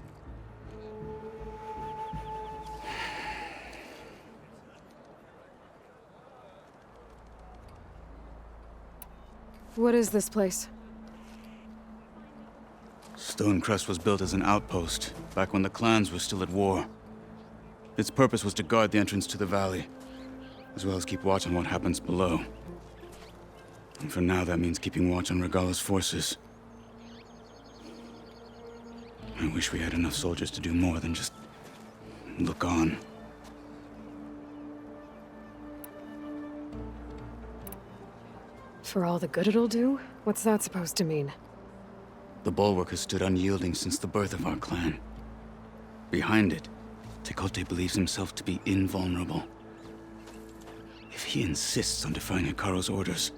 What is this place? Stonecrest was built as an outpost, back when the clans were still at war. Its purpose was to guard the entrance to the valley, as well as keep watch on what happens below. And for now, that means keeping watch on Regala's forces. I wish we had enough soldiers to do more than just look on. For all the good it'll do? What's that supposed to mean? The Bulwark has stood unyielding since the birth of our clan. Behind it, Tekote believes himself to be invulnerable. If he insists on defying Hikaru's orders,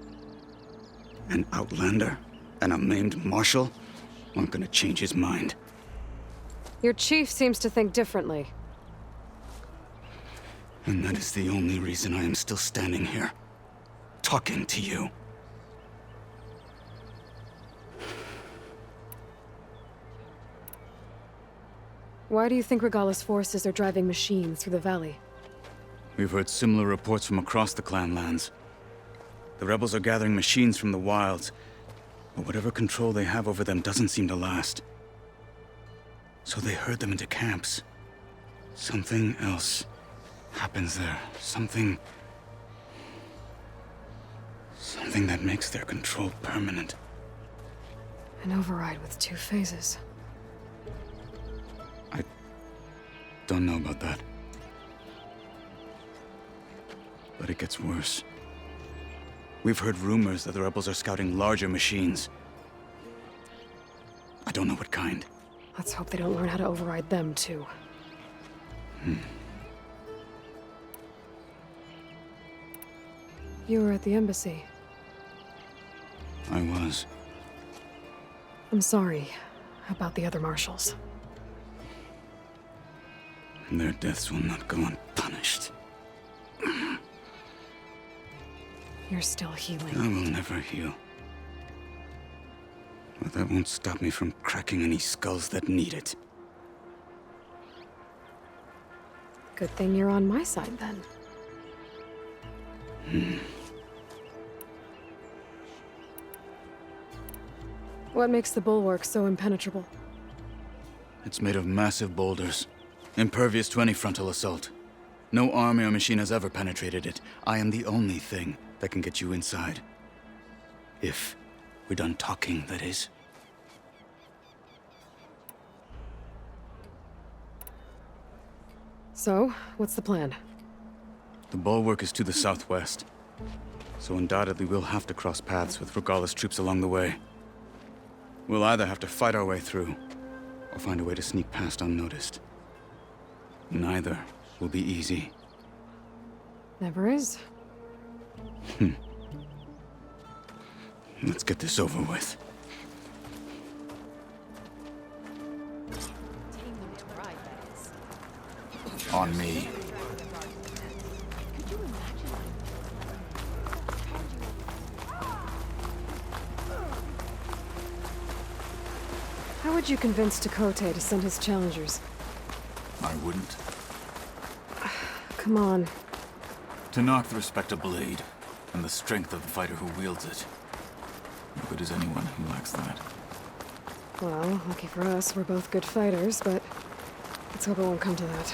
an outlander and a maimed marshal aren't gonna change his mind. Your chief seems to think differently. And that is the only reason I am still standing here, talking to you. Why do you think Regala's forces are driving machines through the valley? We've heard similar reports from across the clan lands. The rebels are gathering machines from the wilds, but whatever control they have over them doesn't seem to last. So they herd them into camps. Something else happens there. Something that makes their control permanent. An override with 2 phases. Don't know about that. But it gets worse. We've heard rumors that the rebels are scouting larger machines. I don't know what kind. Let's hope they don't learn how to override them, too. You were at the embassy. I was. I'm sorry about the other marshals. Their deaths will not go unpunished. You're still healing. I will never heal. But that won't stop me from cracking any skulls that need it. Good thing you're on my side, then. What makes the bulwark so impenetrable? It's made of massive boulders, impervious to any frontal assault. No army or machine has ever penetrated it. I am the only thing that can get you inside. If we're done talking, that is. So, what's the plan? The bulwark is to the southwest, so undoubtedly we'll have to cross paths with Regala's troops along the way. We'll either have to fight our way through, or find a way to sneak past unnoticed. Neither will be easy. Never is. Let's get this over with. On me. How would you convince Tekote to send his challengers? I wouldn't. Come on. To knock the respect of blade, and the strength of the fighter who wields it. No good is anyone who lacks that. Well, lucky for us, we're both good fighters, but let's hope it won't come to that.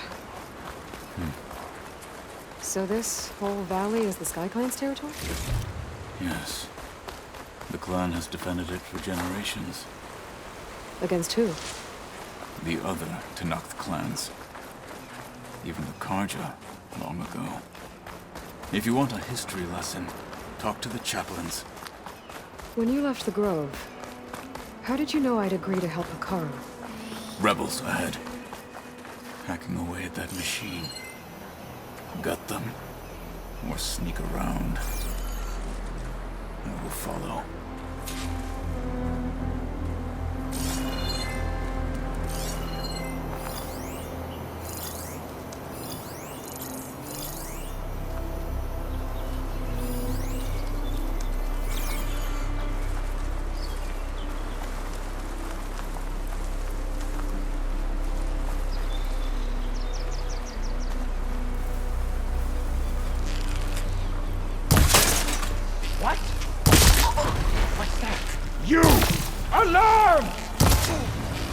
So this whole valley is the Sky Clan's territory? Yes. The clan has defended it for generations. Against who? The other Tenakth clans. Even the Karja, long ago. If you want a history lesson, talk to the chaplains. When you left the Grove, how did you know I'd agree to help Hikaru? Rebels ahead. Hacking away at that machine. Gut them, or sneak around. I will follow. What? What's that? You! Alarm!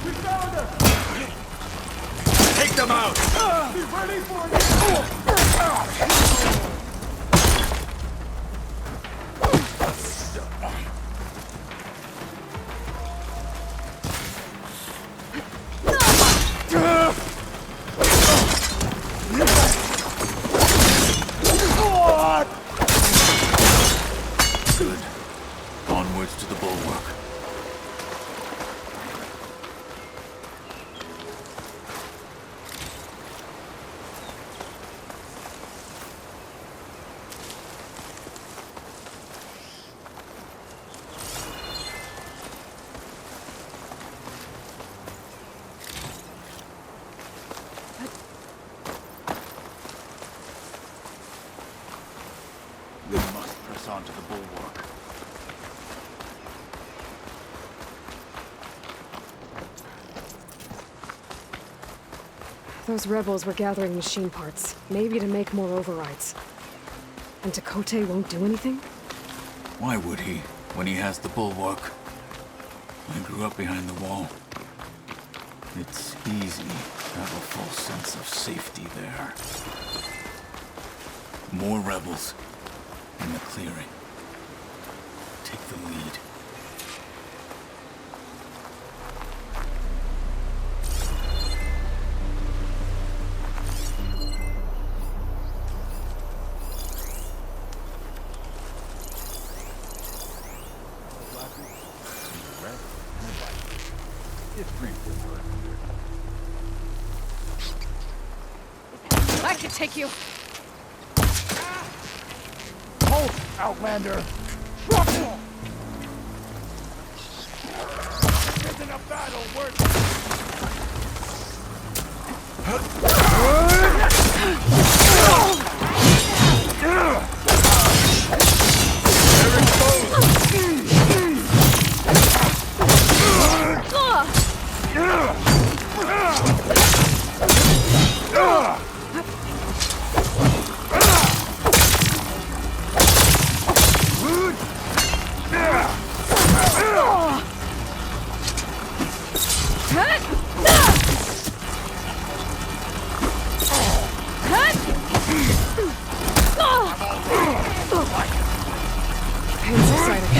We found her! Take them out! Be ready for it! to the bulwark. Those rebels were gathering machine parts, maybe to make more overrides. And Tekote won't do anything? Why would he, when he has the bulwark? I grew up behind the wall. It's easy to have a false sense of safety there. More rebels in the clearing. Take the lead. I can take you. Hold, Outlander! This isn't a battle worth Pain's exciting.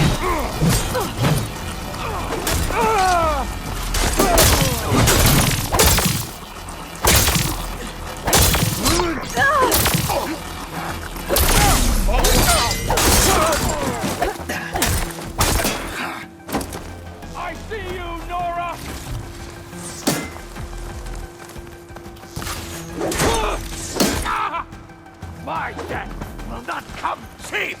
I see you, Nora! My death will not come cheap!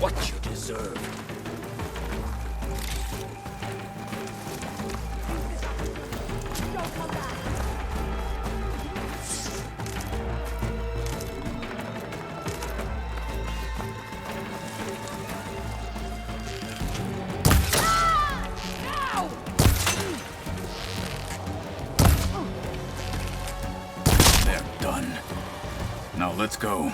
What you deserve. They're done. Now let's go.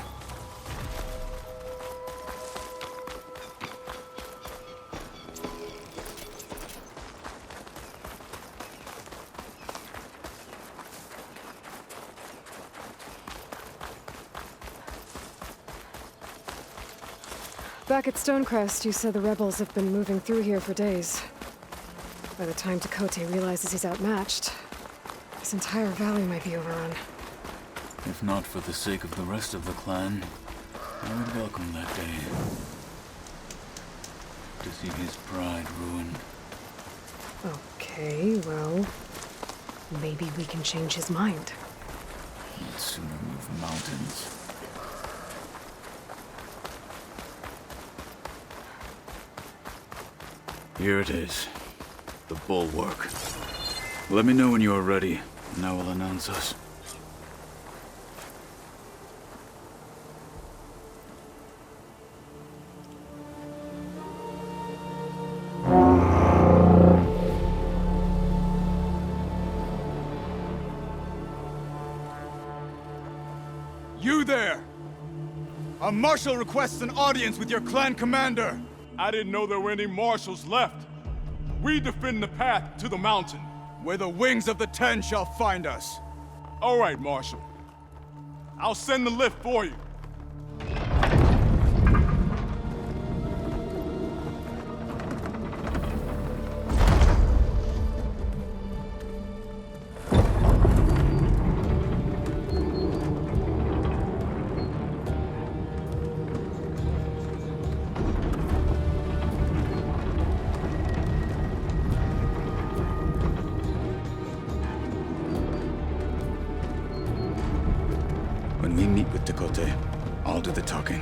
Back at Stonecrest, you said the rebels have been moving through here for days. By the time Tekote realizes he's outmatched, this entire valley might be overrun. If not for the sake of the rest of the clan, I would welcome that day. To see his pride ruined. Okay, well, maybe we can change his mind. He'd sooner move mountains. Here it is. The bulwark. Let me know when you are ready, and I will announce us. You there! A marshal requests an audience with your clan commander. I didn't know there were any marshals left. We defend the path to the mountain. Where the wings of the Ten shall find us. All right, Marshal. I'll send the lift for you. When we meet with Tekote, I'll do the talking.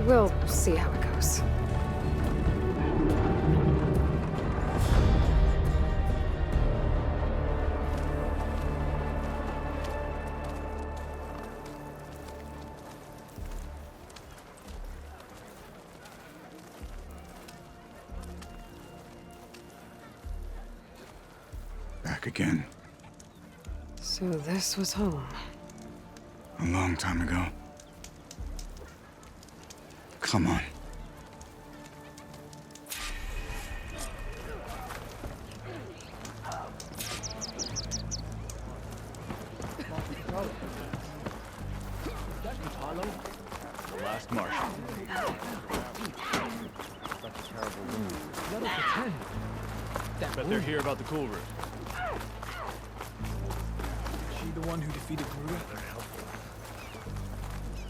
We'll see how it goes. back again. So this was home. A long time ago. Come on. The last Martian. Such a terrible wound. Let us pretend. Bet they're here about the cool route. She the one who defeated Gruda? They're helpful.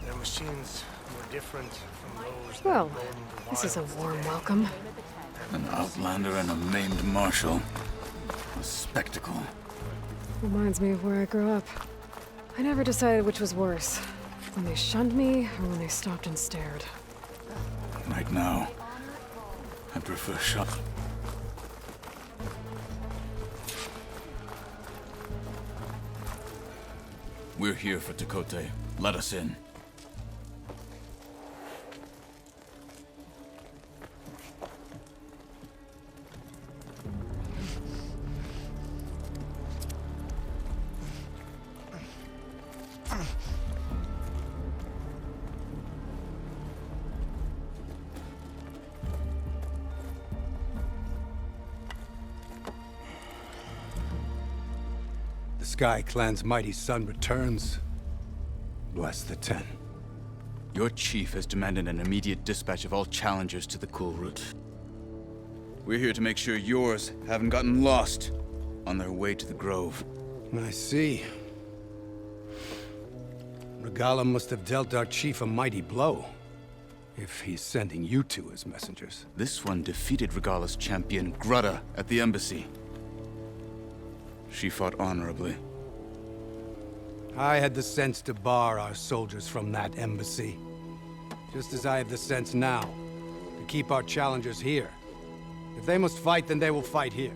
Their machines were different from those Well, that roamed the this is a wilds warm today. welcome. An outlander and a maimed marshal. A spectacle. Reminds me of where I grew up. I never decided which was worse. When they shunned me, or when they stopped and stared. Right now, I prefer shot. We're here for Tekote. Let us in. The Sky Clan's mighty son returns. Bless the Ten. Your chief has demanded an immediate dispatch of all challengers to the cool route. We're here to make sure yours haven't gotten lost on their way to the Grove. I see. Regala must have dealt our chief a mighty blow, if he's sending you two as messengers. This one defeated Regala's champion, Grudda, at the embassy. She fought honorably. I had the sense to bar our soldiers from that embassy. Just as I have the sense now, to keep our challengers here. If they must fight, then they will fight here.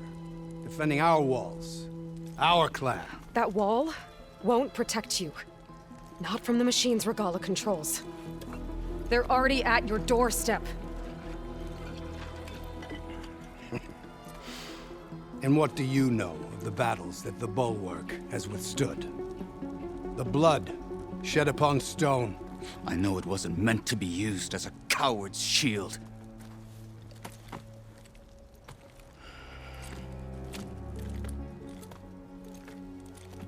Defending our walls. Our clan. That wall won't protect you. Not from the machines Regala controls. They're already at your doorstep. And what do you know of the battles that the Bulwark has withstood? The blood shed upon stone. I know it wasn't meant to be used as a coward's shield.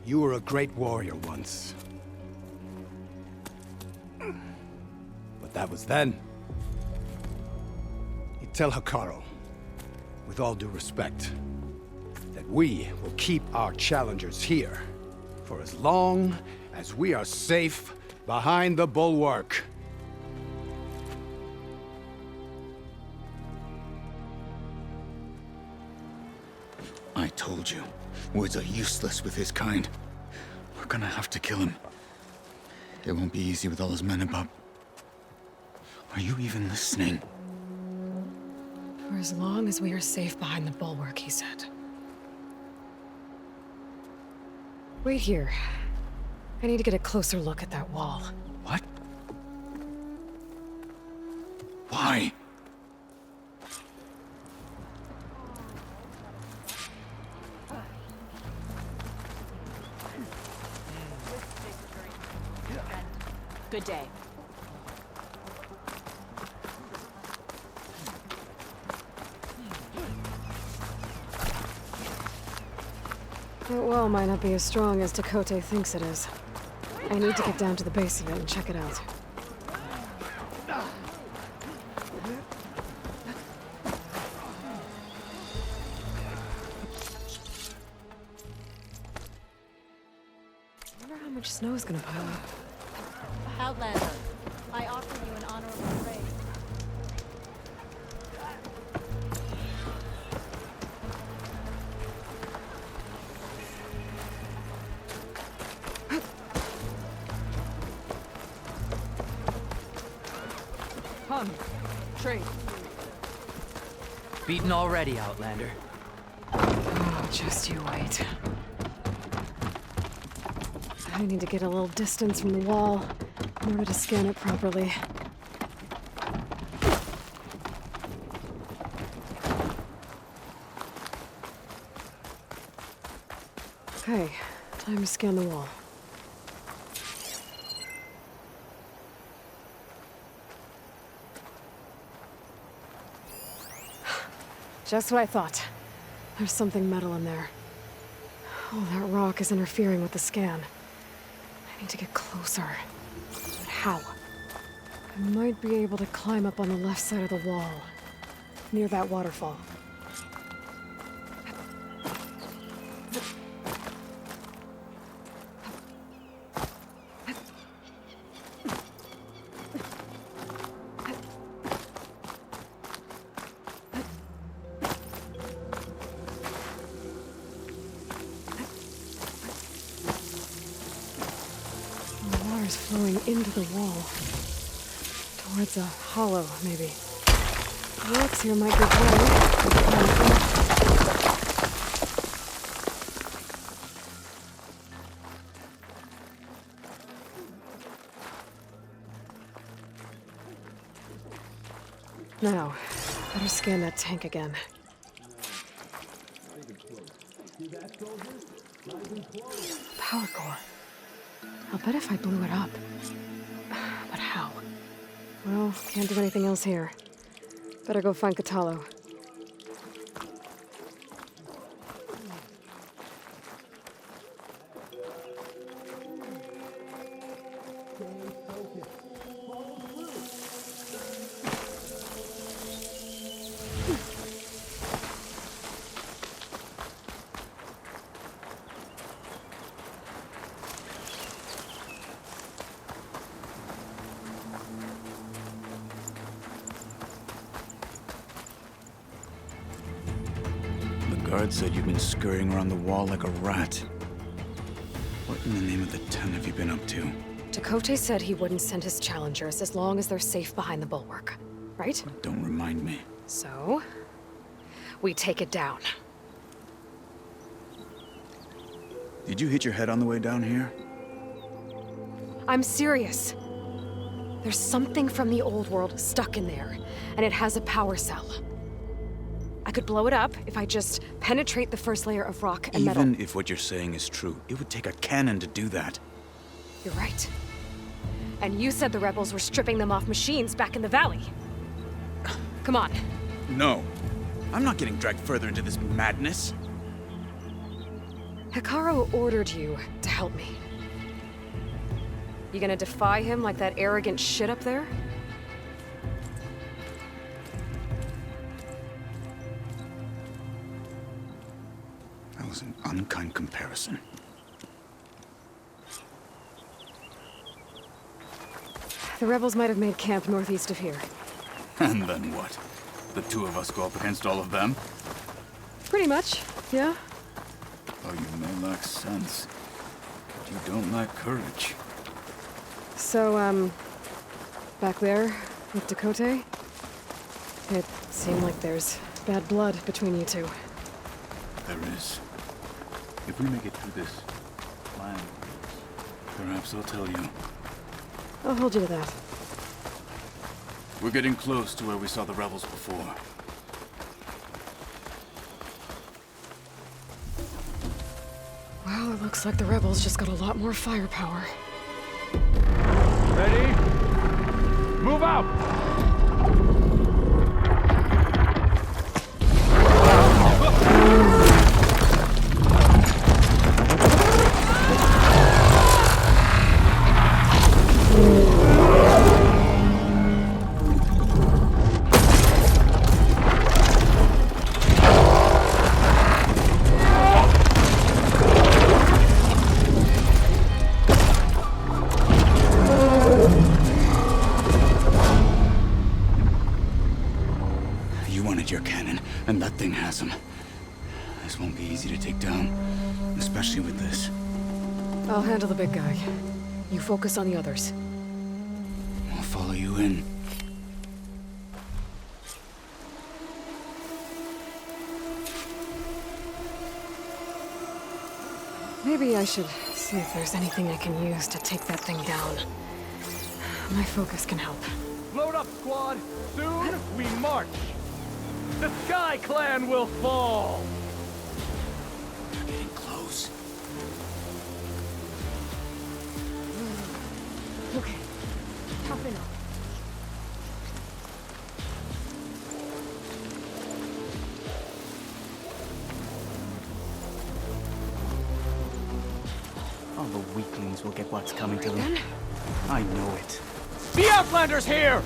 You were a great warrior once. But that was then. You tell Hikaru, with all due respect, that we will keep our challengers here for as long as we are safe behind the Bulwark. I told you, words are useless with his kind. We're gonna have to kill him. It won't be easy with all his men about. Are you even listening? For as long as we are safe behind the Bulwark, he said. Wait here. I need to get a closer look at that wall. What? Why? Good day. That wall might not be as strong as Tekote thinks it is. I need to get down to the base of it and check it out. I wonder how much snow is gonna pile up. Outlander, I offer you an honorable raid. Hun, trade. Beaten already, Outlander. Oh, just you wait. I need to get a little distance from the wall in order to scan it properly. Okay, time to scan the wall. Just what I thought. There's something metal in there. Oh, that rock is interfering with the scan. I need to get closer. But how? I might be able to climb up on the left side of the wall, near that waterfall. Flowing into the wall. Towards a hollow, maybe. The rocks here might give way. Now, better scan that tank again. Power core. I'll bet if I blew it up. But how? Well, can't do anything else here. Better go find Katalo. The guard said you've been scurrying around the wall like a rat. What in the name of the 10 have you been up to? Chakotay said he wouldn't send his challengers as long as they're safe behind the bulwark, right? Don't remind me. So, we take it down. Did you hit your head on the way down here? I'm serious. There's something from the old world stuck in there, and it has a power cell. I could blow it up if I just penetrate the first layer of rock and metal. Even if what you're saying is true, it would take a cannon to do that. You're right. And you said the rebels were stripping them off machines back in the valley. Come on. No. I'm not getting dragged further into this madness. Hikaru ordered you to help me. You gonna defy him like that arrogant shit up there? That was an unkind comparison. The rebels might have made camp northeast of here. And then what? The two of us go up against all of them? Pretty much, yeah. Oh, you may lack sense, but you don't lack courage. So, back there with Chakotay, it seemed like there's bad blood between you two. There is. If we make it through this plan, perhaps I'll tell you. I'll hold you to that. We're getting close to where we saw the rebels before. Well, it looks like the rebels just got a lot more firepower. Ready? Move out! Your cannon, and that thing has him. This won't be easy to take down, especially with this. I'll handle the big guy. You focus on the others. I'll follow you in. Maybe I should see if there's anything I can use to take that thing down. My focus can help. Load up, squad! Soon we march! The Sky Clan will fall! They're getting close. Toughen up. All the weaklings will get what's coming to them. I know it. The Outlander's here!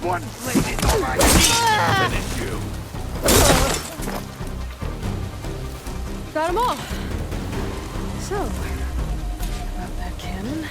One blade is all I need to finish you. Got them all. So, about that cannon.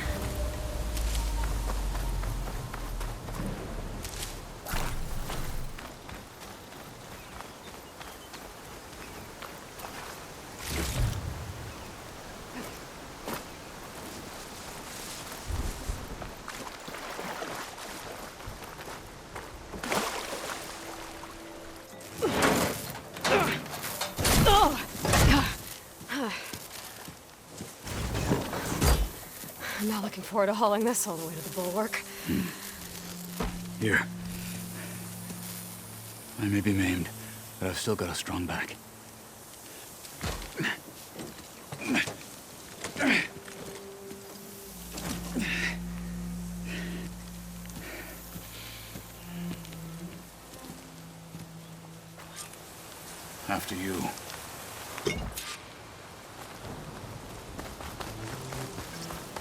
I'm not looking forward to hauling this all the way to the bulwark. Here. I may be maimed, but I've still got a strong back. After you.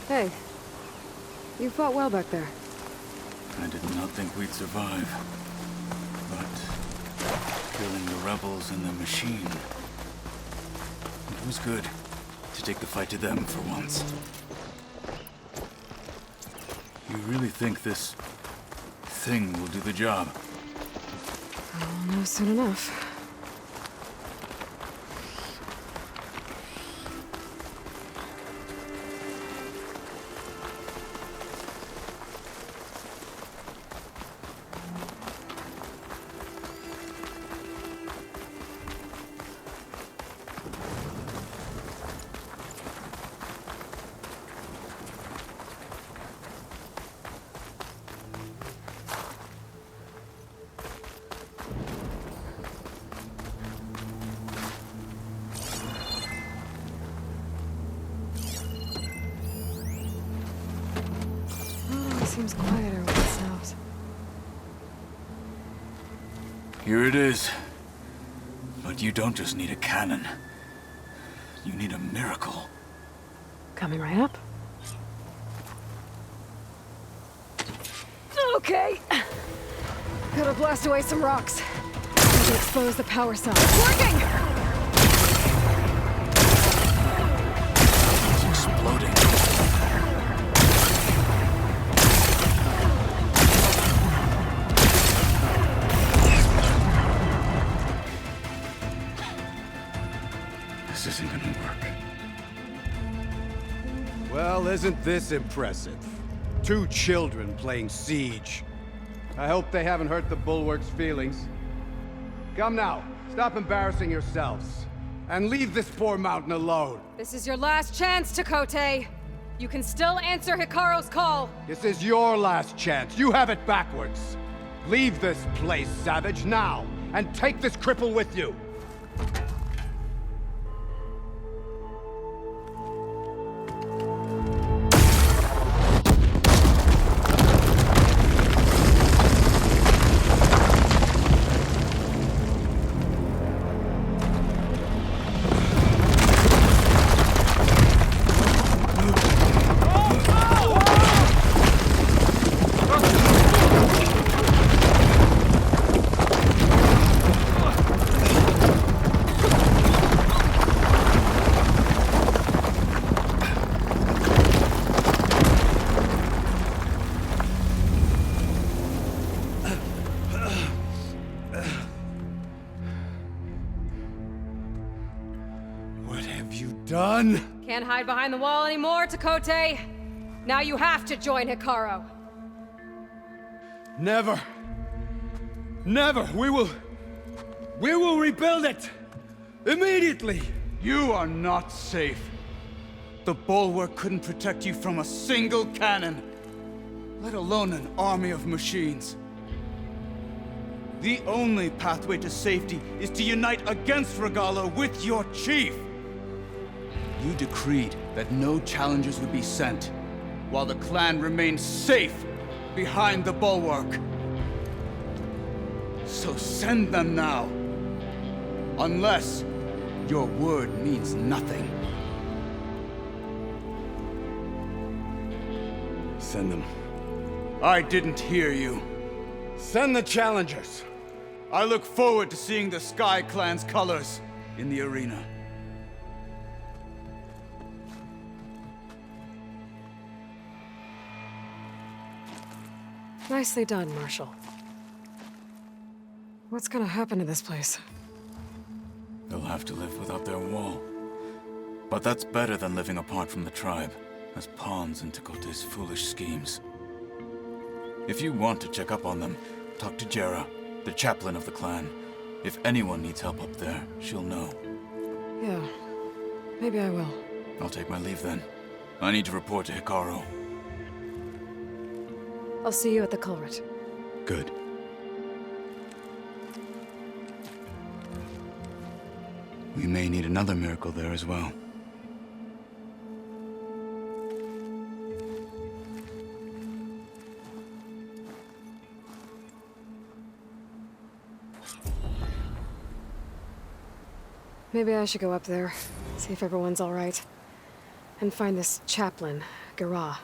Hey, you fought well back there. I did not think we'd survive. But killing the rebels and the machine. It was good to take the fight to them for once. You really think this thing will do the job? I'll know soon enough. Seems quieter when it snows. Here it is. But you don't just need a cannon. You need a miracle. Coming right up. Okay. Gotta blast away some rocks. Need to expose the power cell. It's working! It's exploding. This isn't gonna work. Well, isn't this impressive? 2 children playing siege. I hope they haven't hurt the bulwark's feelings. Come now, stop embarrassing yourselves. And leave this poor mountain alone. This is your last chance, Takote. You can still answer Hikaru's call. This is your last chance. You have it backwards. Leave this place, Savage, now. And take this cripple with you. Done? Can't hide behind the wall anymore, Takote. Now you have to join Hikaru. Never. Never. We will rebuild it. Immediately. You are not safe. The bulwark couldn't protect you from a single cannon, let alone an army of machines. The only pathway to safety is to unite against Regalo with your chief. You decreed that no challengers would be sent, while the clan remained safe behind the bulwark. So send them now. Unless your word means nothing. Send them. I didn't hear you. Send the challengers. I look forward to seeing the Sky Clan's colors in the arena. Nicely done, Marshal. What's gonna happen to this place? They'll have to live without their wall. But that's better than living apart from the tribe, as pawns in Takote's foolish schemes. If you want to check up on them, talk to Jera, the chaplain of the clan. If anyone needs help up there, she'll know. Yeah, maybe I will. I'll take my leave then. I need to report to Hikaru. I'll see you at the culvert. Good. We may need another miracle there as well. Maybe I should go up there, see if everyone's all right, and find this chaplain, Gara.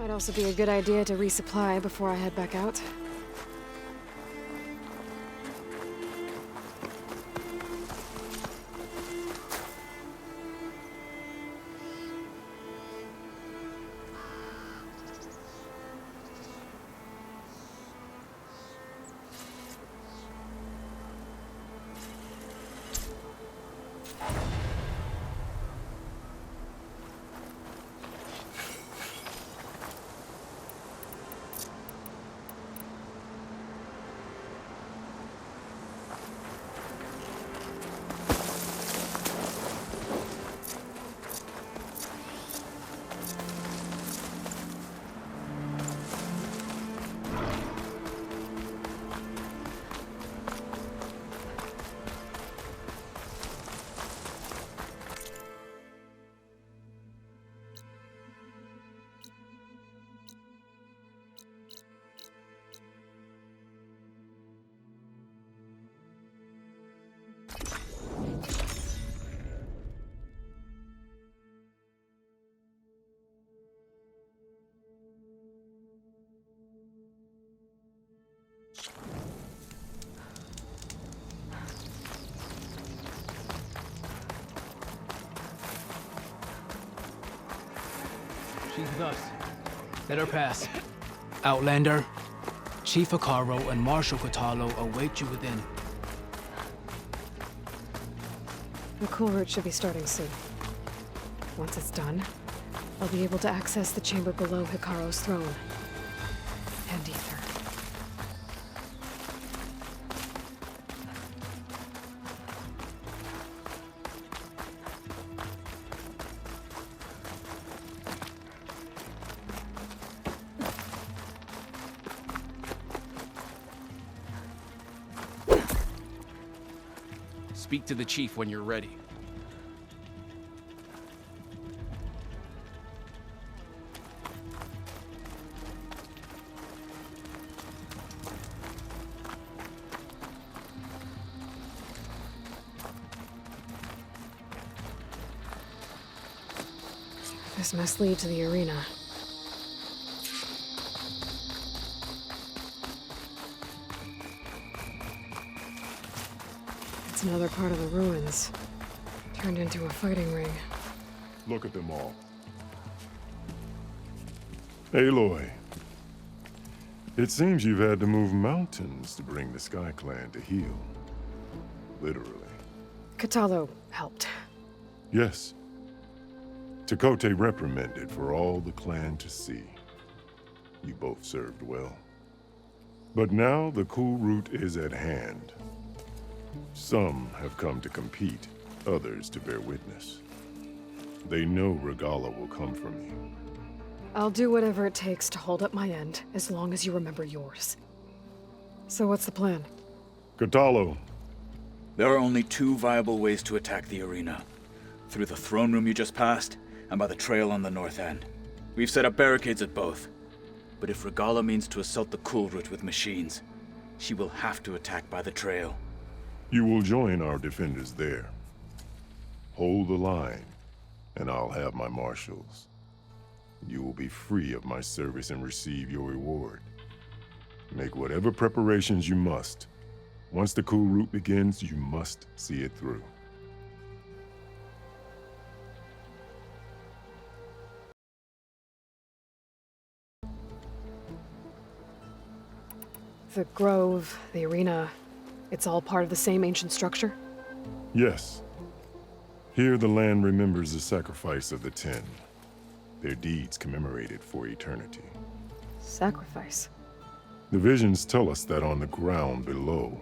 Might also be a good idea to resupply before I head back out. She's with us. Let her pass. Outlander, Chief Hikaru and Marshal Katalo await you within. The cool route should be starting soon. Once it's done, I'll be able to access the chamber below Hikaru's throne. And Ether. Speak to the chief when you're ready. This must lead to the arena. It's another part of the ruins, turned into a fighting ring. Look at them all. Aloy, it seems you've had to move mountains to bring the Sky Clan to heel. Literally. Katalo helped. Yes. Tekote reprimanded for all the clan to see. You both served well. But now the cool route is at hand. Some have come to compete, others to bear witness. They know Regala will come for me. I'll do whatever it takes to hold up my end, as long as you remember yours. So what's the plan? Katalo. There are only two viable ways to attack the arena. Through the throne room you just passed, and by the trail on the north end. We've set up barricades at both. But if Regala means to assault the cool route with machines, she will have to attack by the trail. You will join our defenders there. Hold the line, and I'll have my marshals. You will be free of my service and receive your reward. Make whatever preparations you must. Once the cool route begins, you must see it through. The grove, the arena, it's all part of the same ancient structure? Yes. Here the land remembers the sacrifice of the 10. Their deeds commemorated for eternity. Sacrifice? The visions tell us that on the ground below,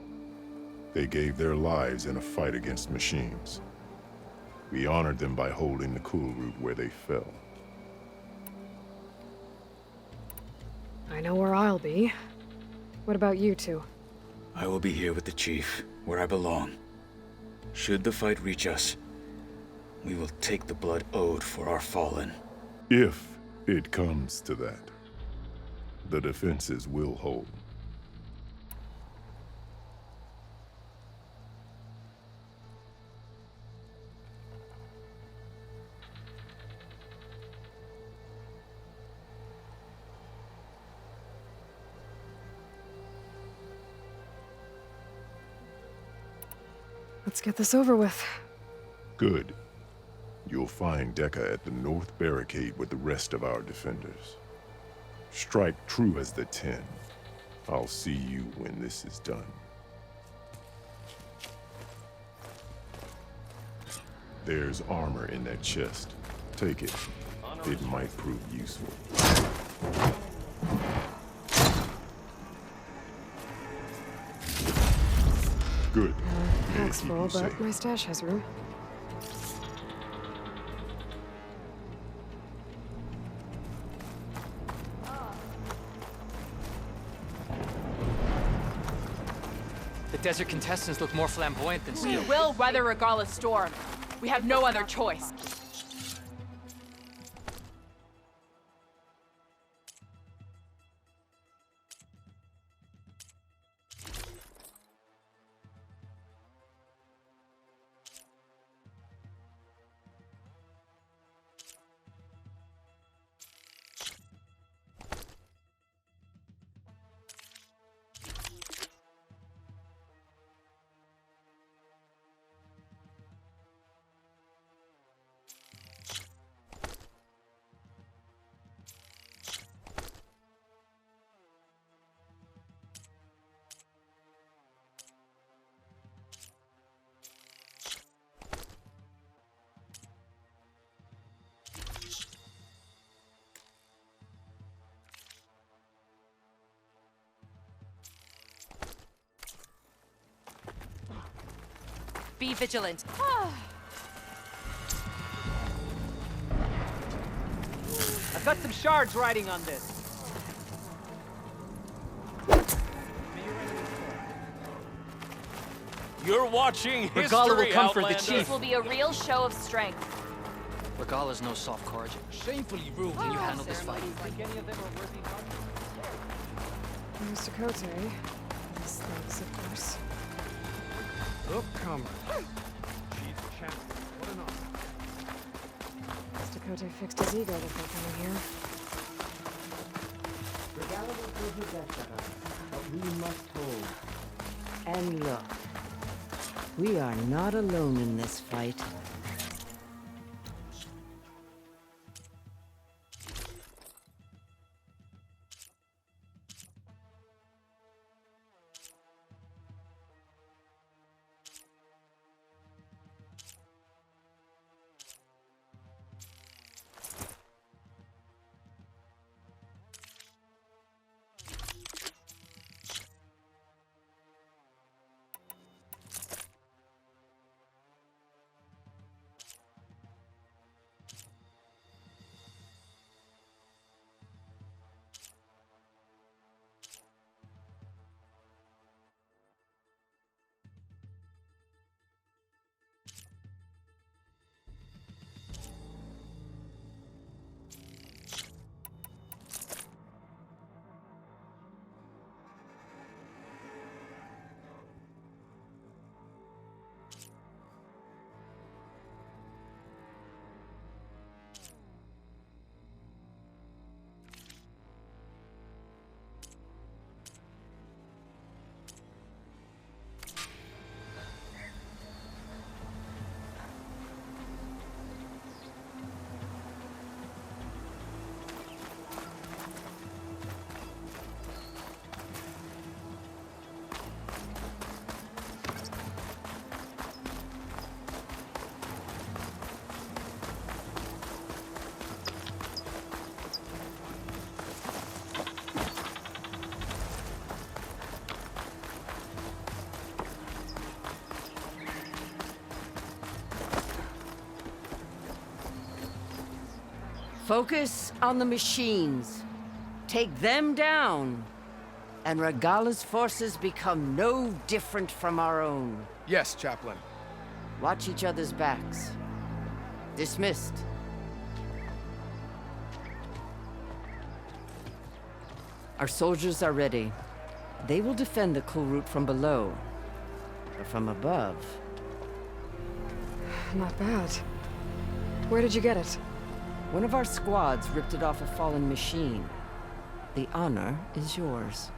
they gave their lives in a fight against machines. We honored them by holding the cool route where they fell. I know where I'll be. What about you two? I will be here with the chief, where I belong. Should the fight reach us, we will take the blood owed for our fallen. If it comes to that, the defenses will hold. Let's get this over with. Good. You'll find Dekka at the north barricade with the rest of our defenders. Strike true as the 10. I'll see you when this is done. There's armor in that chest. Take it. It might prove useful. Good. Pack's full, but my stash has room. The desert contestants look more flamboyant than We skilled. will weather Regala's storm. We have no other choice. Be vigilant. I've got some shards riding on this. You're watching history, Regala will come for the Outlander. This chief. will be a real show of strength. Regala's no soft cordial. Shamefully rude when you handle this fight. Mr. Cote. Slugs, of course. Upcomer. She's a champion. What an honor. Mr. Cote fixed his ego before coming here. Regala will do her best of us, but we must hold. And look, we are not alone in this fight. Focus on the machines. Take them down. And Regala's forces become no different from our own. Yes, Chaplain. Watch each other's backs. Dismissed. Our soldiers are ready. They will defend the cool route from below. But from above... Not bad. Where did you get it? One of our squads ripped it off a fallen machine. The honor is yours.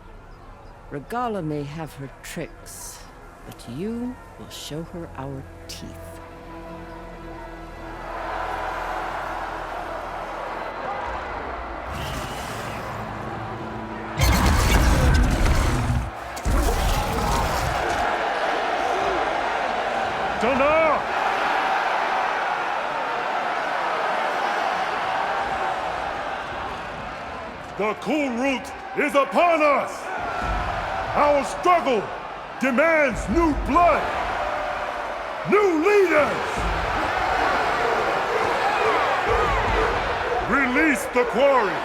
Regala may have her tricks, But you will show her our teeth. Tanakh! The cool root is upon us! Our struggle demands new blood! New leaders! Release the quarry!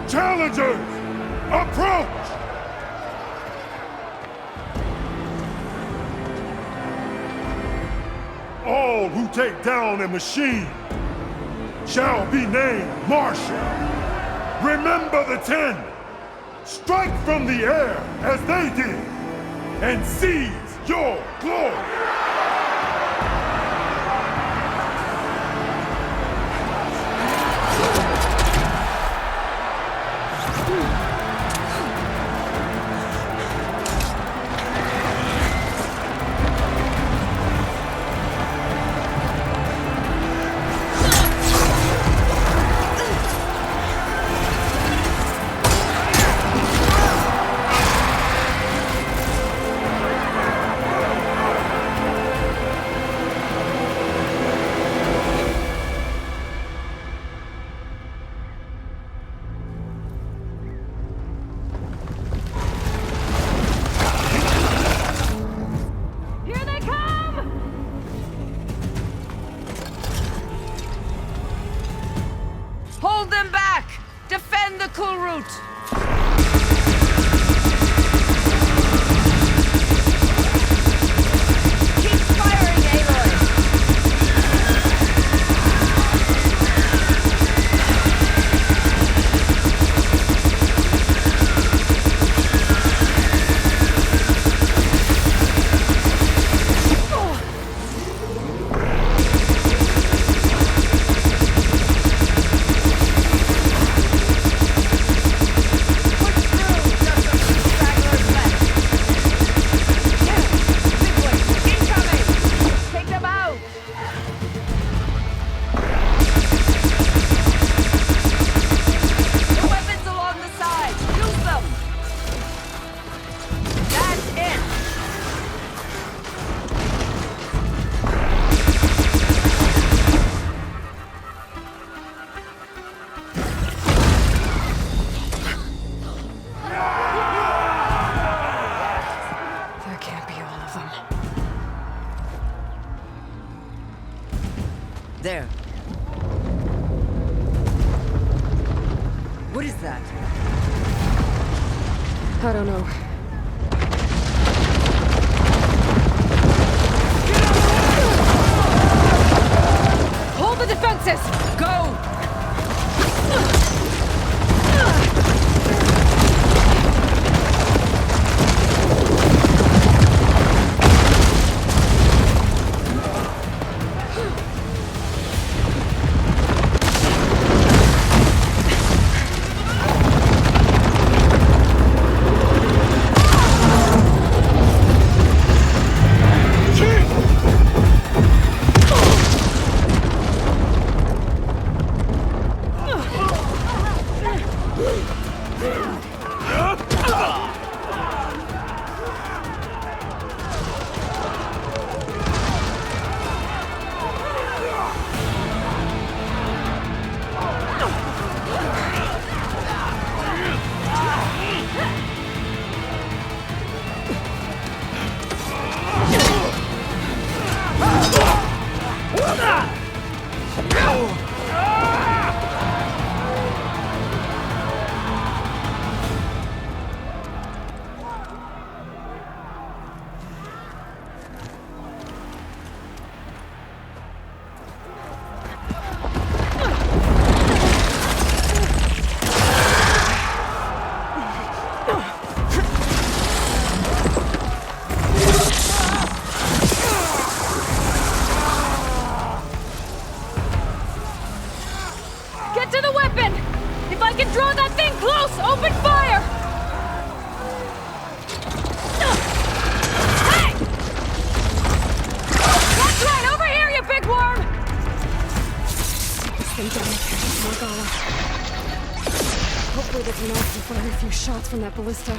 Challengers, approach! All who take down a machine shall be named Marshal. Remember the 10. Strike from the air as they did, and seize your glory. Hold them back! Defend the cool route! Keep firing, Aloy! There. What is that? I don't know. Hold the defenses! Go! If I can draw that thing close, open fire! Hey! That's right, over here, you big worm! Symptomatic, Morgana. Hopefully the Tenakth will fire a few shots from that ballista.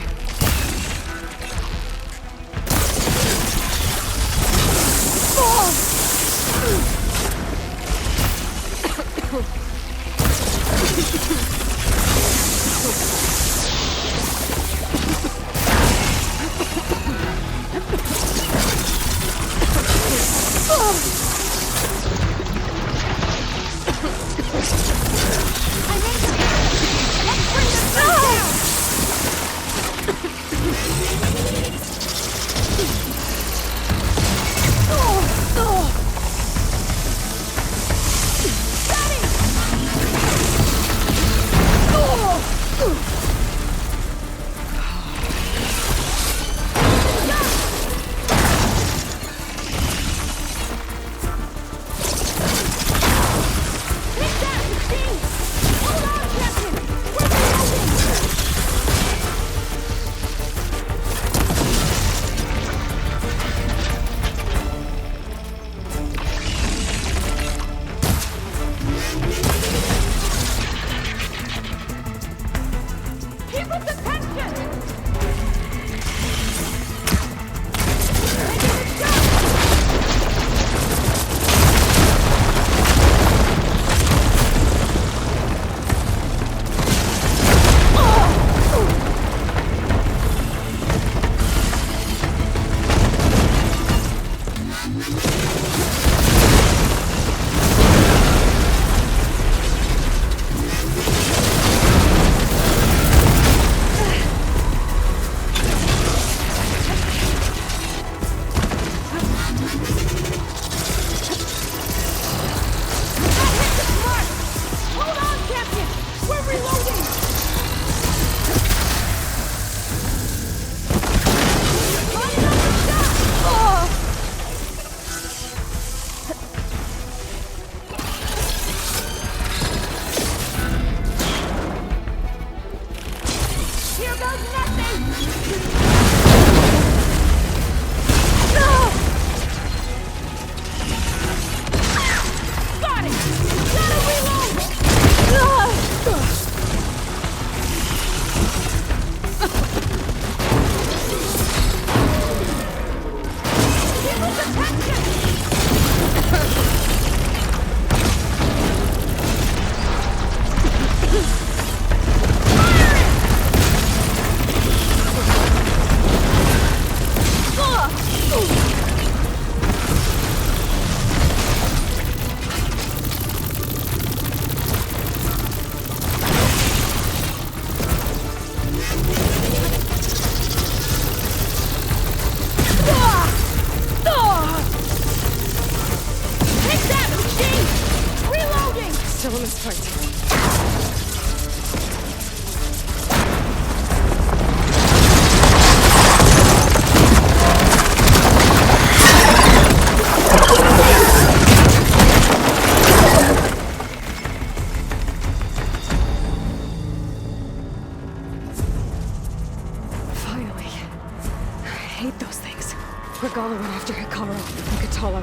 Regala went after Hikaru and Katalo.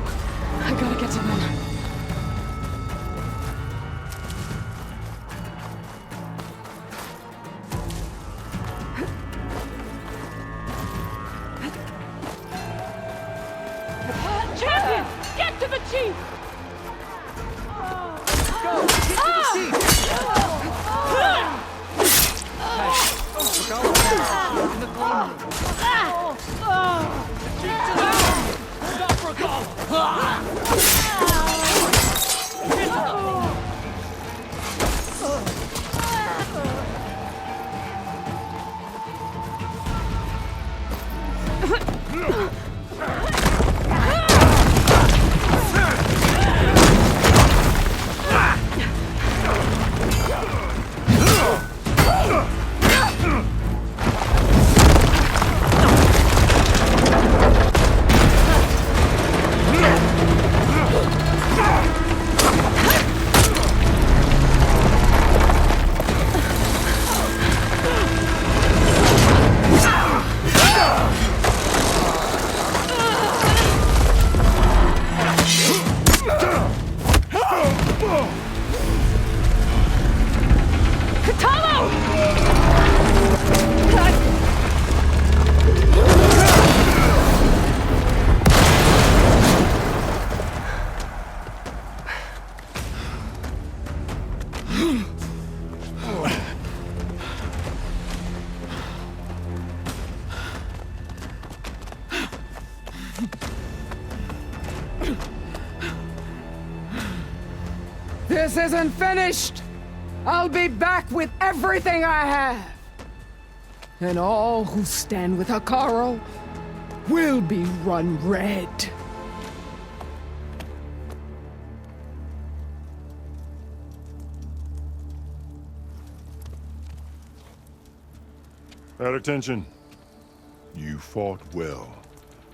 I gotta get to them. Champion! Get to the chief! Go! Get to the chief! In the corner. Stop, Regala! This isn't finished! I'll be back with everything I have! And all who stand with Hekarro will be run red. At attention. You fought well.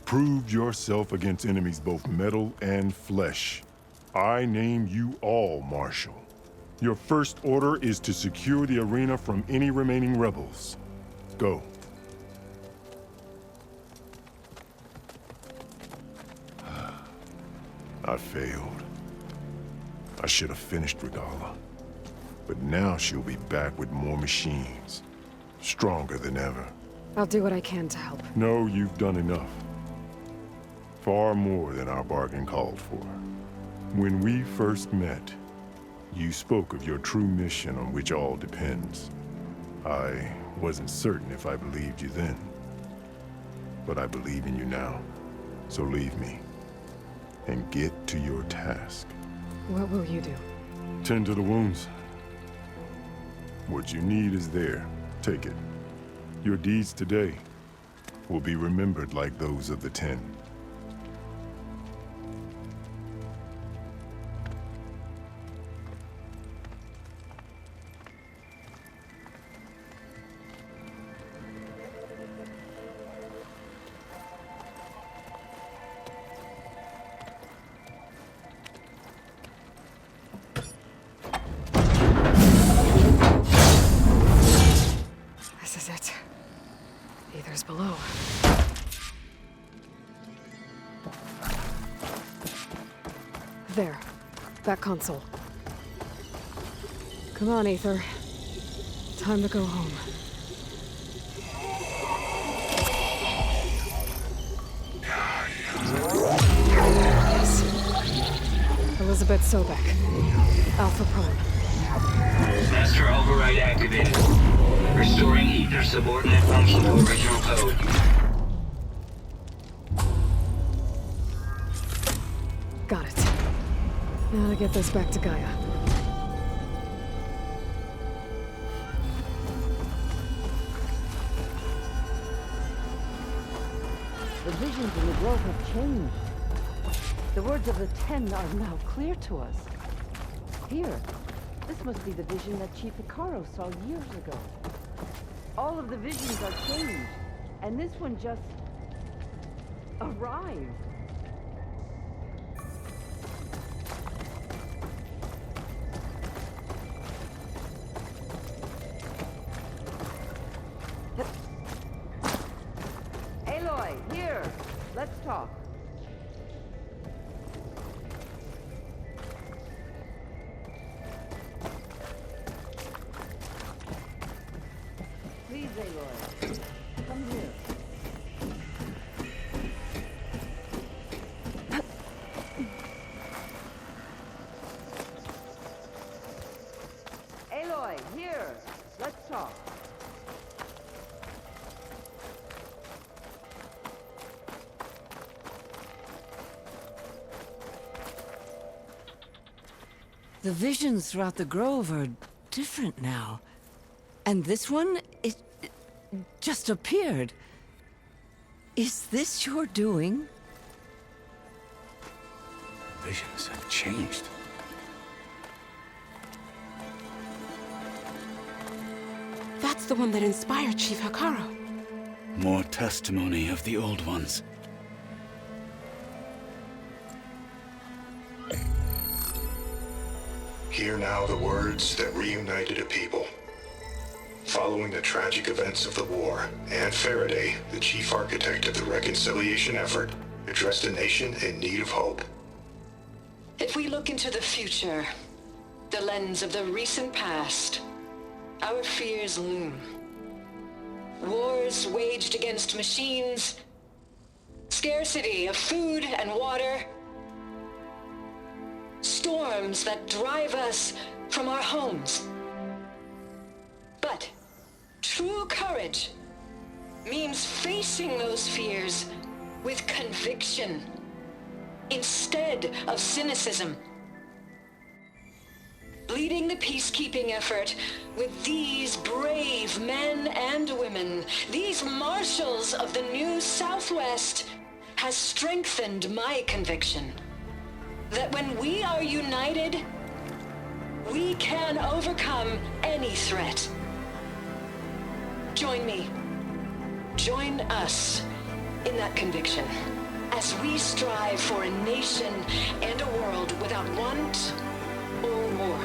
Proved yourself against enemies both metal and flesh. I name you all Marshal. Your first order is to secure the arena from any remaining rebels. Go. I failed. I should have finished Regala. But now she'll be back with more machines. Stronger than ever. I'll do what I can to help. No, you've done enough. Far more than our bargain called for. When we first met, you spoke of your true mission on which all depends. I wasn't certain if I believed you then. But I believe in you now. So leave me. And get to your task. What will you do? Tend to the wounds. What you need is there. Take it. Your deeds today will be remembered like those of the 10. This is it. Aether's below. There. That console. Come on, Aether. Time to go home. Yes. Elizabeth Sobek. Alpha Prime. Master override activated. Restoring Aether subordinate function to original code. Got it. Now to get this back to Gaia. The visions in the grove have changed. The words of the 10 are now clear to us. Here, this must be the vision that Chief Hekarro saw years ago. All of the visions are changed, and this one just arrived. Aloy, here. Let's talk. Please, Aloy. Come here. Aloy, here. Let's talk. The visions throughout the grove are different now. And this one, it just appeared. Is this your doing? Visions have changed. That's the one that inspired Chief Hekarro. More testimony of the old ones. Hear now the words that reunited a people. Following the tragic events of the war, Anne Faraday, the chief architect of the reconciliation effort, addressed a nation in need of hope. If we look into the future, the lens of the recent past, our fears loom. Wars waged against machines, scarcity of food and water, storms that drive us from our homes. But true courage means facing those fears with conviction instead of cynicism. leading the peacekeeping effort with these brave men and women, these marshals of the new Southwest, has strengthened my conviction that when we are united, we can overcome any threat. Join me. Join us in that conviction as we strive for a nation and a world without want or war.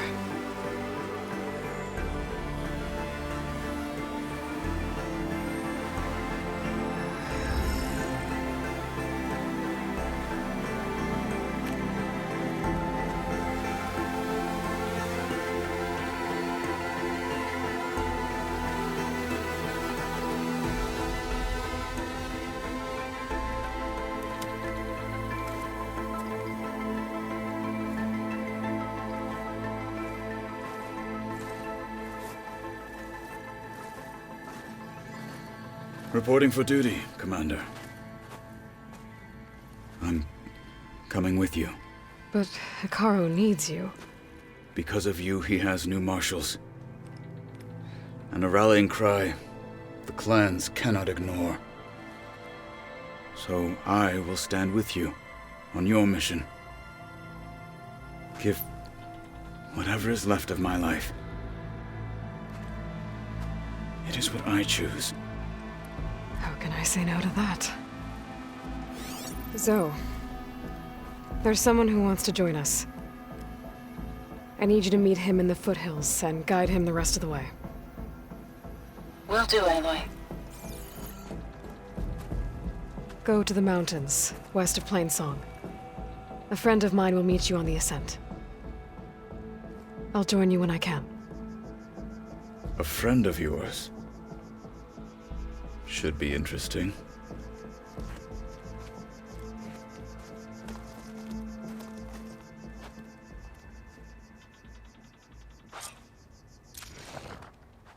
Reporting for duty, Commander. I'm coming with you. But Hikaru needs you. Because of you, he has new marshals. And a rallying cry the clans cannot ignore. So I will stand with you on your mission. Give whatever is left of my life. It is what I choose. How can I say no to that? Zoe, there's someone who wants to join us. I need you to meet him in the foothills and guide him the rest of the way. Will do, Aloy. Go to the mountains, west of Plainsong. A friend of mine will meet you on the ascent. I'll join you when I can. A friend of yours? Should be interesting.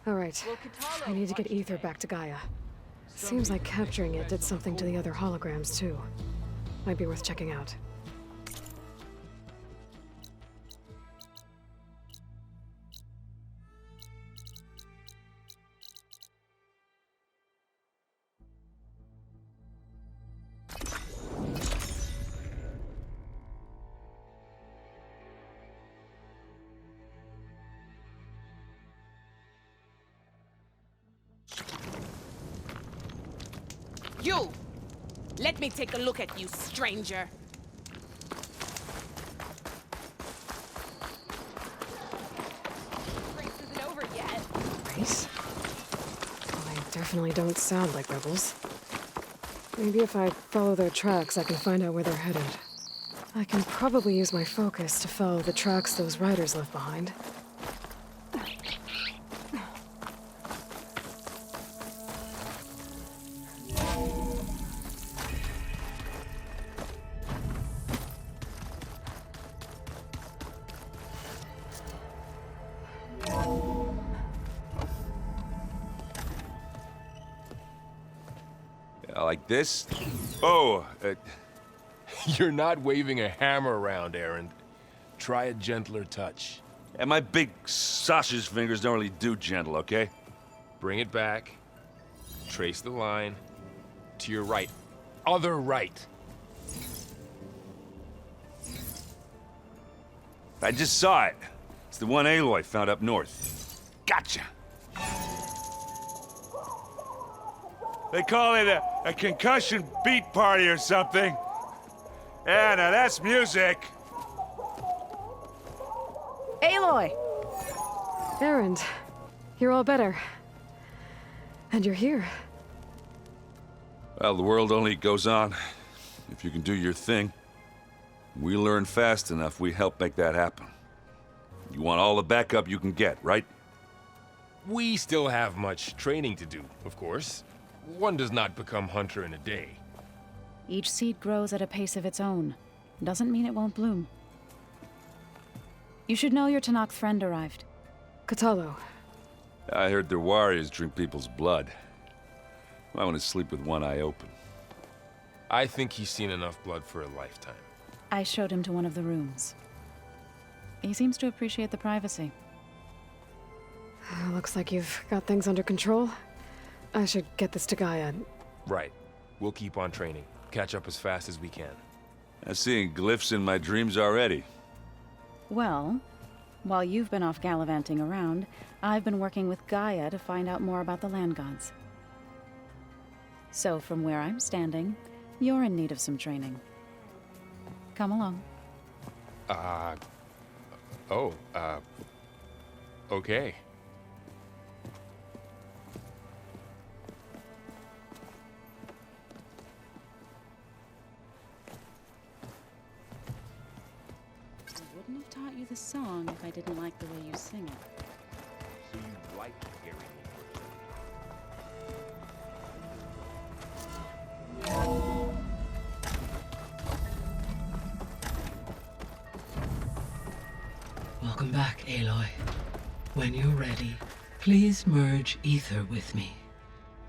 All right. I need to get Ether back to Gaia. Seems like capturing it did something to the other holograms, too. Might be worth checking out. You! Let me take a look at you, stranger. Race isn't over yet. Race? Well, they definitely don't sound like rebels. Maybe if I follow their tracks, I can find out where they're headed. I can probably use my focus to follow the tracks those riders left behind. Like this? Oh, you're not waving a hammer around, Aaron. Try a gentler touch. And my big sausage fingers don't really do gentle, okay? Bring it back. Trace the line. To your right. Other right. I just saw it. It's the one Aloy found up north. Gotcha! They call it a concussion beat party or something. Yeah, now that's music. Aloy! Erend, you're all better. And you're here. Well, the world only goes on if you can do your thing. We learn fast enough, we help make that happen. You want all the backup you can get, right? We still have much training to do, of course. One does not become hunter in a day. Each seed grows at a pace of its own. Doesn't mean it won't bloom. You should know your Tanakh friend arrived. Kotallo. I heard their warriors drink people's blood. I want to sleep with one eye open. I think he's seen enough blood for a lifetime. I showed him to one of the rooms. He seems to appreciate the privacy. Looks like you've got things under control. I should get this to Gaia. Right. We'll keep on training. Catch up as fast as we can. I'm seeing glyphs in my dreams already. Well, while you've been off gallivanting around, I've been working with Gaia to find out more about the land gods. So from where I'm standing, you're in need of some training. Come along. Okay. I wouldn't have taught you the song if I didn't like the way you sing it. So you like hearing me? Welcome back, Aloy. When you're ready, please merge ether with me.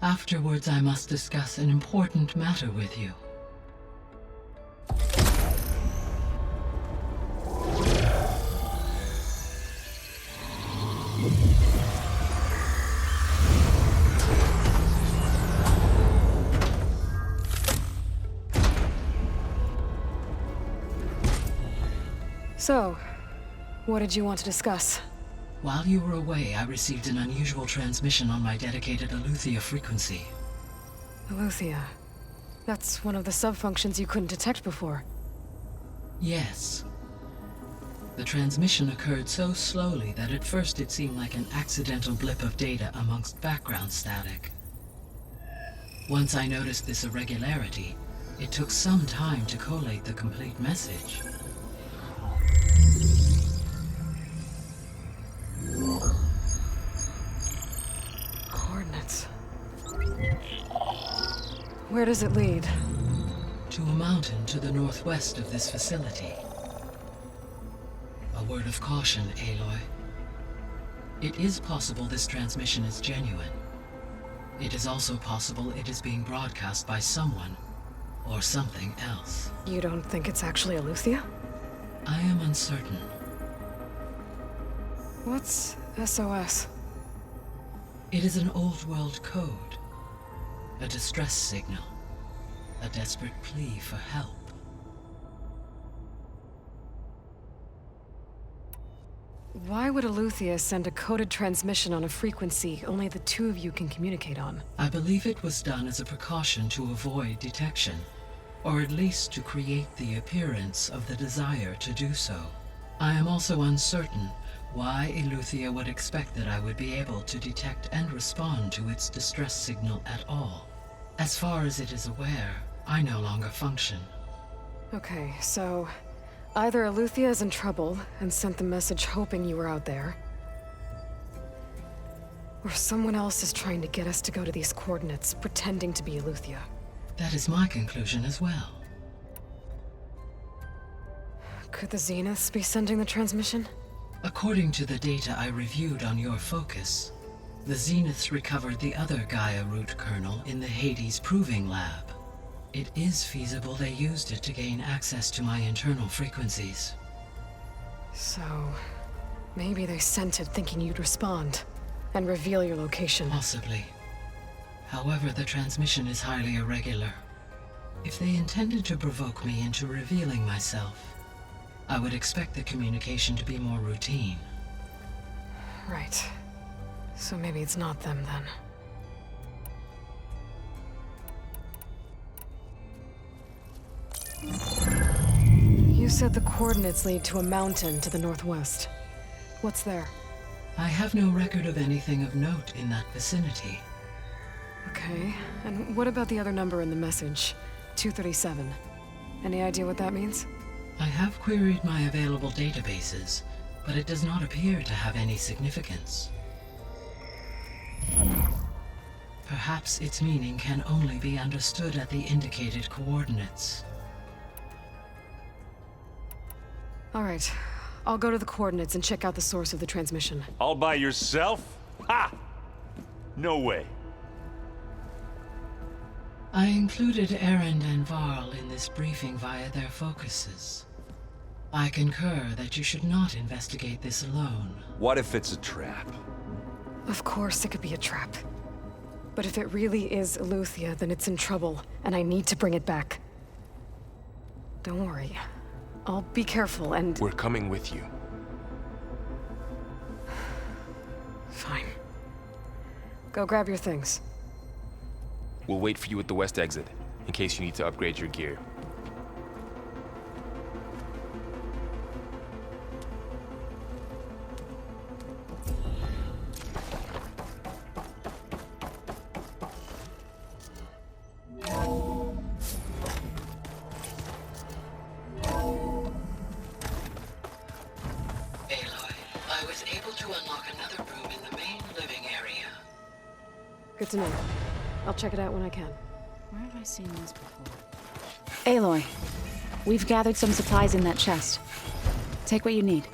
Afterwards, I must discuss an important matter with you. So, what did you want to discuss? While you were away, I received an unusual transmission on my dedicated Eleuthia frequency. Eleuthia. That's one of the sub-functions you couldn't detect before. Yes. The transmission occurred so slowly that at first it seemed like an accidental blip of data amongst background static. Once I noticed this irregularity, it took some time to collate the complete message. Coordinates. Where does it lead? To a mountain to the northwest of this facility. A word of caution, Aloy. It is possible this transmission is genuine. It is also possible it is being broadcast by someone or something else. You don't think it's actually Eleuthia? I am uncertain. What's SOS? It is an old world code. A distress signal. A desperate plea for help. Why would Eleuthia send a coded transmission on a frequency only the two of you can communicate on? I believe it was done as a precaution to avoid detection, or at least to create the appearance of the desire to do so. I am also uncertain why Eleuthia would expect that I would be able to detect and respond to its distress signal at all. As far as it is aware, I no longer function. Okay, so either Eleuthia is in trouble and sent the message hoping you were out there, or someone else is trying to get us to go to these coordinates, pretending to be Eleuthia. That is my conclusion as well. Could the Zeniths be sending the transmission? According to the data I reviewed on your focus, the Zeniths recovered the other Gaia root kernel in the Hades Proving Lab. It is feasible they used it to gain access to my internal frequencies. So, maybe they sent it thinking you'd respond and reveal your location. Possibly. However, the transmission is highly irregular. If they intended to provoke me into revealing myself, I would expect the communication to be more routine. Right. So maybe it's not them then. You said the coordinates lead to a mountain to the northwest. What's there? I have no record of anything of note in that vicinity. Okay, and what about the other number in the message? 237. Any idea what that means? I have queried my available databases, but it does not appear to have any significance. Perhaps its meaning can only be understood at the indicated coordinates. All right, I'll go to the coordinates and check out the source of the transmission. All by yourself? Ha! No way. I included Erend and Varl in this briefing via their focuses. I concur that you should not investigate this alone. What if it's a trap? Of course it could be a trap. But if it really is Eleuthia, then it's in trouble, and I need to bring it back. Don't worry. I'll be careful and... We're coming with you. Fine. Go grab your things. We'll wait for you at the west exit, in case you need to upgrade your gear. Good to know. I'll check it out when I can. Where have I seen this before? Aloy, we've gathered some supplies in that chest. Take what you need.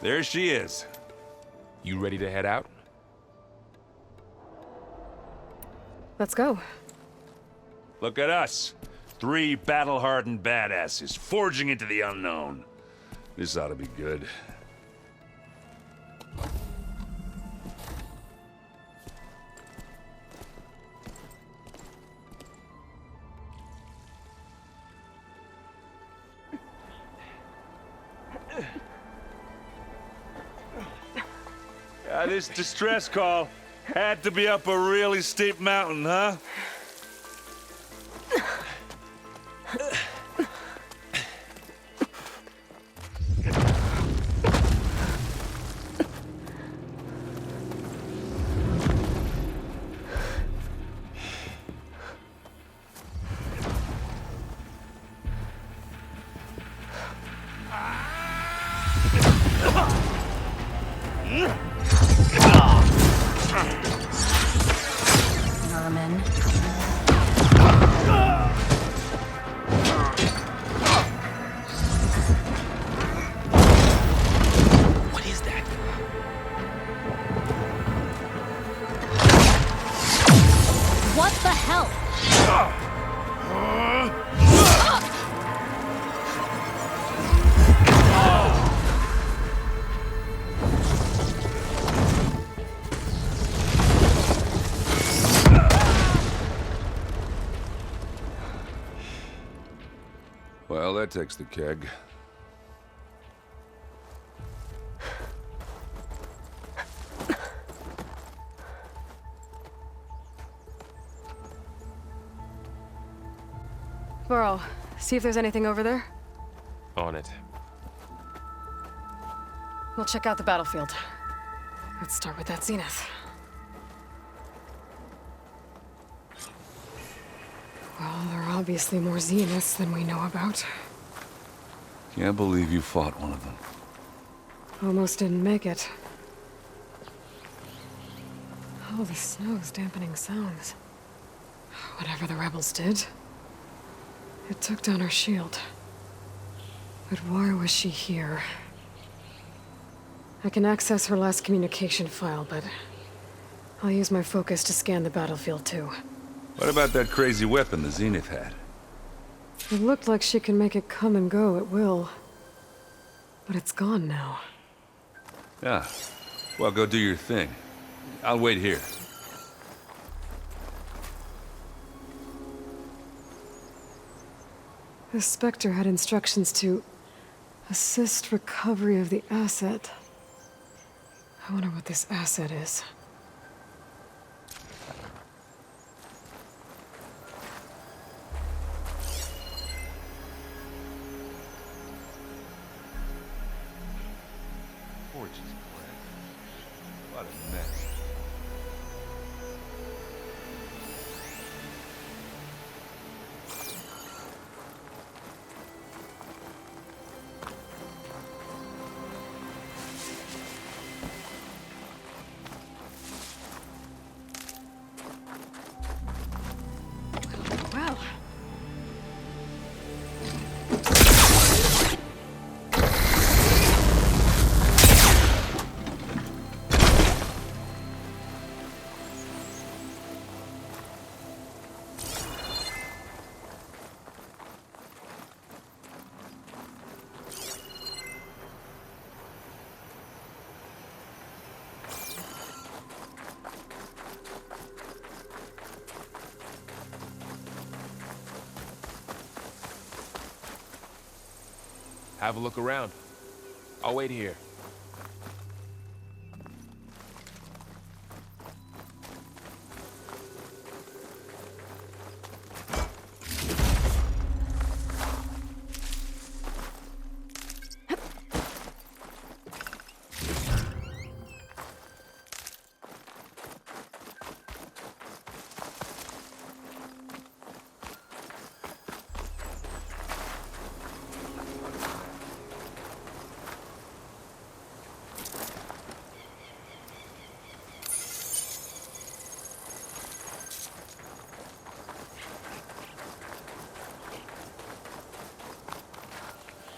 There she is. You ready to head out? Let's go. Look at us. 3 battle-hardened badasses forging into the unknown. This ought to be good. This distress call had to be up a really steep mountain, huh? What the hell? Well, that takes the keg. Burrow, see if there's anything over there. On it. We'll check out the battlefield. Let's start with that zenith. Well, there are obviously more zeniths than we know about. Can't believe you fought one of them. Almost didn't make it. Oh, the snow's dampening sounds. Whatever the rebels did, it took down our shield. But why was she here? I can access her last communication file, but I'll use my focus to scan the battlefield too. What about that crazy weapon the Zenith had? It looked like she can make it come and go at will. But it's gone now. Yeah. Well, go do your thing. I'll wait here. The Spectre had instructions to assist recovery of the asset. I wonder what this asset is. Forge's plan. What a mess. Well. Have a look around. I'll wait here.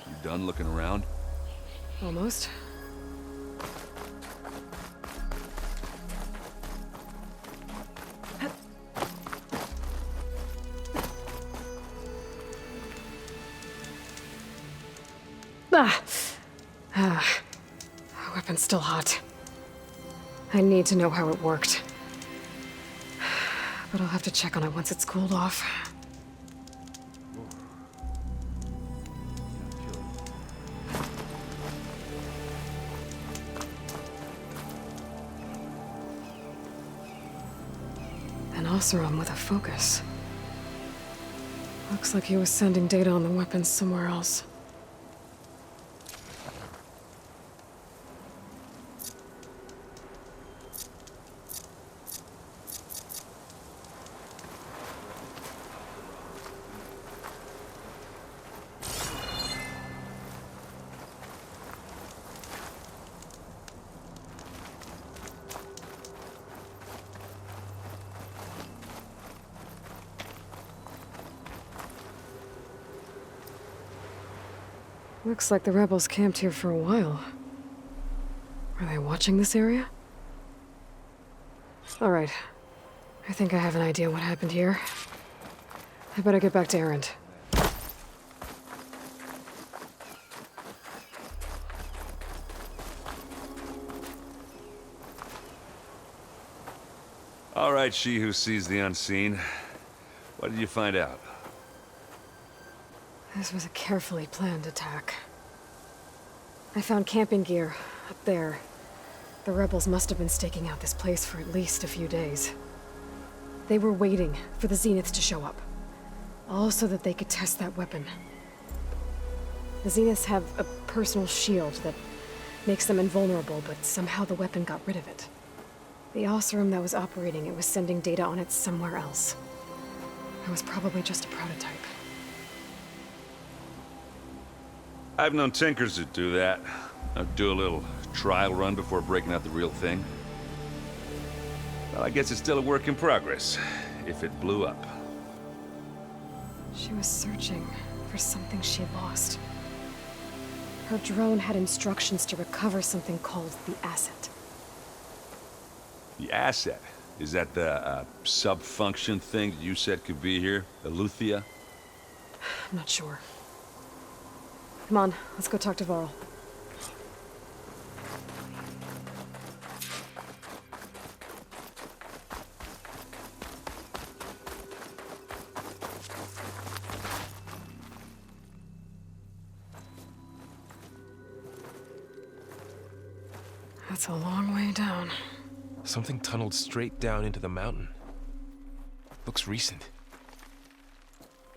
You done looking around? Almost. Weapon's still hot. I need to know how it worked. But I'll have to check on it once it's cooled off. An Oseram with a focus. Looks like he was sending data on the weapons somewhere else. Looks like the rebels camped here for a while. Are they watching this area? All right. I think I have an idea what happened here. I better get back to Erend. All right, she who sees the unseen. What did you find out? This was a carefully planned attack. I found camping gear up there. The rebels must have been staking out this place for at least a few days. They were waiting for the Zeniths to show up, all so that they could test that weapon. The Zeniths have a personal shield that makes them invulnerable, but somehow the weapon got rid of it. The Oseram that was operating it was sending data on it somewhere else. It was probably just a prototype. I've known tinkers that do that. I'd do a little trial run before breaking out the real thing. Well, I guess it's still a work in progress, if it blew up. She was searching for something she lost. Her drone had instructions to recover something called the asset. The asset? Is that the sub-function thing that you said could be here? Eleuthia? I'm not sure. Come on, let's go talk to Varl. That's a long way down. Something tunneled straight down into the mountain. Looks recent.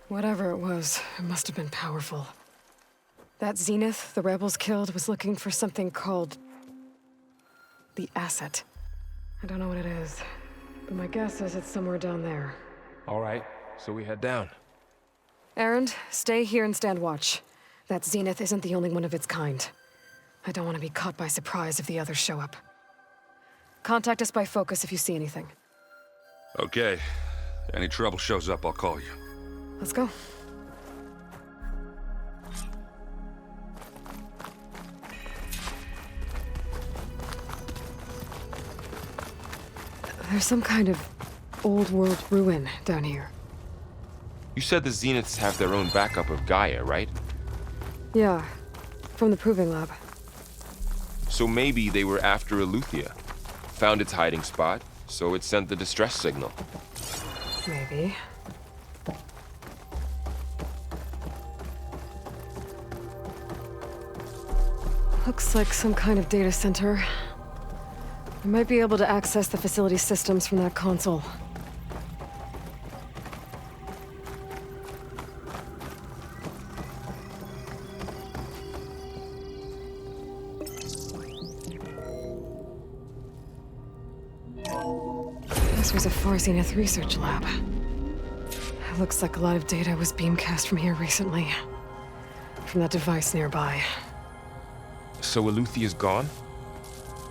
Whatever it was, it must have been powerful. That Zenith the rebels killed was looking for something called the asset. I don't know what it is, but my guess is it's somewhere down there. All right, so we head down. Erend, stay here and stand watch. That Zenith isn't the only one of its kind. I don't want to be caught by surprise if the others show up. Contact us by focus if you see anything. Okay. Any trouble shows up, I'll call you. Let's go. There's some kind of old-world ruin down here. You said the Zeniths have their own backup of Gaia, right? Yeah, from the Proving Lab. So maybe they were after Eleuthia. Found its hiding spot, so it sent the distress signal. Maybe. Looks like some kind of data center. We might be able to access the facility systems from that console. This was a Far Zenith research lab. It looks like a lot of data was beamcast from here recently. From that device nearby. So Eleuthia's gone?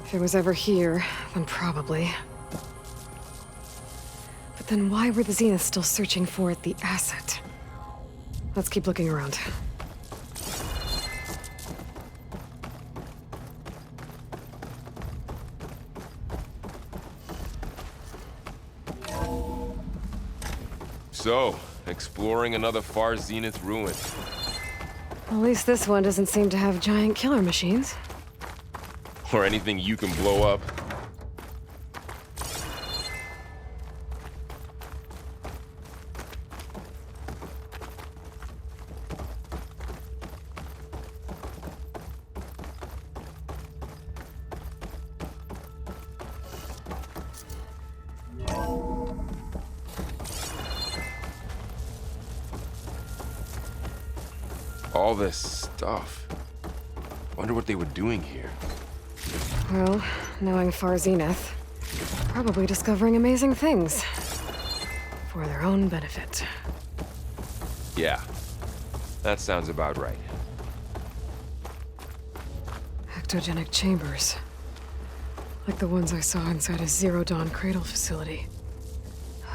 If it was ever here, then probably. But then why were the Zeniths still searching for the asset? Let's keep looking around. So, exploring another Far Zenith ruin. At least this one doesn't seem to have giant killer machines. Or anything you can blow up. All this stuff. Wonder what they were doing here. Well, knowing Far Zenith, probably discovering amazing things. For their own benefit. Yeah, that sounds about right. Ectogenic chambers. Like the ones I saw inside a Zero Dawn cradle facility.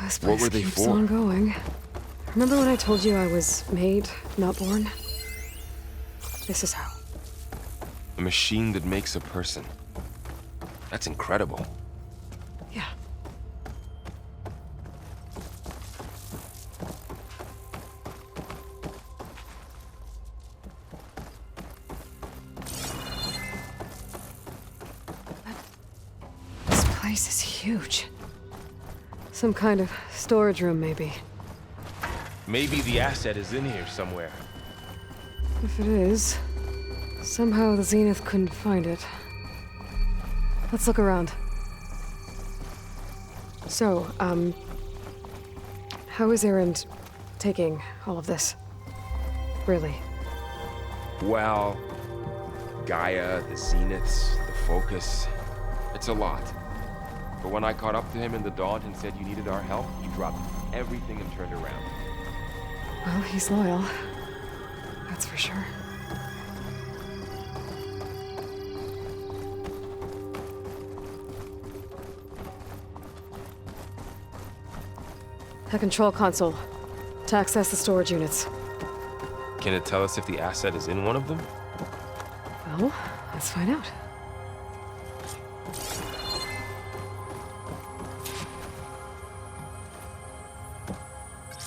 This place What were they keeps for? on going. Remember when I told you I was made, not born? This is how. A machine that makes a person. That's incredible. Yeah. This place is huge. Some kind of storage room, maybe. Maybe the asset is in here somewhere. If it is, somehow the Zenith couldn't find it. Let's look around. So, how is Erend taking all of this? Really? Well, Gaia, the Zeniths, the Focus, it's a lot. But when I caught up to him in the Daunt and said you needed our help, he dropped everything and turned around. Well, he's loyal. That's for sure. A control console to access the storage units. Can it tell us if the asset is in one of them? Well, let's find out.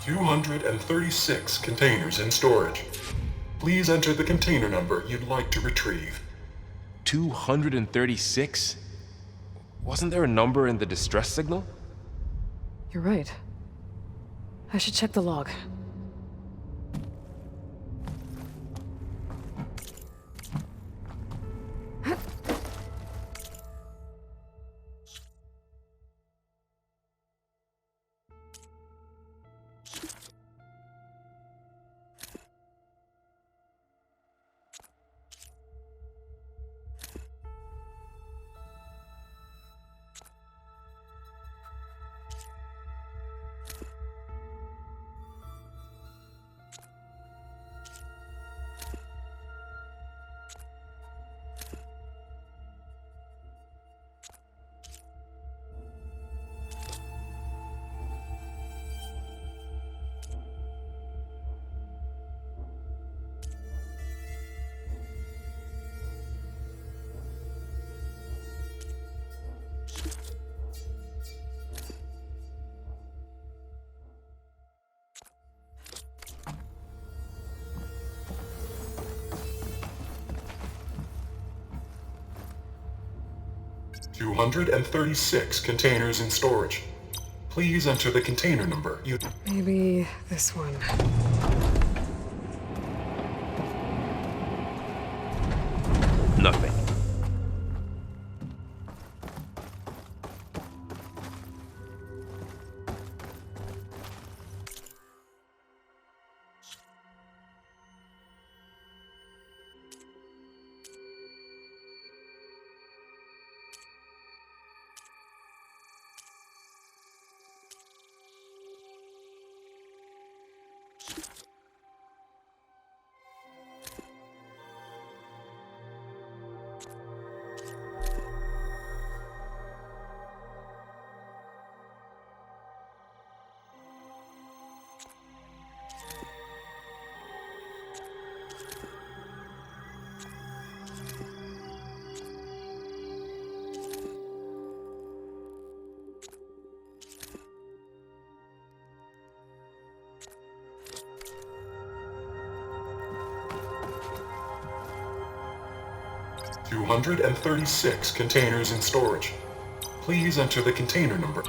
"236 containers in storage. Please enter the container number you'd like to retrieve." 236? Wasn't there a number in the distress signal? You're right. I should check the log. "236 containers in storage. Please enter the container number you... Maybe this one. Nothing. "236 containers in storage. Please enter the container number."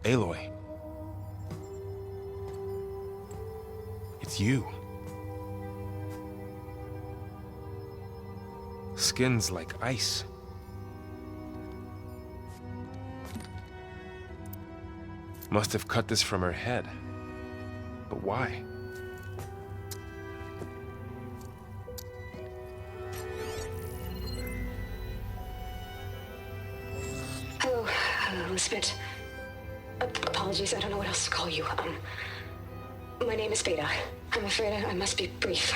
Aloy. It's you. Skin's like ice. Must have cut this from her head. But why? Hello, Spit. Apologies, I don't know what else to call you. My name is Beta. I'm afraid I must be brief.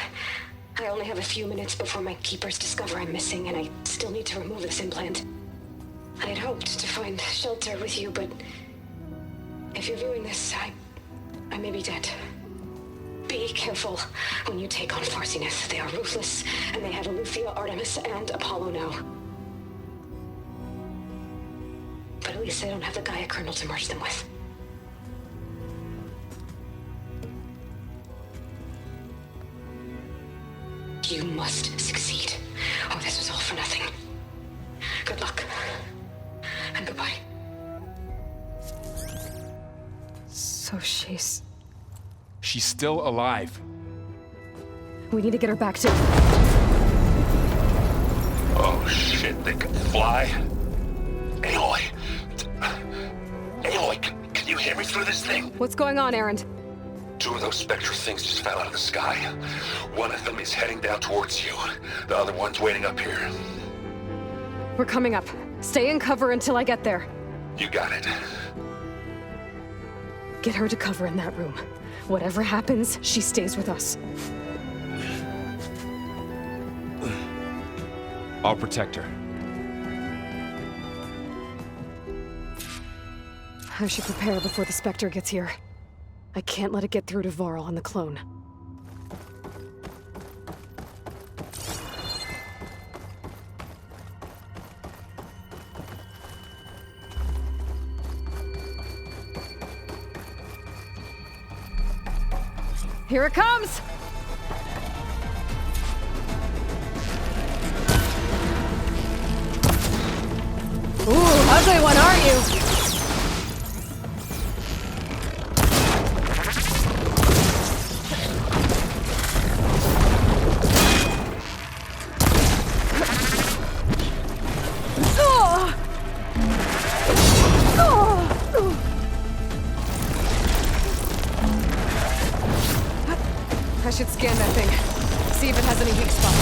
I only have a few minutes before my keepers discover I'm missing, and I still need to remove this implant. I had hoped to find shelter with you, but if you're viewing this, I may be dead. Be careful when you take on Farsiness. They are ruthless, and they have Eleuthia, Artemis, and Apollo now. But at least they don't have the Gaia kernel to merge them with. You must succeed, or this was all for nothing. Good luck. And goodbye. So she's... She's still alive. We need to get her back to... Oh shit, they can fly? Aloy! Aloy, can you hear me through this thing? What's going on, Erend? 2 of those spectral things just fell out of the sky. One of them is heading down towards you. The other one's waiting up here. We're coming up. Stay in cover until I get there. You got it. Get her to cover in that room. Whatever happens, she stays with us. I'll protect her. I should prepare before the Spectre gets here. I can't let it get through to Varl and the clone. Here it comes! Ooh, ugly one, aren't you? I should scan that thing. See if it has any weak spots.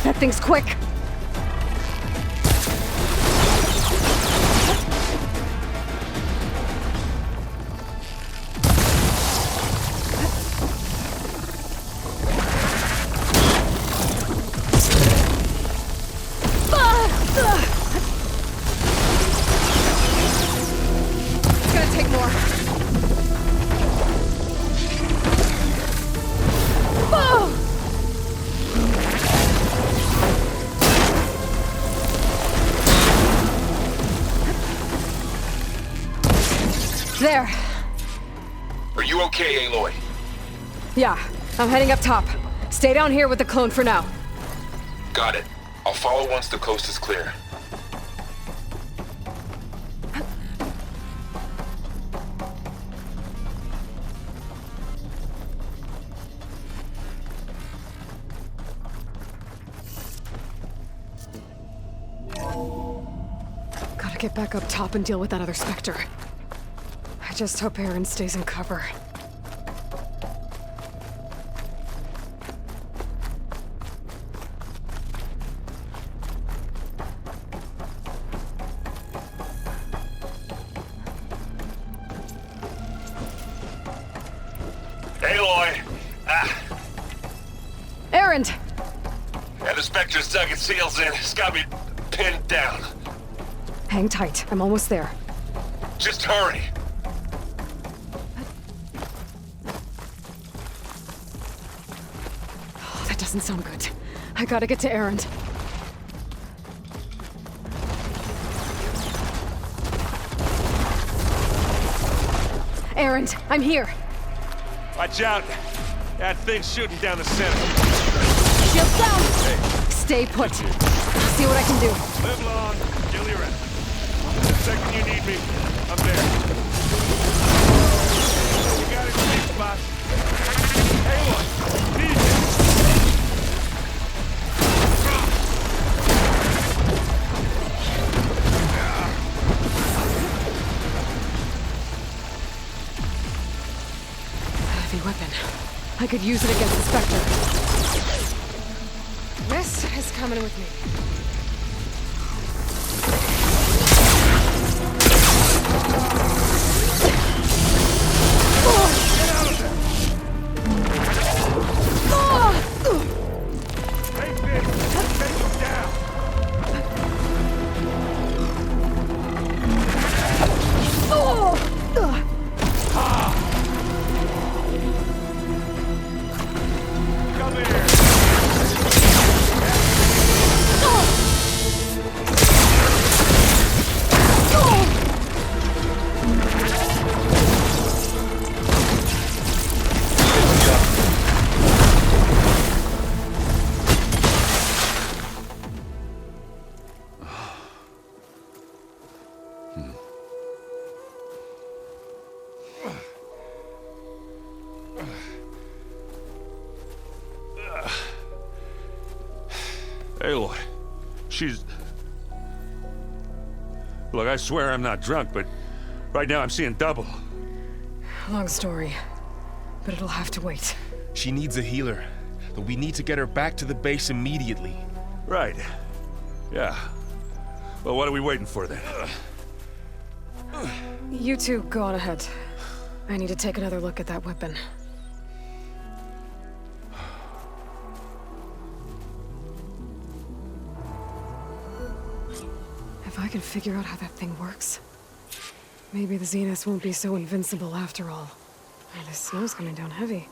That thing's quick. There. Are you okay, Aloy? Yeah, I'm heading up top. Stay down here with the clone for now. Got it. I'll follow once the coast is clear. Gotta get back up top and deal with that other Spectre. I just hope Erend stays in cover. Aloy! Erend! Yeah, the Spectre's dug its heels in. It's got me pinned down. Hang tight. I'm almost there. Just hurry. Oh, that doesn't sound good. I gotta get to Erend. Erend, I'm here. Watch out. That thing's shooting down the center. Shields down! Hey. Stay put. I'll see what I can do. Live long, kill your end. The second you need me, I'm there. You got it, sweet spot. Aloy, need you. Heavy weapon. I could use it against the Spectre. This is coming with me. Aloy, she's... Look, I swear I'm not drunk, but right now I'm seeing double. Long story, but it'll have to wait. She needs a healer, but we need to get her back to the base immediately. Right. Yeah. Well, what are we waiting for then? You two go on ahead. I need to take another look at that weapon. If I can figure out how that thing works, maybe the Zeniths won't be so invincible after all. Oh, the snow's coming down heavy.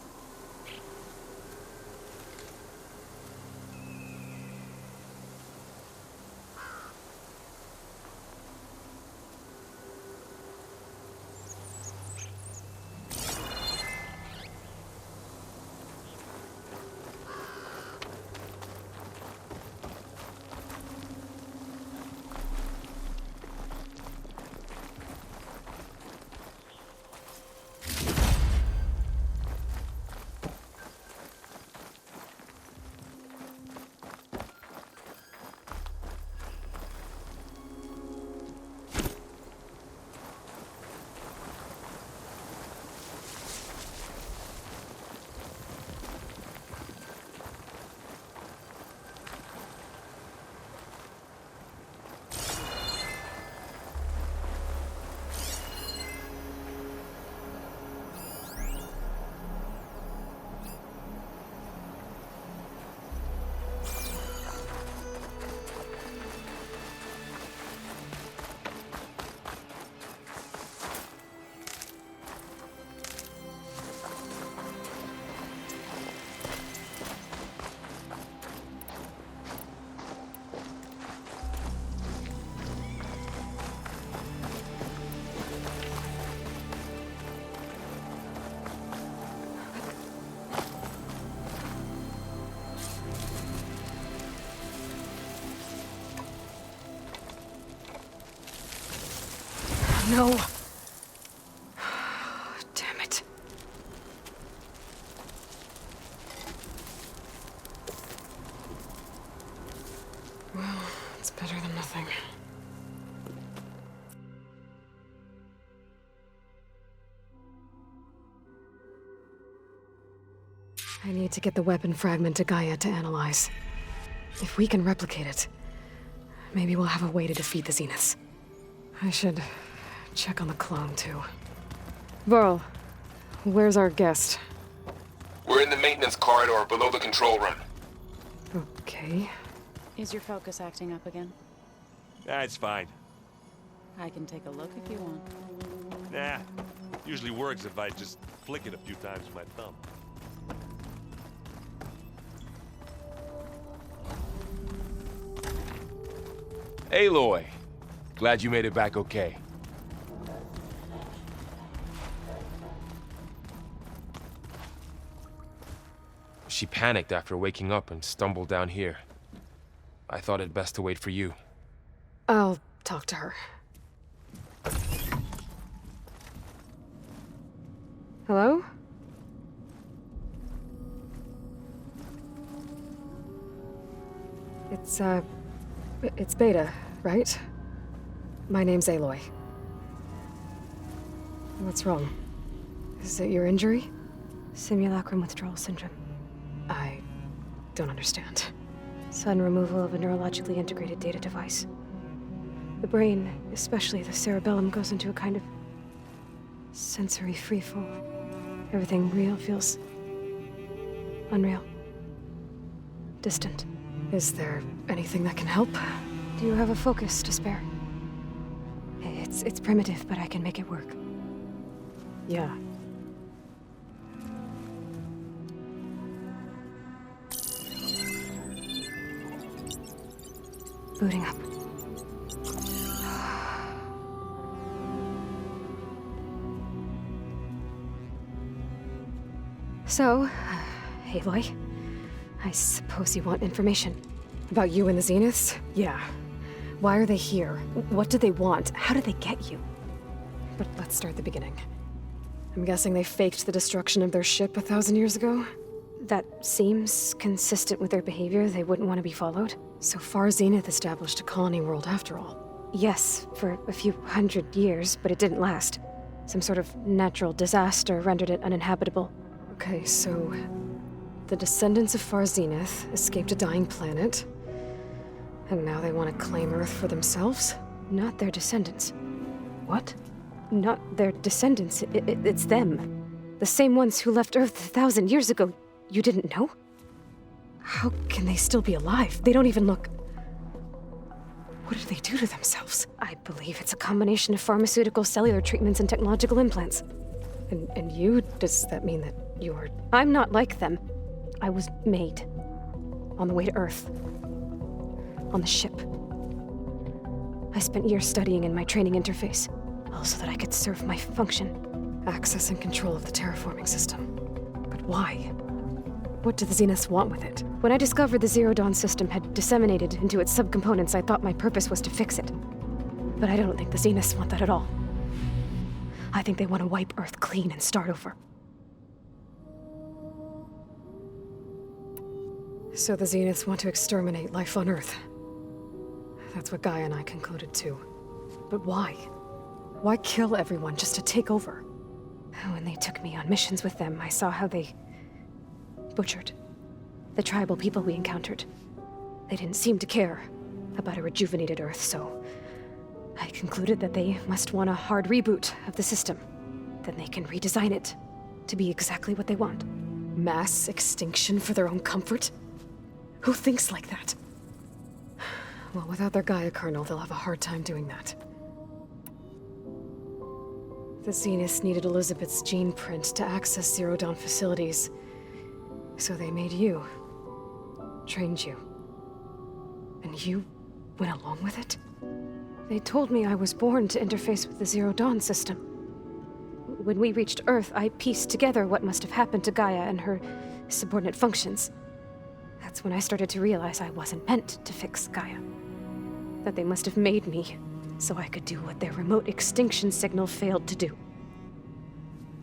No. Damn it. Well, it's better than nothing. I need to get the weapon fragment to Gaia to analyze. If we can replicate it, maybe we'll have a way to defeat the Zeniths. I should check on the clone, too. Varl, where's our guest? We're in the maintenance corridor below the control room. Okay. Is your focus acting up again? It's fine. I can take a look if you want. Nah. Usually works if I just flick it a few times with my thumb. Aloy, glad you made it back okay. She panicked after waking up and stumbled down here. I thought it best to wait for you. I'll talk to her. Hello? It's Beta, right? My name's Aloy. What's wrong? Is it your injury? Simulacrum withdrawal syndrome. I don't understand. Sudden removal of a neurologically integrated data device. The brain, especially the cerebellum, goes into a kind of sensory freefall. Everything real feels unreal. Distant. Is there anything that can help? Do you have a focus to spare? It's primitive, but I can make it work. Yeah. Booting up. So, Aloy, I suppose you want information. About you and the Zeniths? Yeah. Why are they here? What do they want? How did they get you? But let's start at the beginning. I'm guessing they faked the destruction of their ship 1,000 years ago? That seems consistent with their behavior. They wouldn't want to be followed. So far, Zenith established a colony world after all. Yes, for a few hundred years, but it didn't last. Some sort of natural disaster rendered it uninhabitable. Okay, so the descendants of Far Zenith escaped a dying planet, and now they want to claim Earth for themselves? Not their descendants. What? Not their descendants. It's them. The same ones who left Earth 1,000 years ago. You didn't know? How can they still be alive? They don't even look... What did they do to themselves? I believe it's a combination of pharmaceutical, cellular treatments, and technological implants. And you? Does that mean that you're... I'm not like them. I was made. On the way to Earth. On the ship. I spent years studying in my training interface, all so that I could serve my function. Access and control of the terraforming system. But why? What do the Zeniths want with it? When I discovered the Zero Dawn system had disseminated into its subcomponents, I thought my purpose was to fix it. But I don't think the Zeniths want that at all. I think they want to wipe Earth clean and start over. So the Zeniths want to exterminate life on Earth. That's what Gaia and I concluded too. But why? Why kill everyone just to take over? When they took me on missions with them, I saw how they butchered the tribal people we encountered. They didn't seem to care about a rejuvenated Earth, so I concluded that they must want a hard reboot of the system. Then they can redesign it to be exactly what they want. Mass extinction for their own comfort? Who thinks like that? Well, without their Gaia kernel, they'll have a hard time doing that. The Zeniths needed Elizabeth's gene print to access Zero Dawn facilities. So they made you. Trained you. And you went along with it? They told me I was born to interface with the Zero Dawn system. When we reached Earth, I pieced together what must have happened to Gaia and her subordinate functions. That's when I started to realize I wasn't meant to fix Gaia. That they must have made me so I could do what their remote extinction signal failed to do.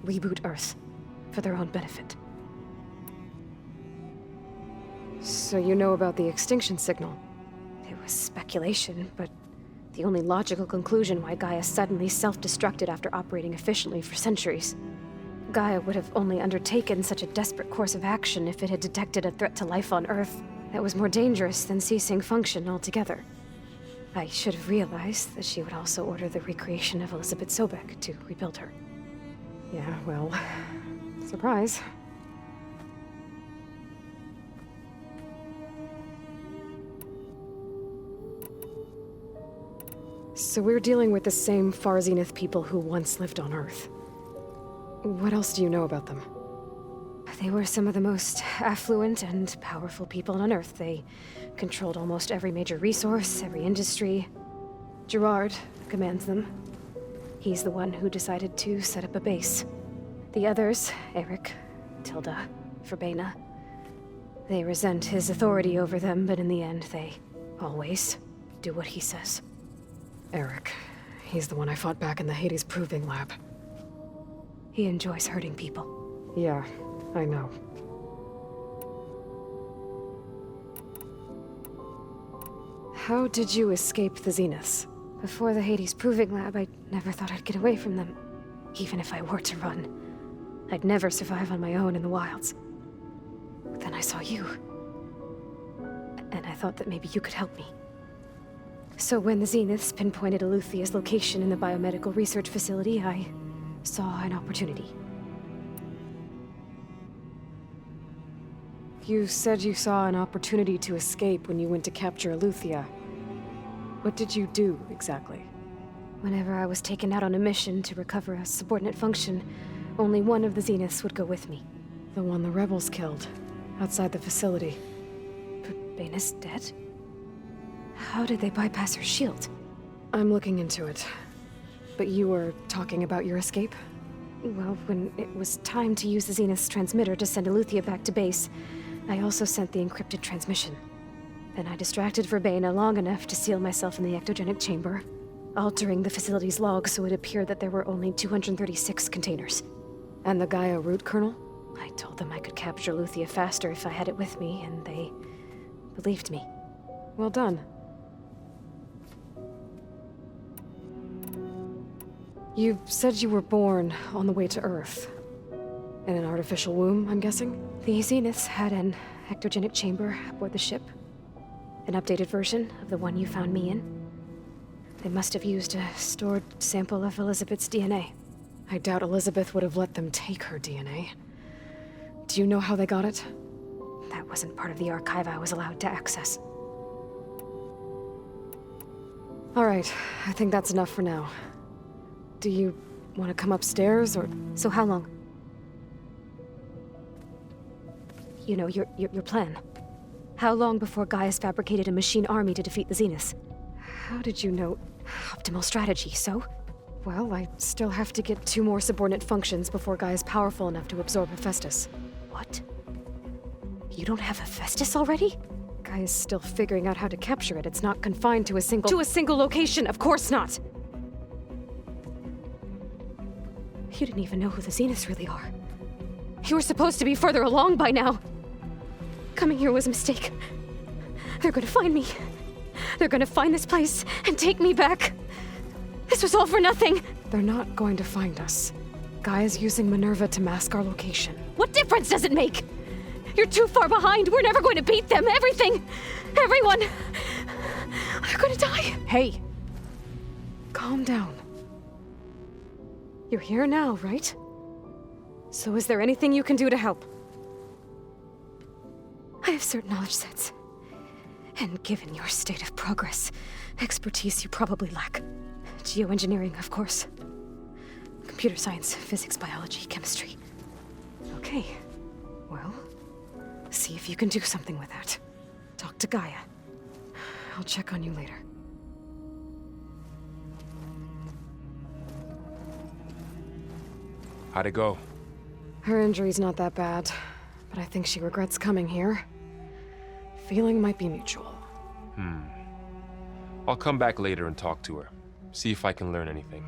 Reboot Earth for their own benefit. So you know about the extinction signal? It was speculation, but the only logical conclusion why Gaia suddenly self-destructed after operating efficiently for centuries. Gaia would have only undertaken such a desperate course of action if it had detected a threat to life on Earth that was more dangerous than ceasing function altogether. I should have realized that she would also order the recreation of Elizabeth Sobek to rebuild her. Yeah, well, surprise. So we're dealing with the same Far Zenith people who once lived on Earth. What else do you know about them? They were some of the most affluent and powerful people on Earth. They controlled almost every major resource, every industry. Gerard commands them. He's the one who decided to set up a base. The others, Eric, Tilda, Verbena, they resent his authority over them, but in the end, they always do what he says. Eric. He's the one I fought back in the Hades Proving Lab. He enjoys hurting people. Yeah, I know. How did you escape the Zeniths? Before the Hades Proving Lab, I never thought I'd get away from them. Even if I were to run. I'd never survive on my own in the wilds. But then I saw you. And I thought that maybe you could help me. So when the Zeniths pinpointed Eluthia's location in the biomedical research facility, I saw an opportunity. You said you saw an opportunity to escape when you went to capture Eluthia. What did you do, exactly? Whenever I was taken out on a mission to recover a subordinate function, only one of the Zeniths would go with me. The one the rebels killed, outside the facility. Baina's dead? How did they bypass her shield? I'm looking into it. But you were talking about your escape? Well, when it was time to use the Zenith's transmitter to send Eluthia back to base, I also sent the encrypted transmission. Then I distracted Verbena long enough to seal myself in the ectogenic chamber, altering the facility's log so it appeared that there were only 236 containers. And the Gaia root kernel? I told them I could capture Luthia faster if I had it with me, and they believed me. Well done. You said you were born on the way to Earth. In an artificial womb, I'm guessing? The Zeniths had an ectogenic chamber aboard the ship. An updated version of the one you found me in. They must have used a stored sample of Elizabeth's DNA. I doubt Elizabeth would have let them take her DNA. Do you know how they got it? That wasn't part of the archive I was allowed to access. All right, I think that's enough for now. Do you want to come upstairs, or...? So how long? You know, your plan. How long before Gaia's fabricated a machine army to defeat the Zeniths? How did you know? Optimal strategy, so? Well, I still have to get 2 more subordinate functions before Gaia's powerful enough to absorb Hephaestus. What? You don't have Hephaestus already? Gaia's still figuring out how to capture it. It's not confined to a single... To a single location, of course not! You didn't even know who the Zeniths really are. You were supposed to be further along by now! Coming here was a mistake. They're gonna find me. They're gonna find this place and take me back. This was all for nothing. They're not going to find us. Gaia's using Minerva to mask our location. What difference does it make? You're too far behind. We're never going to beat them. Everything. Everyone. They're gonna die. Hey. Calm down. You're here now, right? So is there anything you can do to help? I have certain knowledge sets. And given your state of progress, expertise you probably lack. Geoengineering, of course. Computer science, physics, biology, chemistry. Okay. Well, see if you can do something with that. Talk to Gaia. I'll check on you later. How'd it go? Her injury's not that bad, but I think she regrets coming here. Feeling might be mutual. I'll come back later and talk to her. See if I can learn anything.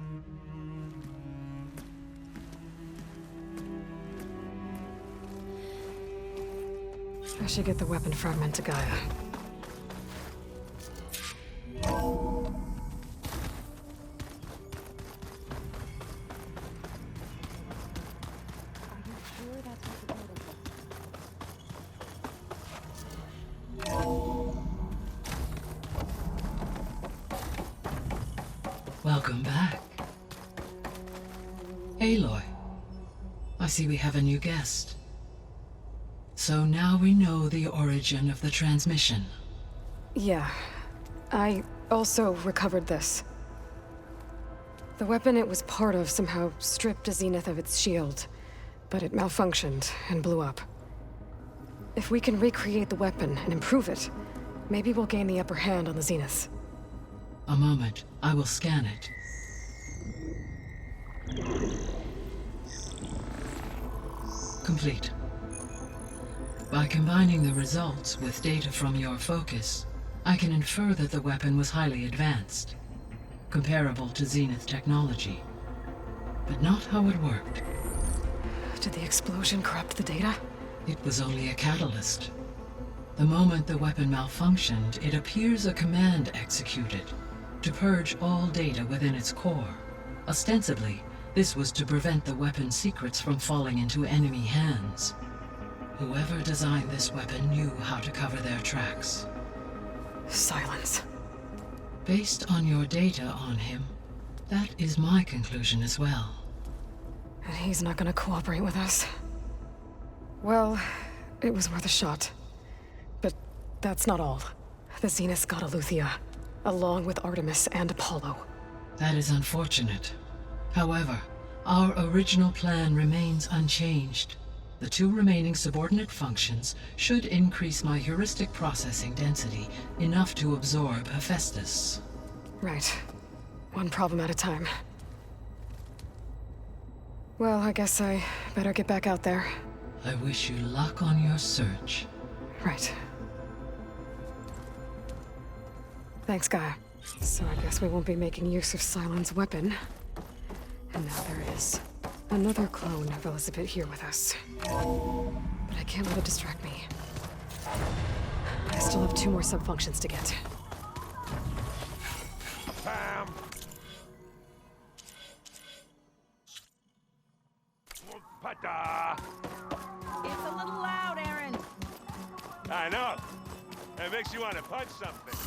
I should get the weapon fragment to Gaia. Welcome back. Aloy, I see we have a new guest. So now we know the origin of the transmission. Yeah. I also recovered this. The weapon it was part of somehow stripped a Zenith of its shield, but it malfunctioned and blew up. If we can recreate the weapon and improve it, maybe we'll gain the upper hand on the Zeniths. A moment, I will scan it. Complete. By combining the results with data from your focus, I can infer that the weapon was highly advanced, comparable to Zenith technology, but not how it worked. Did the explosion corrupt the data? It was only a catalyst. The moment the weapon malfunctioned, it appears a command executed to purge all data within its core. Ostensibly, this was to prevent the weapon's secrets from falling into enemy hands. Whoever designed this weapon knew how to cover their tracks. Silence. Based on your data on him, that is my conclusion as well. And he's not gonna cooperate with us. Well, it was worth a shot. But that's not all. The Zeniths got Eleuthia, along with Artemis and Apollo. That is unfortunate. However, our original plan remains unchanged. The 2 remaining subordinate functions should increase my heuristic processing density enough to absorb Hephaestus. Right. One problem at a time. Well, I guess I better get back out there. I wish you luck on your search. Right. Thanks, Gaia. So I guess we won't be making use of Cylon's weapon. And now there is Another clone of Elizabeth here with us. But I can't let it distract me. I still have 2 more subfunctions to get. Bam! Pata! It's a little loud, Aaron. I know. It makes you want to punch something.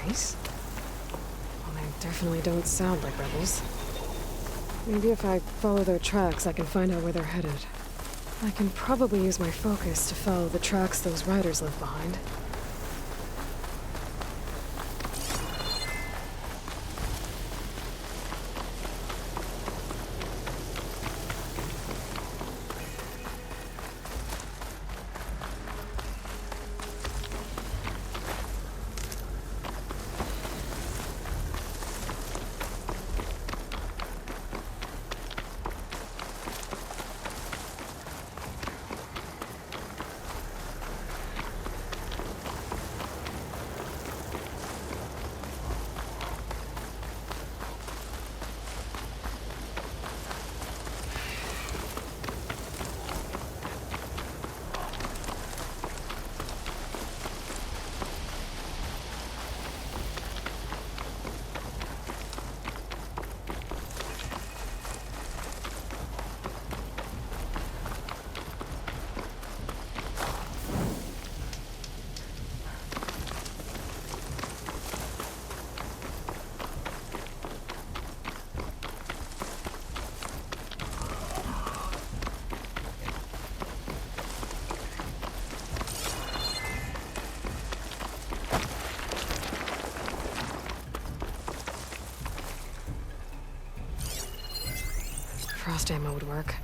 Race? Well, they definitely don't sound like rebels. Maybe if I follow their tracks, I can find out where they're headed. I can probably use my focus to follow the tracks those riders left behind. Frost ammo would work.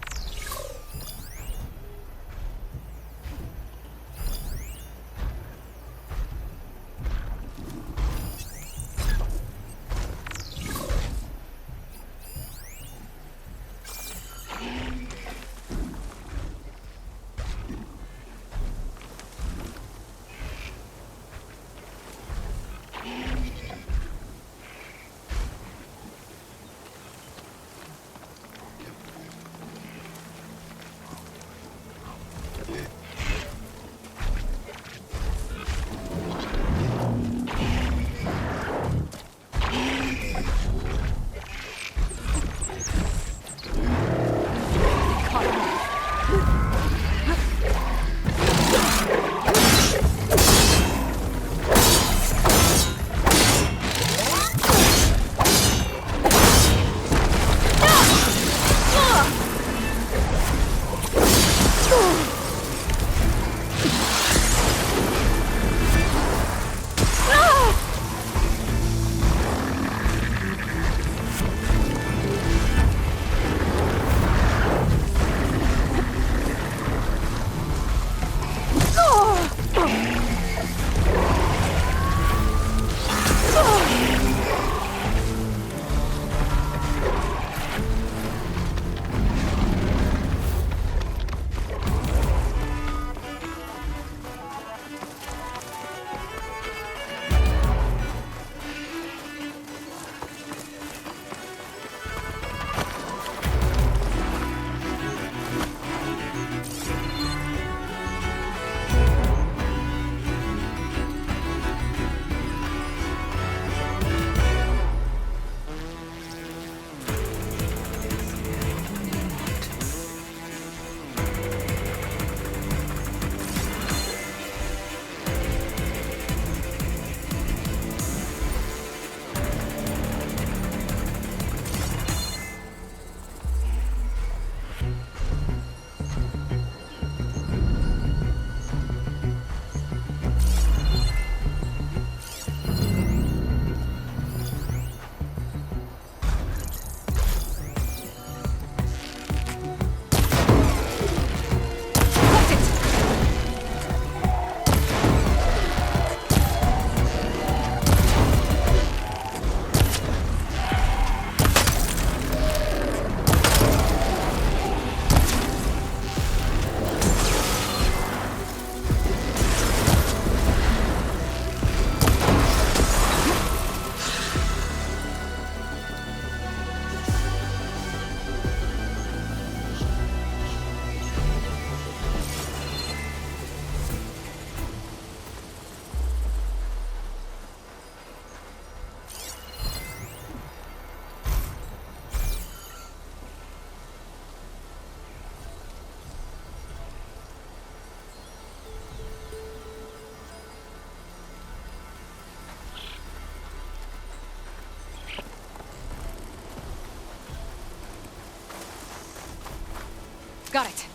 Got it.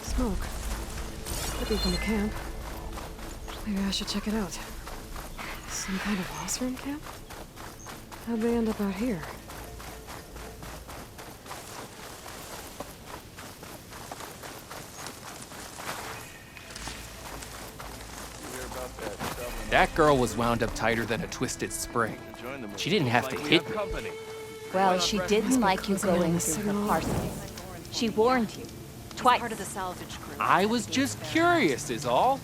Smoke. Could be from the camp. Maybe I should check it out. Some kind of Osram camp? How'd they end up out here? That girl was wound up tighter than a twisted spring. She didn't have to hit me. Well, she didn't like you going through her parsons. She warned you. Twice. Part of the salvage crew. I was just curious, is all.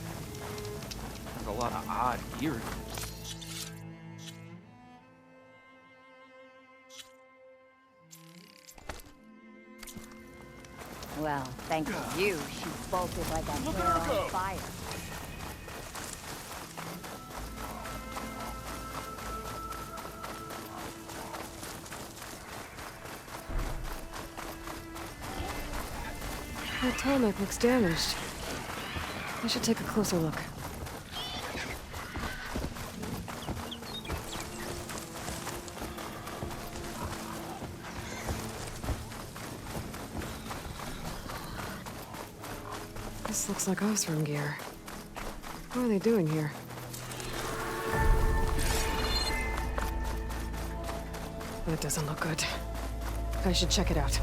There's a lot of odd gear. Well, thanks to you, she bolted like a hare on fire. That tarmac looks damaged. I should take a closer look. This looks like Osram gear. What are they doing here? That doesn't look good. I should check it out.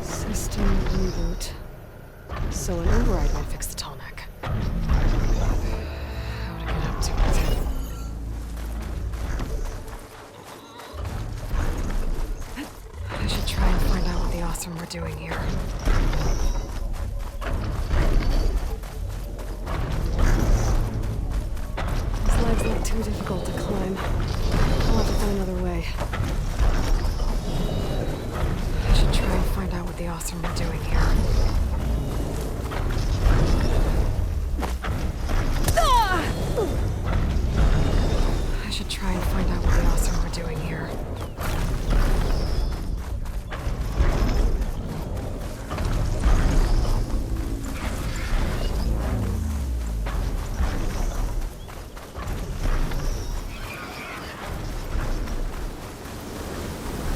System reboot. So an override might fix the tarmac. How to get up to it? I should try and find out what the Osram were doing here. These legs look too difficult to climb. I'll have to find another way. I should try and find out what the Osram were doing here. I should try and find out what the Osram were doing here.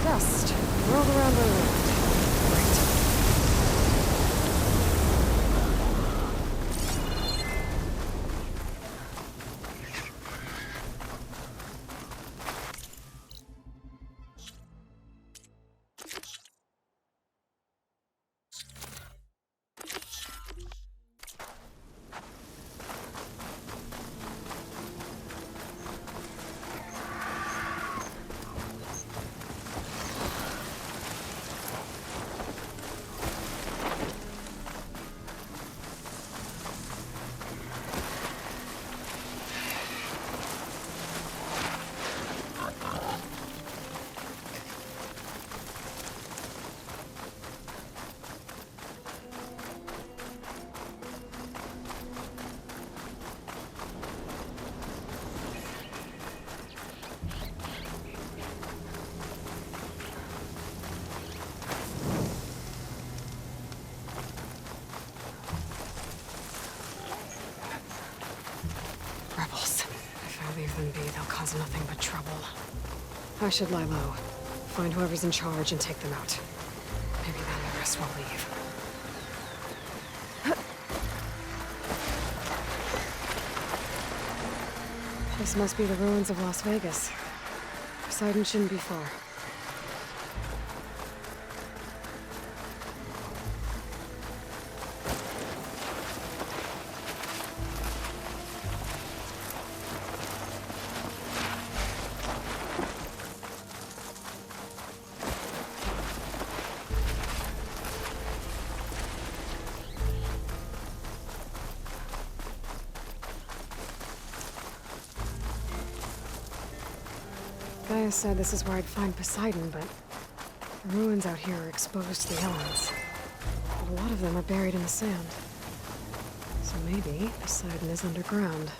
Dust. Whirled around the road. Rebels. If I leave them be, they'll cause nothing but trouble. I should lie low. Find whoever's in charge and take them out. Maybe then the rest will leave. This must be the ruins of Las Vegas. Poseidon shouldn't be far. Gaia said this is where I'd find Poseidon, but the ruins out here are exposed to the elements. It a lot of them are buried in the sand. So maybe Poseidon is underground.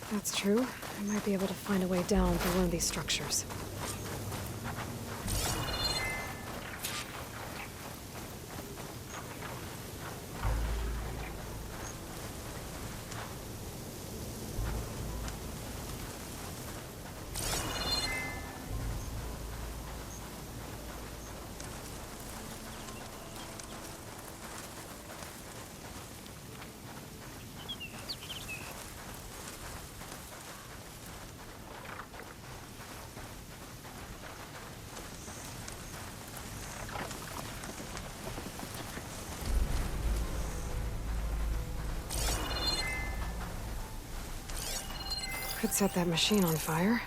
If that's true, I might be able to find a way down through one of these structures. Could set that machine on fire.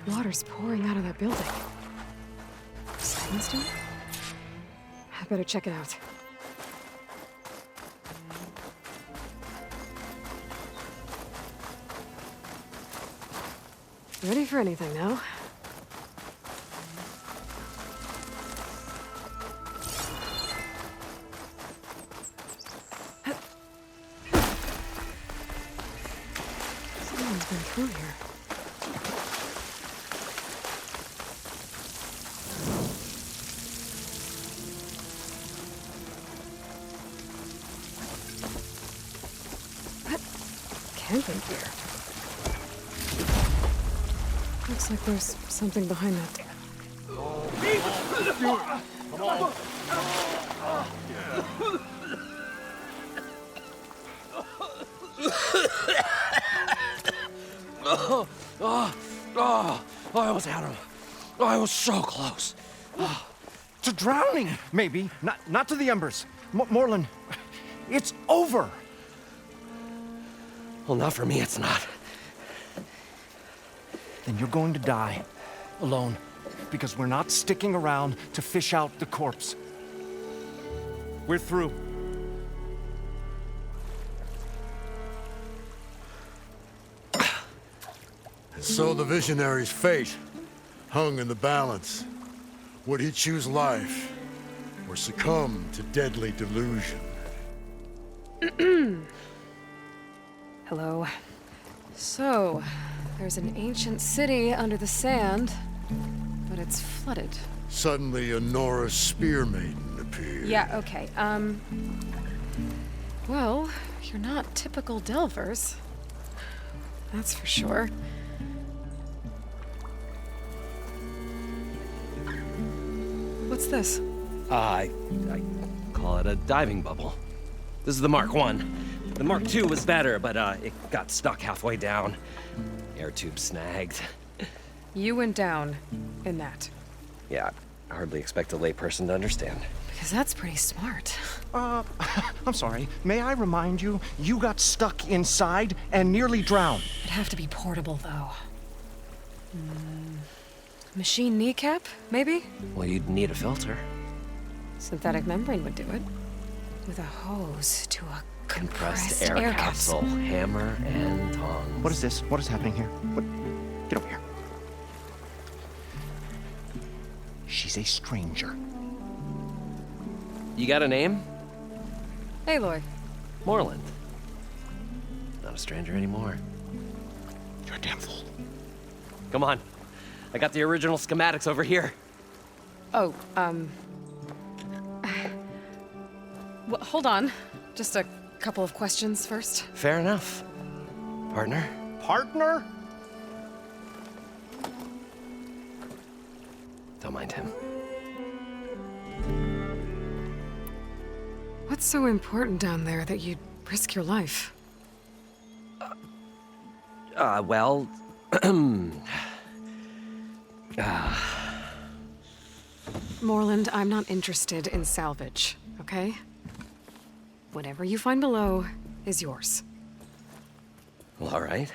Water's pouring out of that building. Poseidon's doing it? I better check it out. Ready for anything now? Someone's been through here. Camping gear. Looks like there's something behind that. Come on. I almost had him. I was so close. To drowning, maybe. Not to the embers. Morlun, it's over. Well, not for me, it's not. Then you're going to die. Alone. Because we're not sticking around to fish out the corpse. We're through. So the visionary's fate hung in the balance. Would he choose life or succumb to deadly delusion? Hello. So, there's an ancient city under the sand, but it's flooded. Suddenly, a Norse spear maiden appeared. Yeah, okay. Well, you're not typical Delvers. That's for sure. What's this? I call it a diving bubble. This is the Mark I. The Mark II was better, but it got stuck halfway down. Air tube snagged. You went down in that. Yeah, I hardly expect a layperson to understand. Because that's pretty smart. I'm sorry. May I remind you, you got stuck inside and nearly drowned. It'd have to be portable, though. Machine kneecap, maybe? Well, you'd need a filter. Synthetic membrane would do it. With a hose to a compressed air capsule. Hammer and tongs. What is this? What is happening here? What? Get over here. She's a stranger. You got a name? Aloy. Moreland. Not a stranger anymore. You're a damn fool. Come on. I got the original schematics over here. Oh, well, hold on. Just a couple of questions first. Fair enough. Partner? Partner? Don't mind him. What's so important down there that you'd risk your life? Well... Moreland, I'm not interested in salvage, okay? Whatever you find below is yours. Well, all right.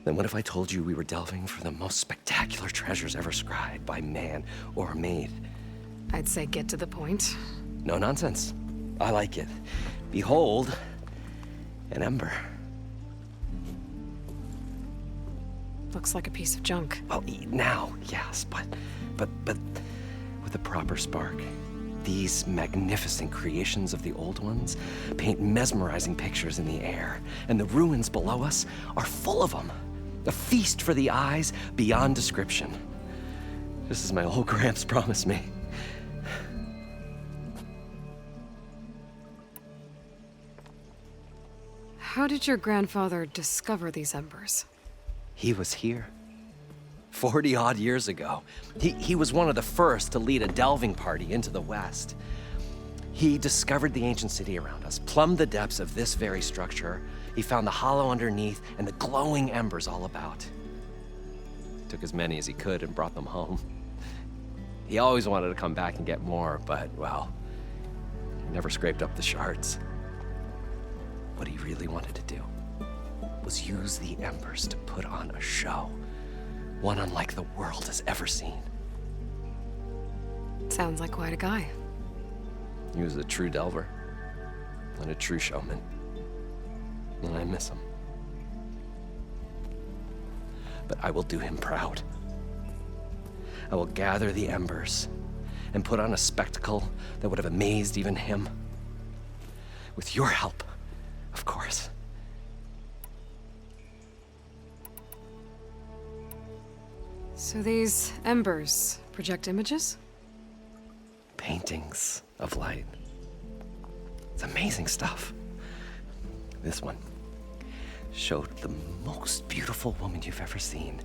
Then what if I told you we were delving for the most spectacular treasures ever scribed by man or maid? I'd say get to the point. No nonsense. I like it. Behold, an ember. Looks like a piece of junk. Well, now, yes, but with a proper spark. These magnificent creations of the old ones paint mesmerizing pictures in the air, and the ruins below us are full of them. A feast for the eyes beyond description. Just as my old Gramps promised me. How did your grandfather discover these embers? He was here. 40-odd years ago. He was one of the first to lead a delving party into the West. He discovered the ancient city around us, plumbed the depths of this very structure. He found the hollow underneath and the glowing embers all about. Took as many as he could and brought them home. He always wanted to come back and get more, but, well, he never scraped up the shards. What he really wanted to do was use the embers to put on a show. One unlike the world has ever seen. Sounds like quite a guy. He was a true delver and a true showman. And I miss him. But I will do him proud. I will gather the embers and put on a spectacle that would have amazed even him. With your help, of course. So these embers project images? Paintings of light. It's amazing stuff. This one showed the most beautiful woman you've ever seen,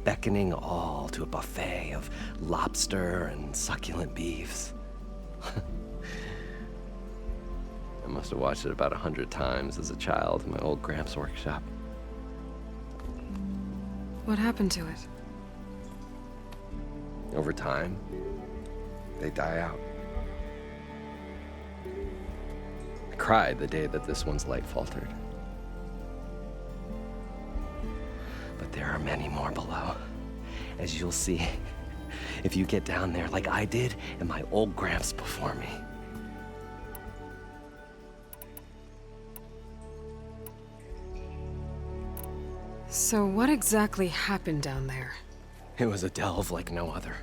beckoning all to a buffet of lobster and succulent beefs. I must have watched it about 100 times as a child in my old Gramps' workshop. What happened to it? Over time, they die out. I cried the day that this one's light faltered. But there are many more below, as you'll see if you get down there like I did and my old Gramps before me. So what exactly happened down there? It was a delve like no other.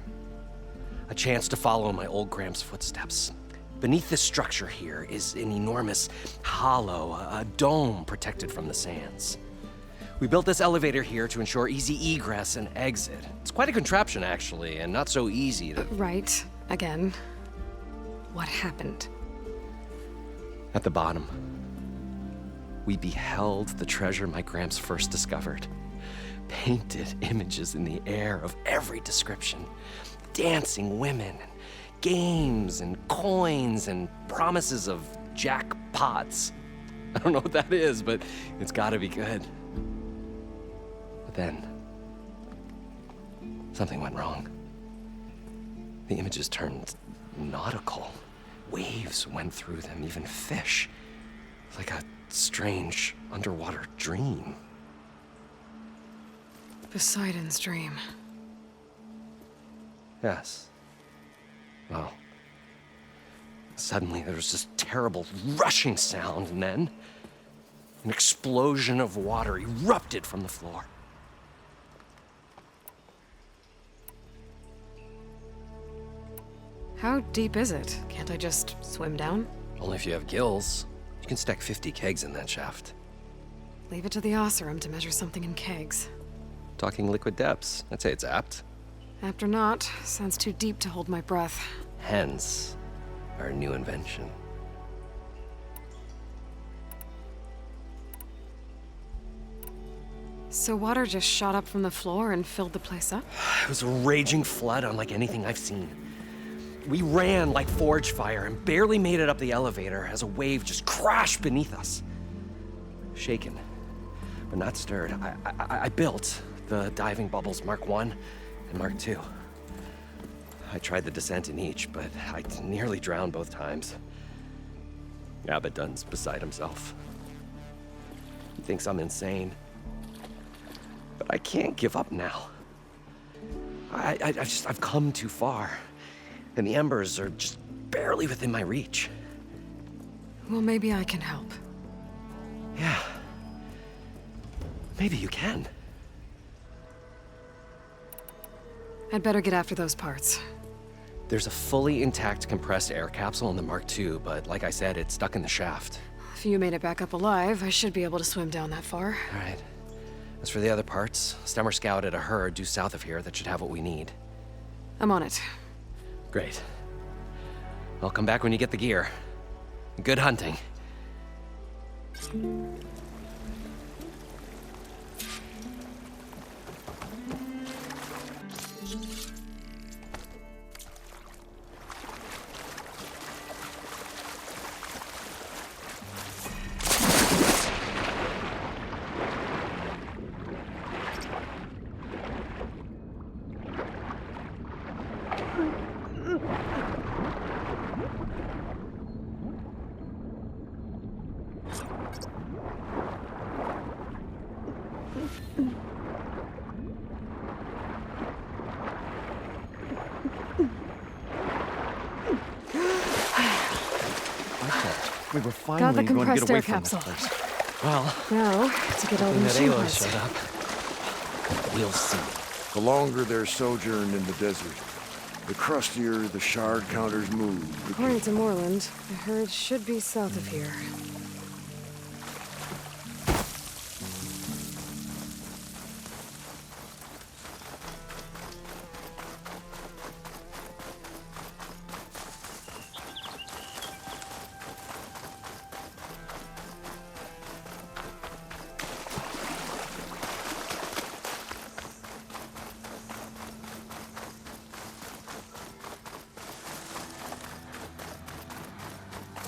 A chance to follow in my old Gramps' footsteps. Beneath this structure here is an enormous hollow, a dome protected from the sands. We built this elevator here to ensure easy egress and exit. It's quite a contraption, actually, and not so easy to... Right. Again. What happened? At the bottom, we beheld the treasure my Gramps first discovered. Painted images in the air of every description. Dancing women, and games, and coins, and promises of jackpots. I don't know what that is, but it's gotta be good. But then, something went wrong. The images turned nautical. Waves went through them, even fish. Like a strange underwater dream. Poseidon's dream. Yes. Well, suddenly there was this terrible rushing sound, and then an explosion of water erupted from the floor. How deep is it? Can't I just swim down? Only if you have gills. You can stack 50 kegs in that shaft. Leave it to the Oseram to measure something in kegs. Talking liquid depths. I'd say it's apt. Apt or not, sounds too deep to hold my breath. Hence, our new invention. So water just shot up from the floor and filled the place up? It was a raging flood unlike anything I've seen. We ran like forge fire and barely made it up the elevator as a wave just crashed beneath us. Shaken, but not stirred. I built the diving bubbles Mark 1 and Mark 2. I tried the descent in each, but I nearly drowned both times. Abaddon's beside himself. He thinks I'm insane. But I can't give up now. I've come too far. And the embers are just barely within my reach. Well, maybe I can help. Yeah. Maybe you can. I'd better get after those parts. There's a fully intact compressed air capsule in the Mark II, but like I said, it's stuck in the shaft. If you made it back up alive, I should be able to swim down that far. All right. As for the other parts, Stemmer scouted a herd due south of here that should have what we need. I'm on it. Great. I'll come back when you get the gear. Good hunting. We were finally got the going to get compressed away air from this capsule. place. Well, Now, to get all the that machine Aloy parts. showed up. We'll see. The longer their sojourn in the desert, the crustier the shard counters move. According to Moreland, the herd should be south of here.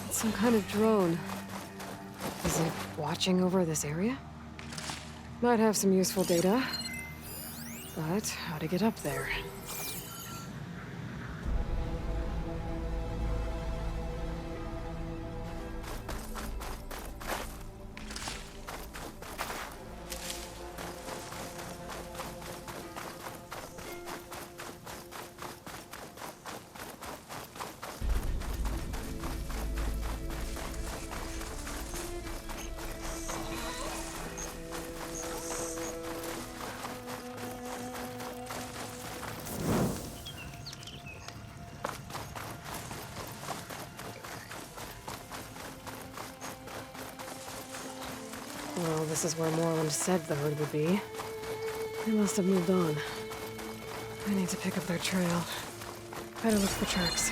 Some kind of drone. Is it watching over this area? Might have some useful data. But how to get up there? Well, this is where Moreland said the herd would be. They must have moved on. I need to pick up their trail. Better look for tracks.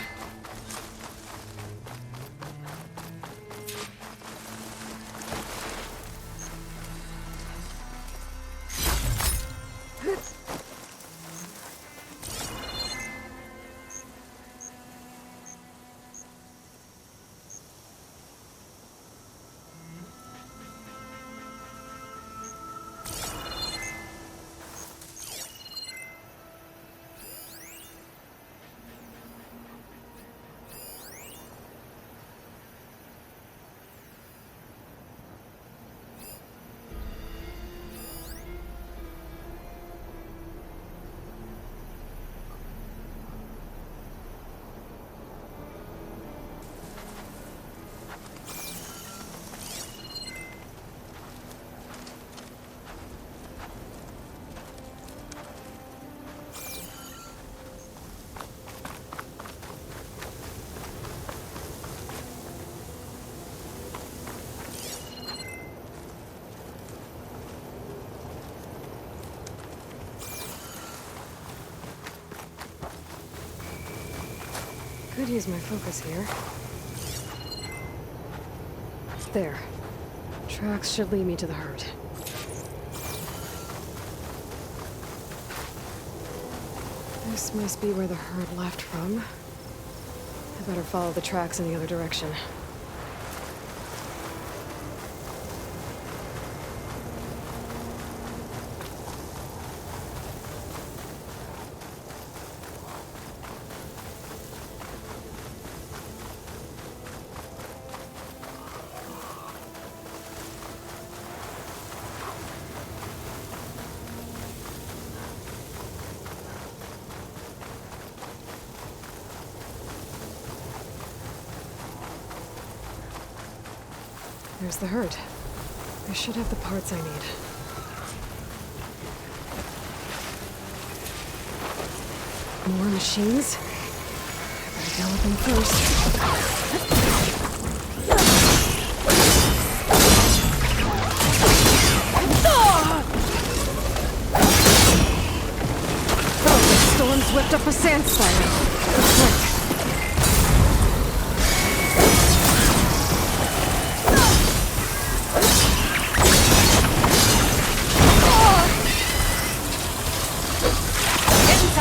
Should use my focus here. There. Tracks should lead me to the herd. This must be where the herd left from. I better follow the tracks in the other direction. There's the herd. I should have the parts I need. More machines? I better deal with them first. Oh, the storm's whipped up a sand spiral.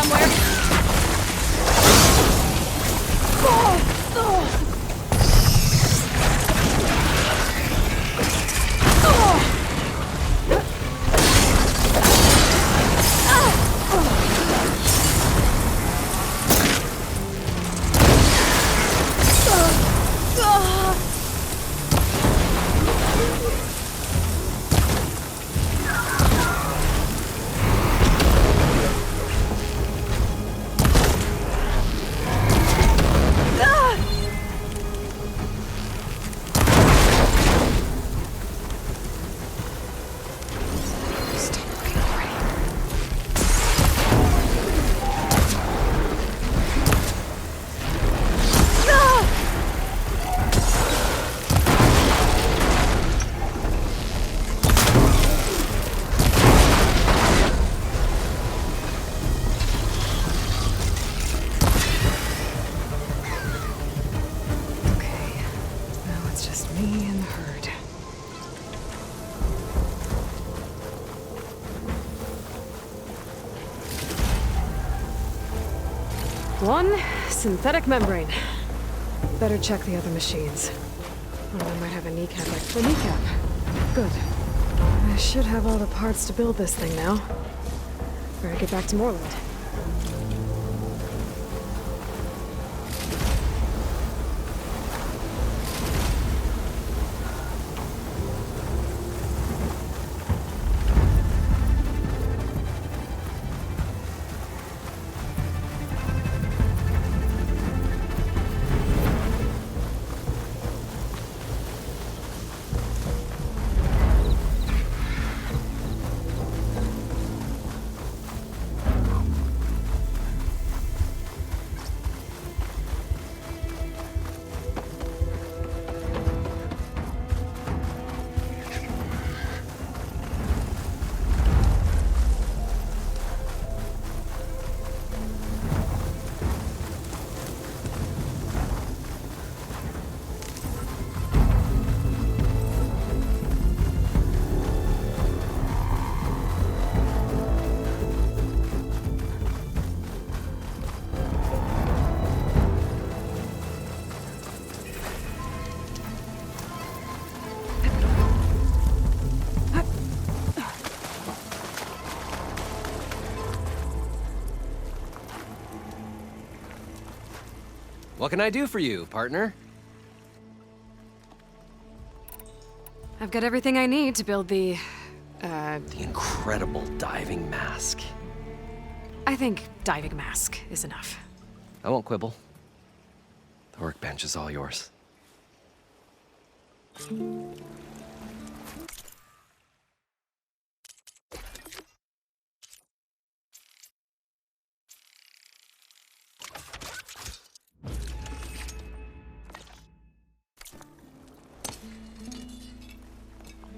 Right. One synthetic membrane. Better check the other machines. One of them might have a kneecap like the kneecap. Good. I should have all the parts to build this thing now. Better get back to Moreland. What can I do for you, partner? I've got everything I need to build the incredible diving mask. I think diving mask is enough. I won't quibble. The workbench is all yours.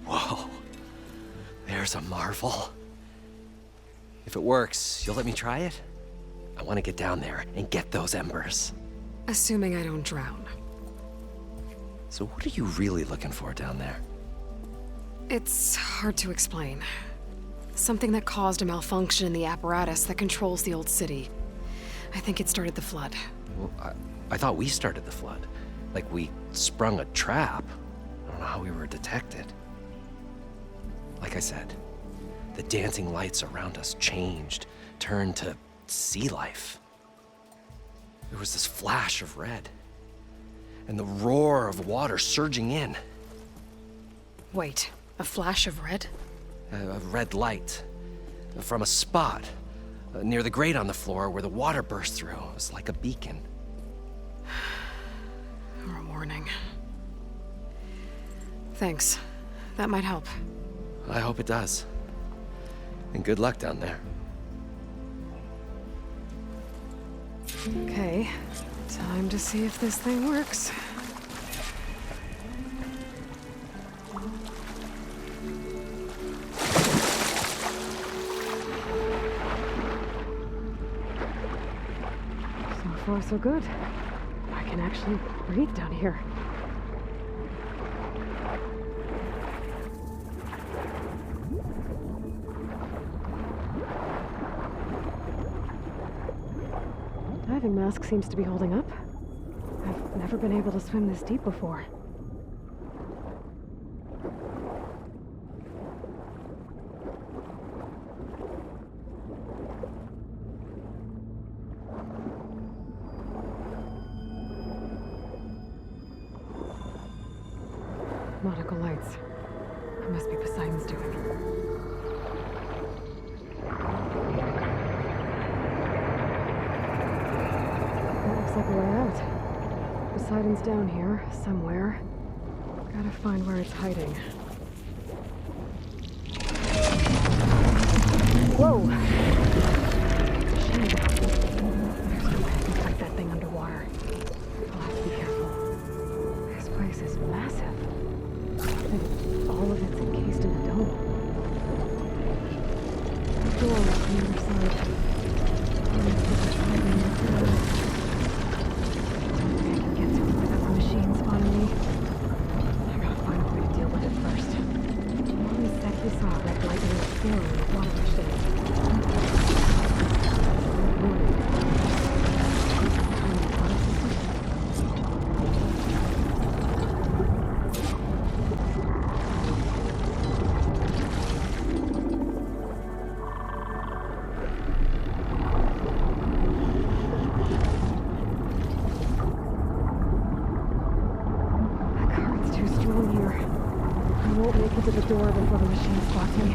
Whoa. There's a marvel. If it works, you'll let me try it? I want to get down there and get those embers. Assuming I don't drown. So what are you really looking for down there? It's hard to explain. Something that caused a malfunction in the apparatus that controls the old city. I think it started the flood. Well, I thought we started the flood. Like we sprung a trap. I don't know how we were detected. Like I said, the dancing lights around us changed, turned to sea life. There was this flash of red, and the roar of water surging in. Wait, a flash of red? A red light from a spot near the grate on the floor where the water burst through. It was like a beacon. Or a warning. Thanks. That might help. I hope it does. And good luck down there. Okay, time to see if this thing works. So far, so good. I can actually breathe down here. Diving mask seems to be holding up. I've never been able to swim this deep before. Nautical lights. It must be Poseidon's doing. Looks like a way out. Poseidon's down here, somewhere. Gotta find where it's hiding. Whoa! It's a shame. There's no way I can fight that thing underwater. I'll have to be careful. This place is massive. And all of it's encased in a dome. The door on the other side. Machine spotting me. I gotta find a way to deal with it first. Molly said he saw red lightning explode when the water rushed in. To the door before the machine spots me.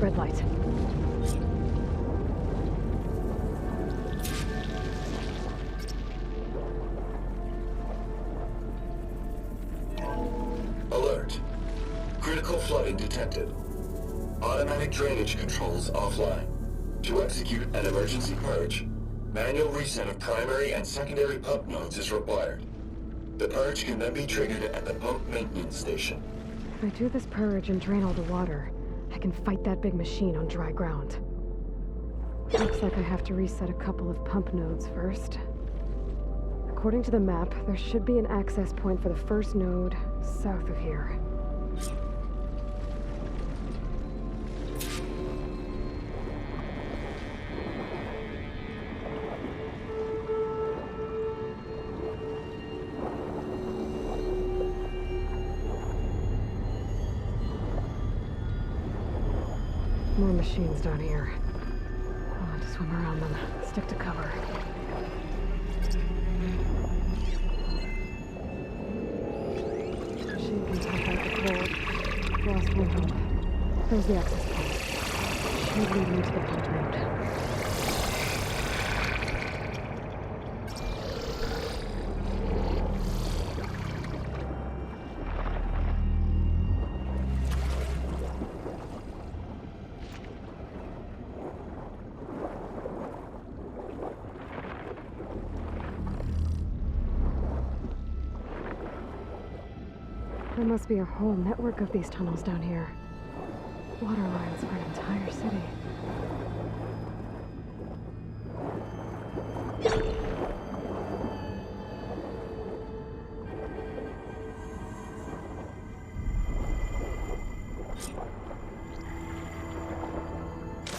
Red light. Alert. Critical flooding detected. Automatic drainage controls offline. To execute an emergency purge, manual reset of primary and secondary pump nodes is required. The purge can then be triggered at the pump maintenance station. If I do this purge and drain all the water, I can fight that big machine on dry ground. Looks like I have to reset a couple of pump nodes first. According to the map, there should be an access point for the first node south of here. More machines down here. I'll have to swim around them. Stick to cover. Machine can pump out the cold. Lost one pump. There's the access point. Should lead me to the pump node. There must be a whole network of these tunnels down here. Water lines for an entire city.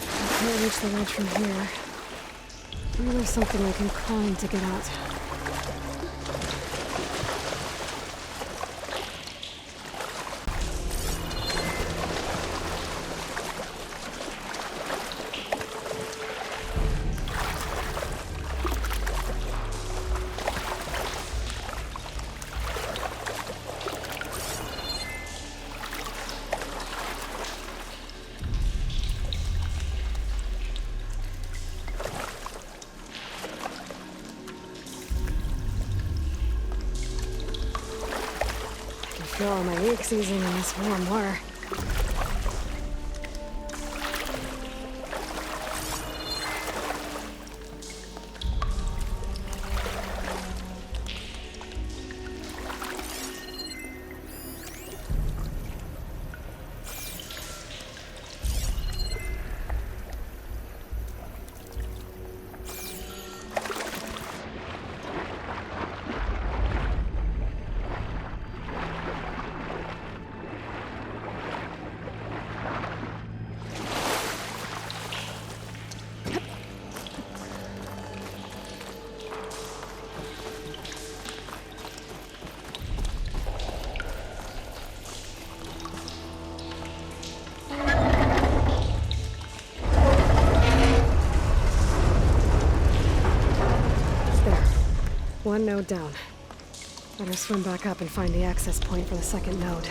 I can't reach the ledge from here. Maybe there's something I can climb to get out. Feel all my aches seizing in this warm water. One node down. Better swim back up and find the access point for the second node.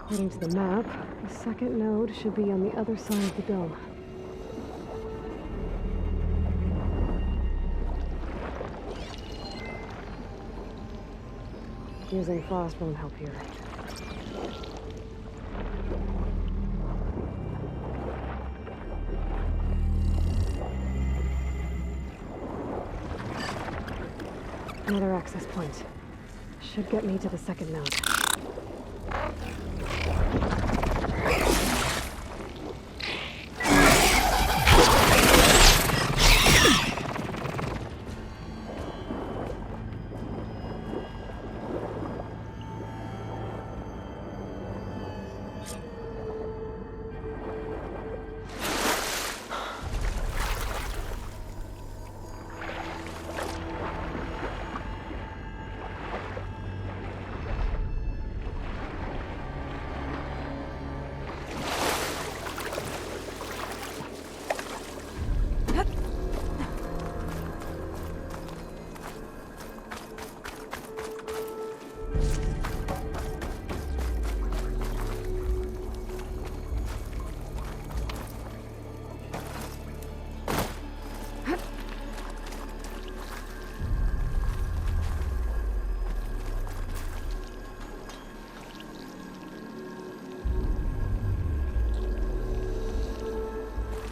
According to the map, the second node should be on the other side of the dome. Using frost won't help here. Another access point. Should get me to the second node.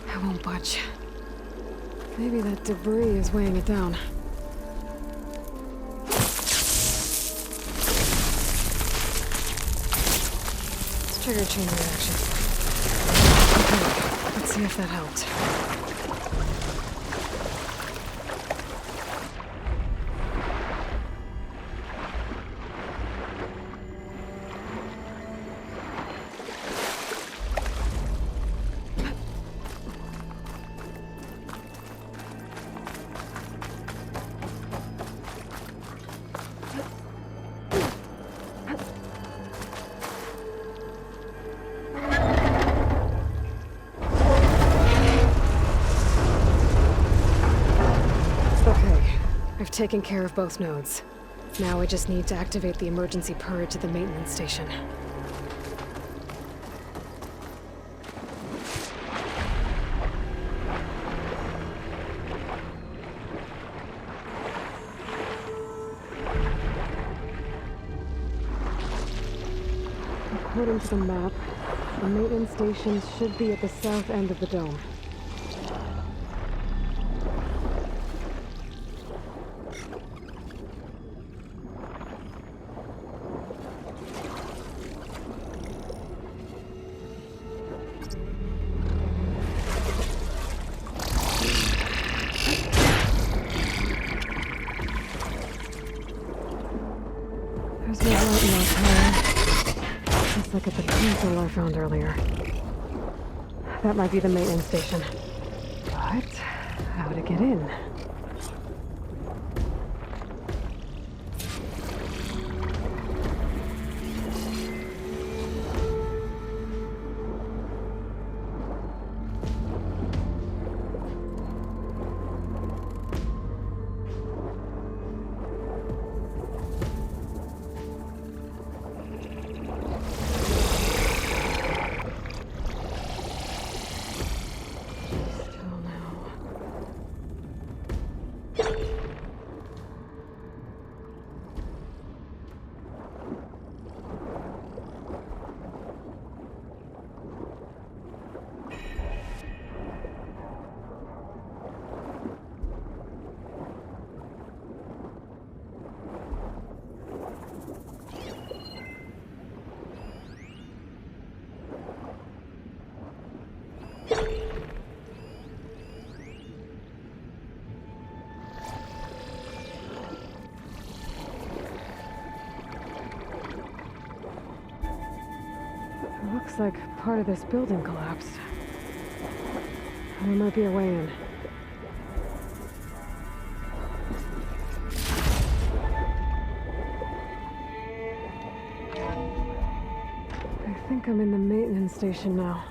I won't budge. Maybe that debris is weighing it down. Let's trigger a chain reaction. Okay, let's see if that helped. Taken care of both nodes. Now I just need to activate the emergency purge at the maintenance station. According to the map, the maintenance station should be at the south end of the dome. There's no light in our car. Just like at the console I found earlier. That might be the maintenance station. But how to get in? Looks like part of this building collapsed. There might be a way in. I think I'm in the maintenance station now.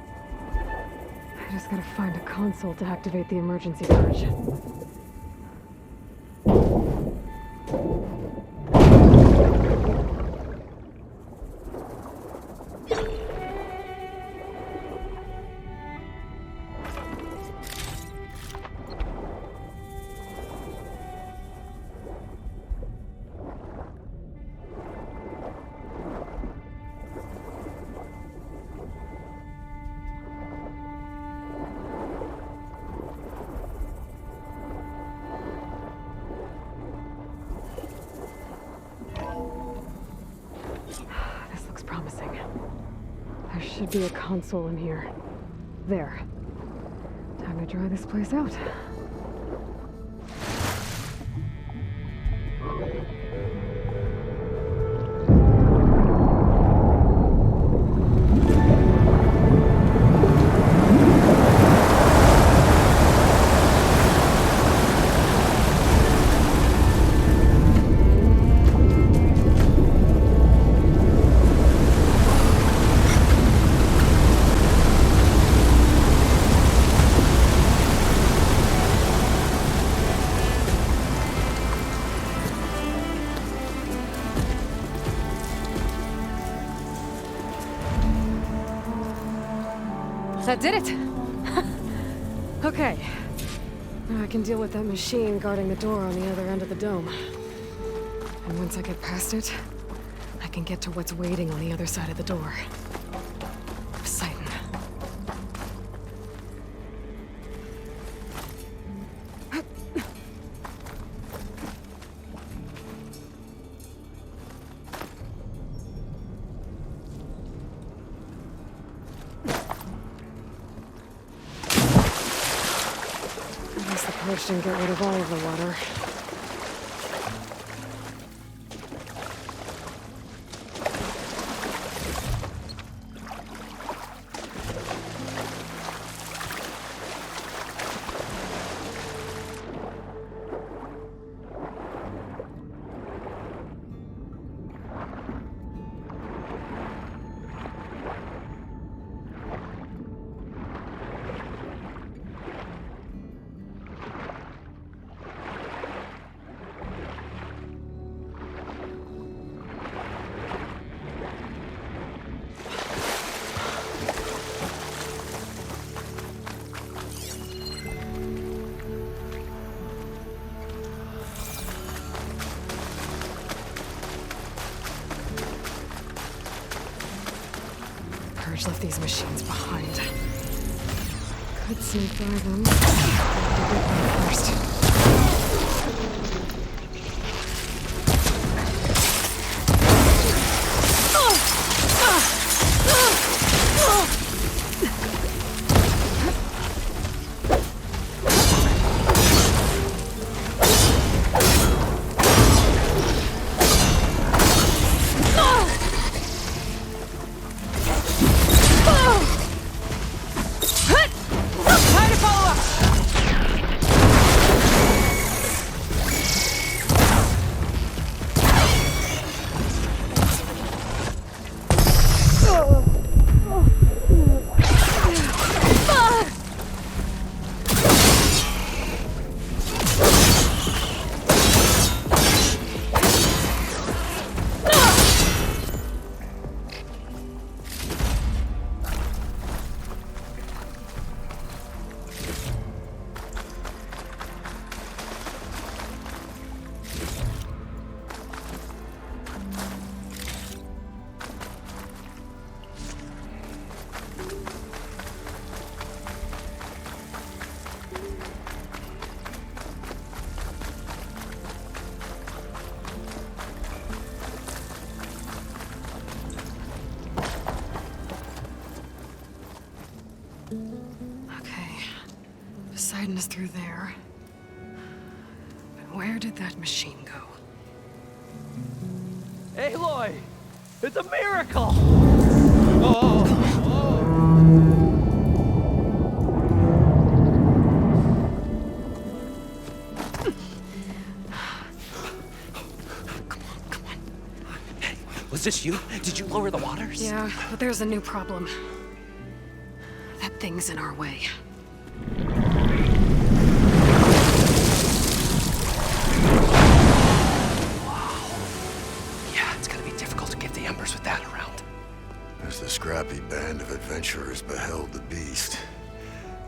I just gotta find a console to activate the emergency purge. promising. There should be a console in here. There. Time to dry this place out. That did it! Okay. Now I can deal with that machine guarding the door on the other end of the dome. And once I get past it, I can get to what's waiting on the other side of the door. Poseidon. Purge didn't get rid of all of the water. Purge left these machines behind. Could sneak by them. First. Poseidon is through there. But where did that machine go? Aloy! It's a miracle! Was this you? Did you lower the waters? Yeah, but there's a new problem. That thing's in our way. With that around. As the scrappy band of adventurers beheld the beast,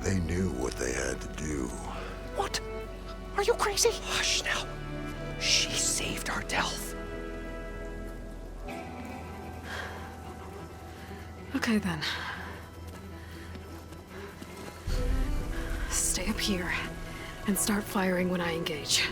they knew what they had to do. What? Are you crazy? Hush now. She saved our Delph. Okay then. Stay up here and start firing when I engage.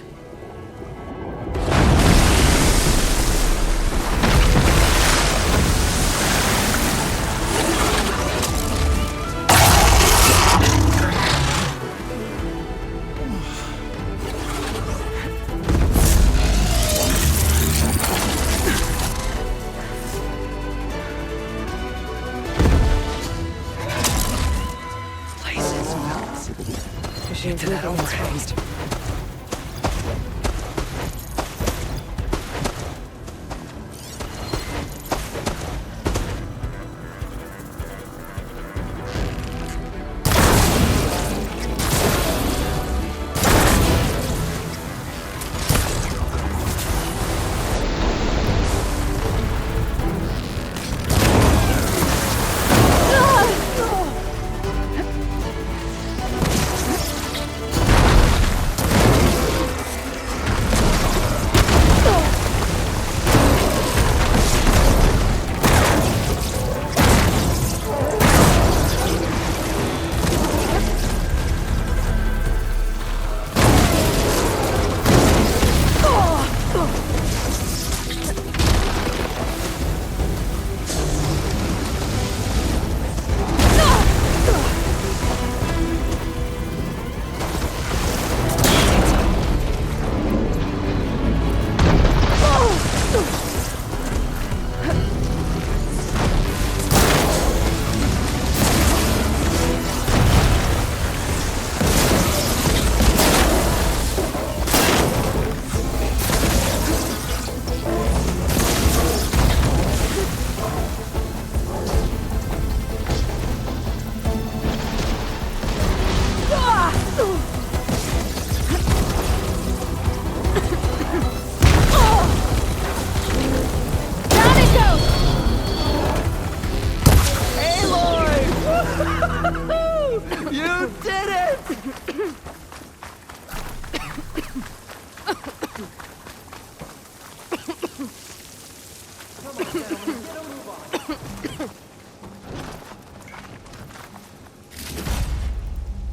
Get to that overhang.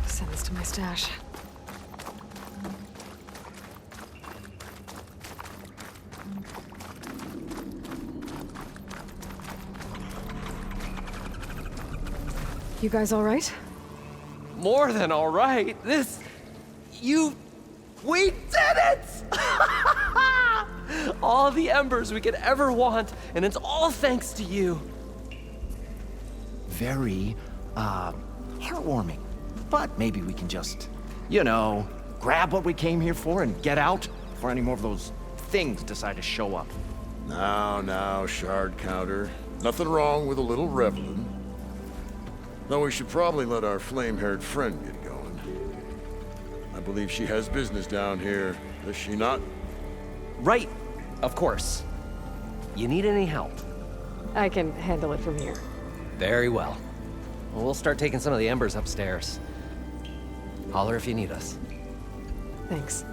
Send this to my stash. You guys all right? More than all right. We did it! All the embers we could ever want, and it's all thanks to you. Very, heartwarming. But maybe we can just, grab what we came here for and get out before any more of those things decide to show up. Now, shard counter. Nothing wrong with a little reveling. Though we should probably let our flame-haired friend get going. I believe she has business down here, does she not? Right, of course. You need any help? I can handle it from here. Very well. We'll start taking some of the embers upstairs. Holler if you need us. Thanks.